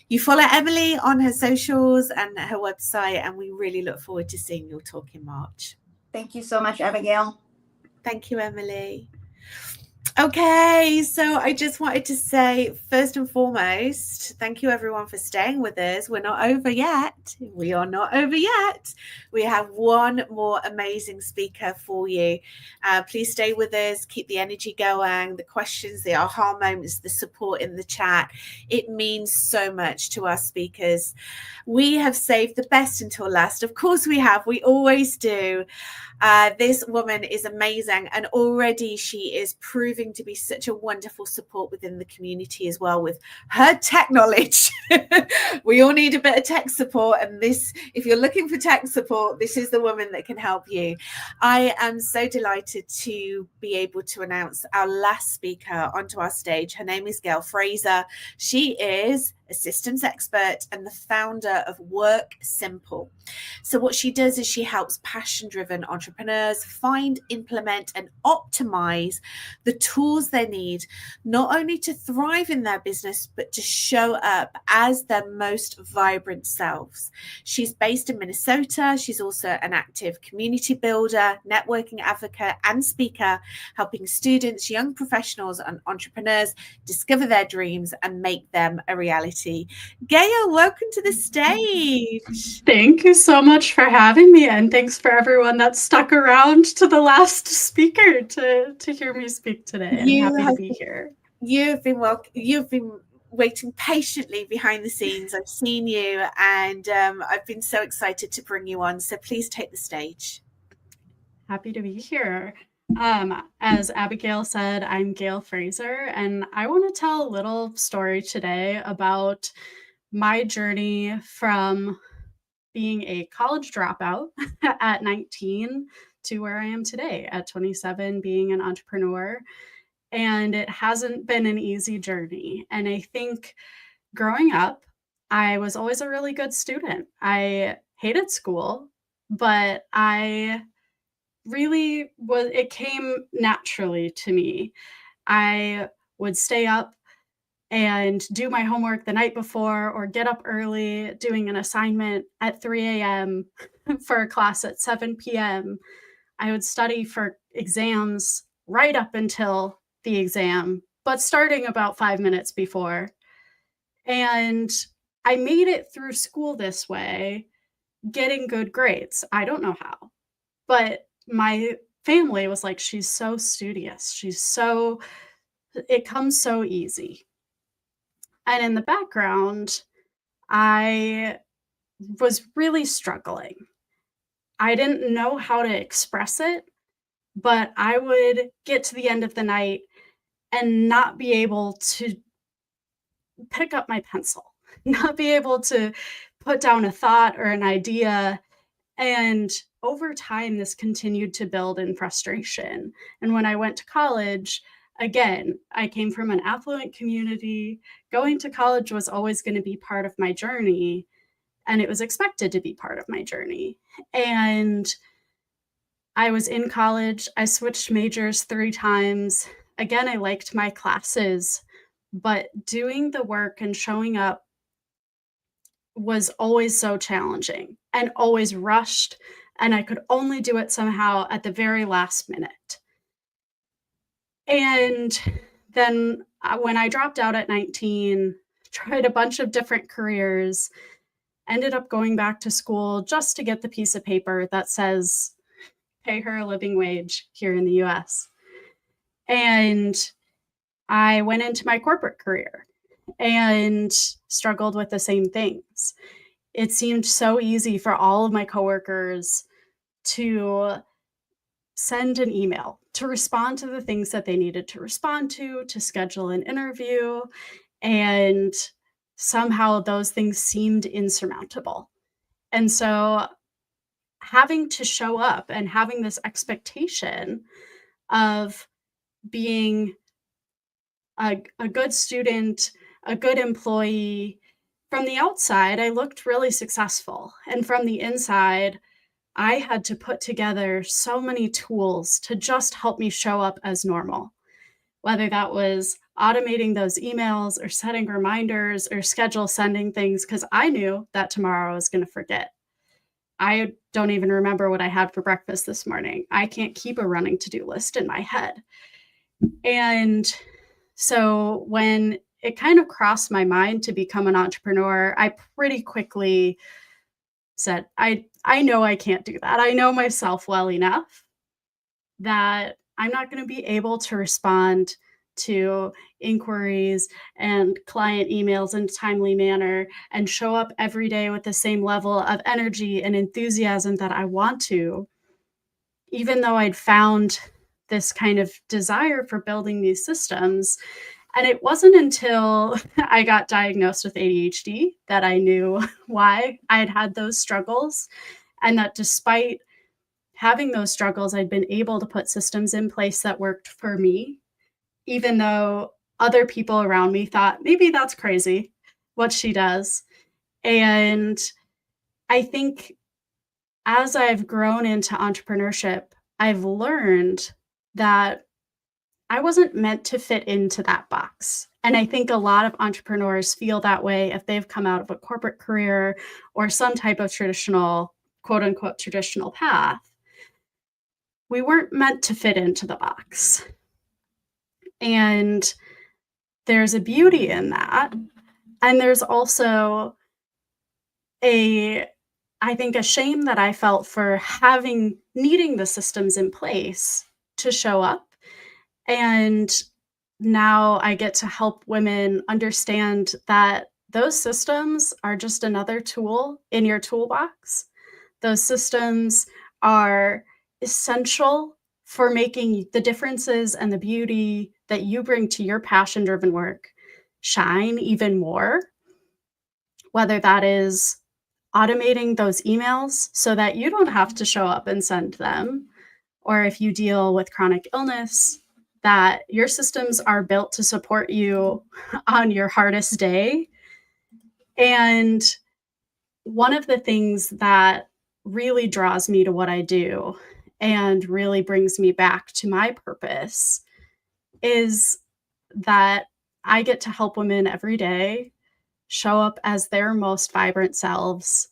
you follow Emily on her socials and her website. And we really look forward to seeing your talk in March. Thank you so much, Abigail. Thank you, Emily. Okay, so I just wanted to say, first and foremost, thank you everyone for staying with us. We're not over yet. We are not over yet. We have one more amazing speaker for you. Please stay with us. Keep the energy going, the questions, the aha moments, the support in the chat. It means so much to our speakers. We have saved the best until last. Of course we have. We always do. This woman is amazing, and already she is proving to be such a wonderful support within the community as well with her tech knowledge. We all need a bit of tech support, and this, if you're looking for tech support, this is the woman that can help you. I am so delighted to be able to announce our last speaker onto our stage. Her name is Gail Fraser. She is a systems expert and the founder of Work Simple. So what she does is she helps passion-driven entrepreneurs find, implement, and optimize the tools they need, not only to thrive in their business, but to show up as their most vibrant selves. She's based in Minnesota. She's also an active community builder, networking advocate, and speaker, helping students, young professionals, and entrepreneurs discover their dreams and make them a reality. Gail, welcome to the stage. Thank you so much for having me, and thanks for everyone that stuck around to the last speaker to hear me speak today. I'm happy to be here. You've been waiting patiently behind the scenes. I've seen you, and I've been so excited to bring you on. So please take the stage. Happy to be here. As Abigail said, I'm Gail Fraser, and I want to tell a little story today about my journey from being a college dropout at 19 to where I am today at 27, being an entrepreneur. And it hasn't been an easy journey. And I think growing up, I was always a really good student. I hated school, but I really was, it came naturally to me. I would stay up and do my homework the night before, or get up early doing an assignment at 3 a.m. for a class at 7 p.m. I would study for exams right up until the exam, but starting about 5 minutes before. And I made it through school this way, getting good grades. I don't know how, but my family was like, she's so studious. It comes so easy. And in the background, I was really struggling. I didn't know how to express it, but I would get to the end of the night and not be able to pick up my pencil, not be able to put down a thought or an idea. And over time, this continued to build in frustration. And when I went to college, again, I came from an affluent community. Going to college was always going to be part of my journey, and it was expected to be part of my journey. And I was in college. I switched majors 3 times. Again, I liked my classes, but doing the work and showing up was always so challenging and always rushed, and I could only do it somehow at the very last minute. And then when I dropped out at 19, tried a bunch of different careers, ended up going back to school just to get the piece of paper that says pay her a living wage here in the US. And I went into my corporate career and struggled with the same things. It seemed so easy for all of my coworkers to send an email, to respond to the things that they needed to respond to schedule an interview. And somehow those things seemed insurmountable. And so having to show up and having this expectation of being a good student, a good employee, from the outside, I looked really successful. And from the inside, I had to put together so many tools to just help me show up as normal, whether that was automating those emails or setting reminders or schedule sending things, because I knew that tomorrow I was going to forget. I don't even remember what I had for breakfast this morning. I can't keep a running to-do list in my head. And so when it kind of crossed my mind to become an entrepreneur, I pretty quickly said, I know I can't do that. I know myself well enough that I'm not going to be able to respond to inquiries and client emails in a timely manner and show up every day with the same level of energy and enthusiasm that I want to, even though I'd found this kind of desire for building these systems. And it wasn't until I got diagnosed with ADHD that I knew why I had had those struggles, and that despite having those struggles, I'd been able to put systems in place that worked for me, even though other people around me thought, maybe that's crazy what she does. And I think as I've grown into entrepreneurship, I've learned that I wasn't meant to fit into that box. And I think a lot of entrepreneurs feel that way if they've come out of a corporate career or some type of traditional, quote unquote, traditional path. We weren't meant to fit into the box. And there's a beauty in that. And there's also I think a shame that I felt for needing the systems in place to show up. And now I get to help women understand that those systems are just another tool in your toolbox. Those systems are essential for making the differences and the beauty that you bring to your passion-driven work shine even more, whether that is automating those emails so that you don't have to show up and send them, or if you deal with chronic illness, that your systems are built to support you on your hardest day. And one of the things that really draws me to what I do and really brings me back to my purpose is that I get to help women every day show up as their most vibrant selves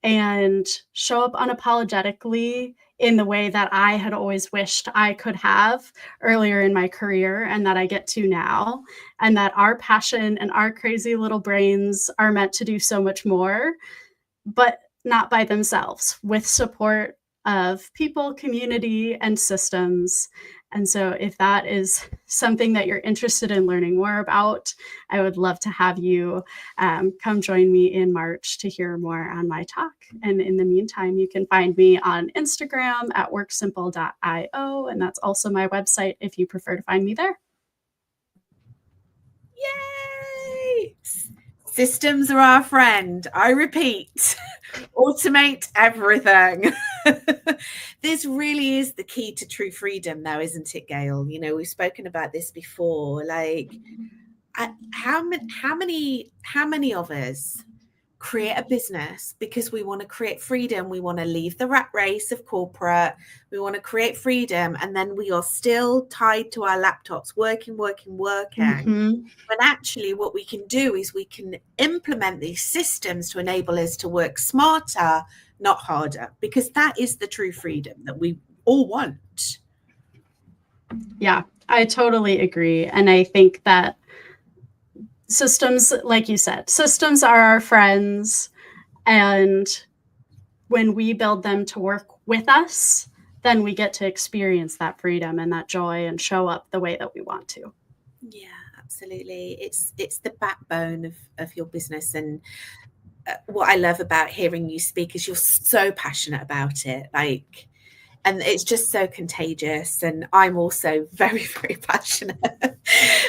and show up unapologetically in the way that I had always wished I could have earlier in my career and that I get to now, and that our passion and our crazy little brains are meant to do so much more, but not by themselves, with support of people, community, and systems. And so if that is something that you're interested in learning more about, I would love to have you come join me in March to hear more on my talk. And in the meantime, you can find me on Instagram at worksimple.io. And that's also my website if you prefer to find me there. Yay! Systems are our friend. I repeat, automate everything. This really is the key to true freedom, though, isn't it, Gail? You know, we've spoken about this before. Like, how many of us create a business because we want to create freedom? We want to leave the rat race of corporate. We want to create freedom, and then we are still tied to our laptops, working. Mm-hmm. When actually, what we can do is we can implement these systems to enable us to work smarter, not harder, because that is the true freedom that we all want. Yeah, I totally agree. And I think that systems, like you said, systems are our friends. And when we build them to work with us, then we get to experience that freedom and that joy and show up the way that we want to. Yeah, absolutely. It's the backbone of your business. And what I love about hearing you speak is you're so passionate about it. Like, and it's just so contagious. And I'm also very, very passionate,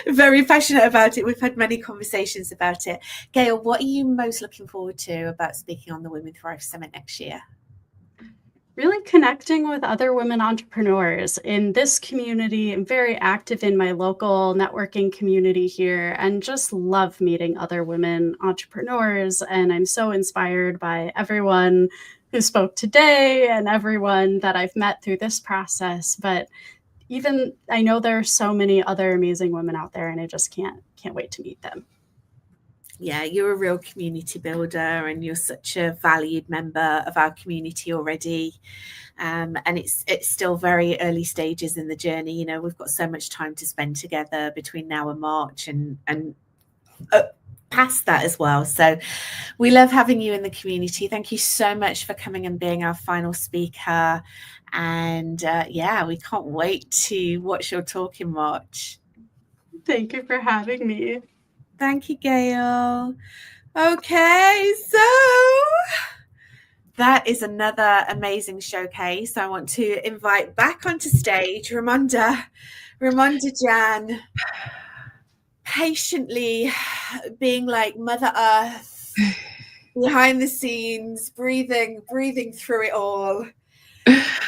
very passionate about it. We've had many conversations about it. Gail, what are you most looking forward to about speaking on the Women Thrive Summit next year? Really connecting with other women entrepreneurs in this community. I'm very active in my local networking community here and just love meeting other women entrepreneurs. And I'm so inspired by everyone who spoke today and everyone that I've met through this process. But even I know there are so many other amazing women out there, and I just can't wait to meet them. Yeah, you're a real community builder, and you're such a valued member of our community already. And it's still very early stages in the journey. You know, we've got so much time to spend together between now and March, and past that as well. So we love having you in the community. Thank you so much for coming and being our final speaker. And yeah, we can't wait to watch your talk in March. Thank you for having me. Thank you, Gail. Okay, so that is another amazing showcase. I want to invite back onto stage Ramonda Jan, patiently being like Mother Earth behind the scenes, breathing through it all.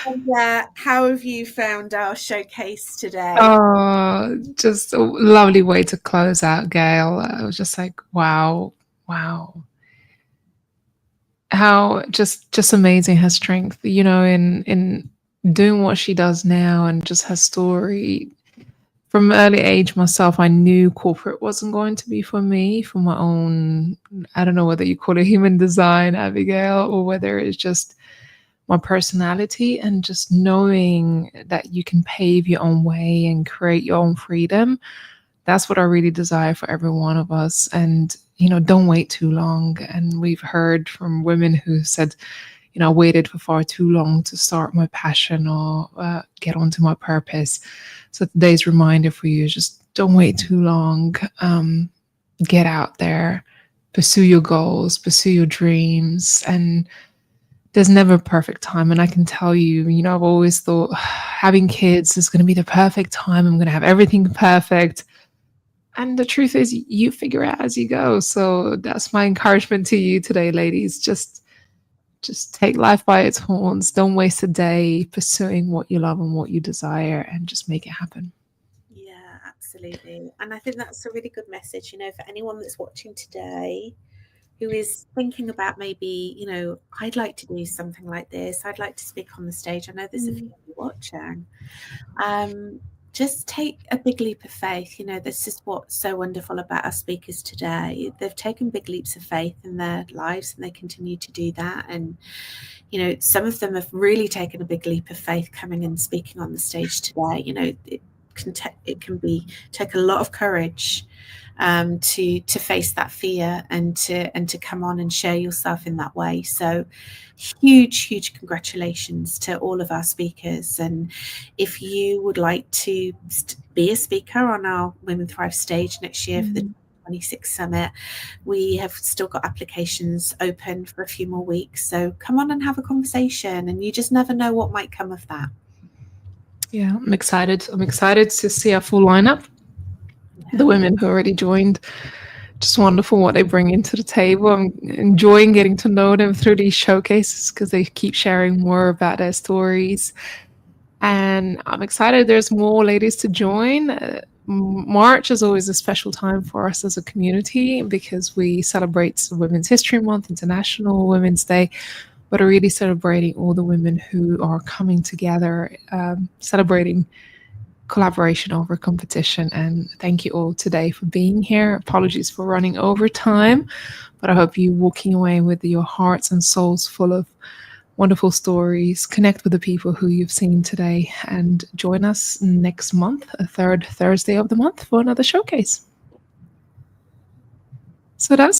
And, how have you found our showcase today? Oh, just a lovely way to close out, Gail. I was just like, wow. How just amazing her strength, you know, in doing what she does now, and just her story. From early age myself, I knew corporate wasn't going to be for me, for my own, I don't know whether you call it human design, Abigail, or whether it's just my personality, and just knowing that you can pave your own way and create your own freedom. That's what I really desire for every one of us. And, you know, don't wait too long. And we've heard from women who said, you know, I waited for far too long to start my passion or get onto my purpose. So today's reminder for you is just don't wait too long. Get out there, pursue your goals, pursue your dreams, and there's never a perfect time. And I can tell you, you know, I've always thought having kids is going to be the perfect time. I'm going to have everything perfect. And the truth is, you figure it out as you go. So that's my encouragement to you today, ladies. Just take life by its horns. Don't waste a day pursuing what you love and what you desire, and just make it happen. Yeah, absolutely. And I think that's a really good message, you know, for anyone that's watching today who is thinking about maybe, you know, I'd like to do something like this. I'd like to speak on the stage. I know there's a few of you watching. Just take a big leap of faith. You know, this is what's so wonderful about our speakers today. They've taken big leaps of faith in their lives, and they continue to do that. And, you know, some of them have really taken a big leap of faith coming and speaking on the stage today. You know, it can take a lot of courage to face that fear and to come on and share yourself in that way. So huge congratulations to all of our speakers. And if you would like to be a speaker on our Women Thrive stage next year for the 2026 Summit, we have still got applications open for a few more weeks. So come on and have a conversation, and you just never know what might come of that. Yeah, I'm excited to see our full lineup. The women who already joined, just wonderful what they bring into the table. I'm enjoying getting to know them through these showcases because they keep sharing more about their stories. And I'm excited there's more ladies to join. March is always a special time for us as a community because we celebrate Women's History Month, International Women's Day, but are really celebrating all the women who are coming together, celebrating collaboration over competition. And thank you all today for being here. Apologies for running over time, but I hope you're walking away with your hearts and souls full of wonderful stories. Connect with the people who you've seen today, and join us next month, a third Thursday of the month, for another showcase. So that's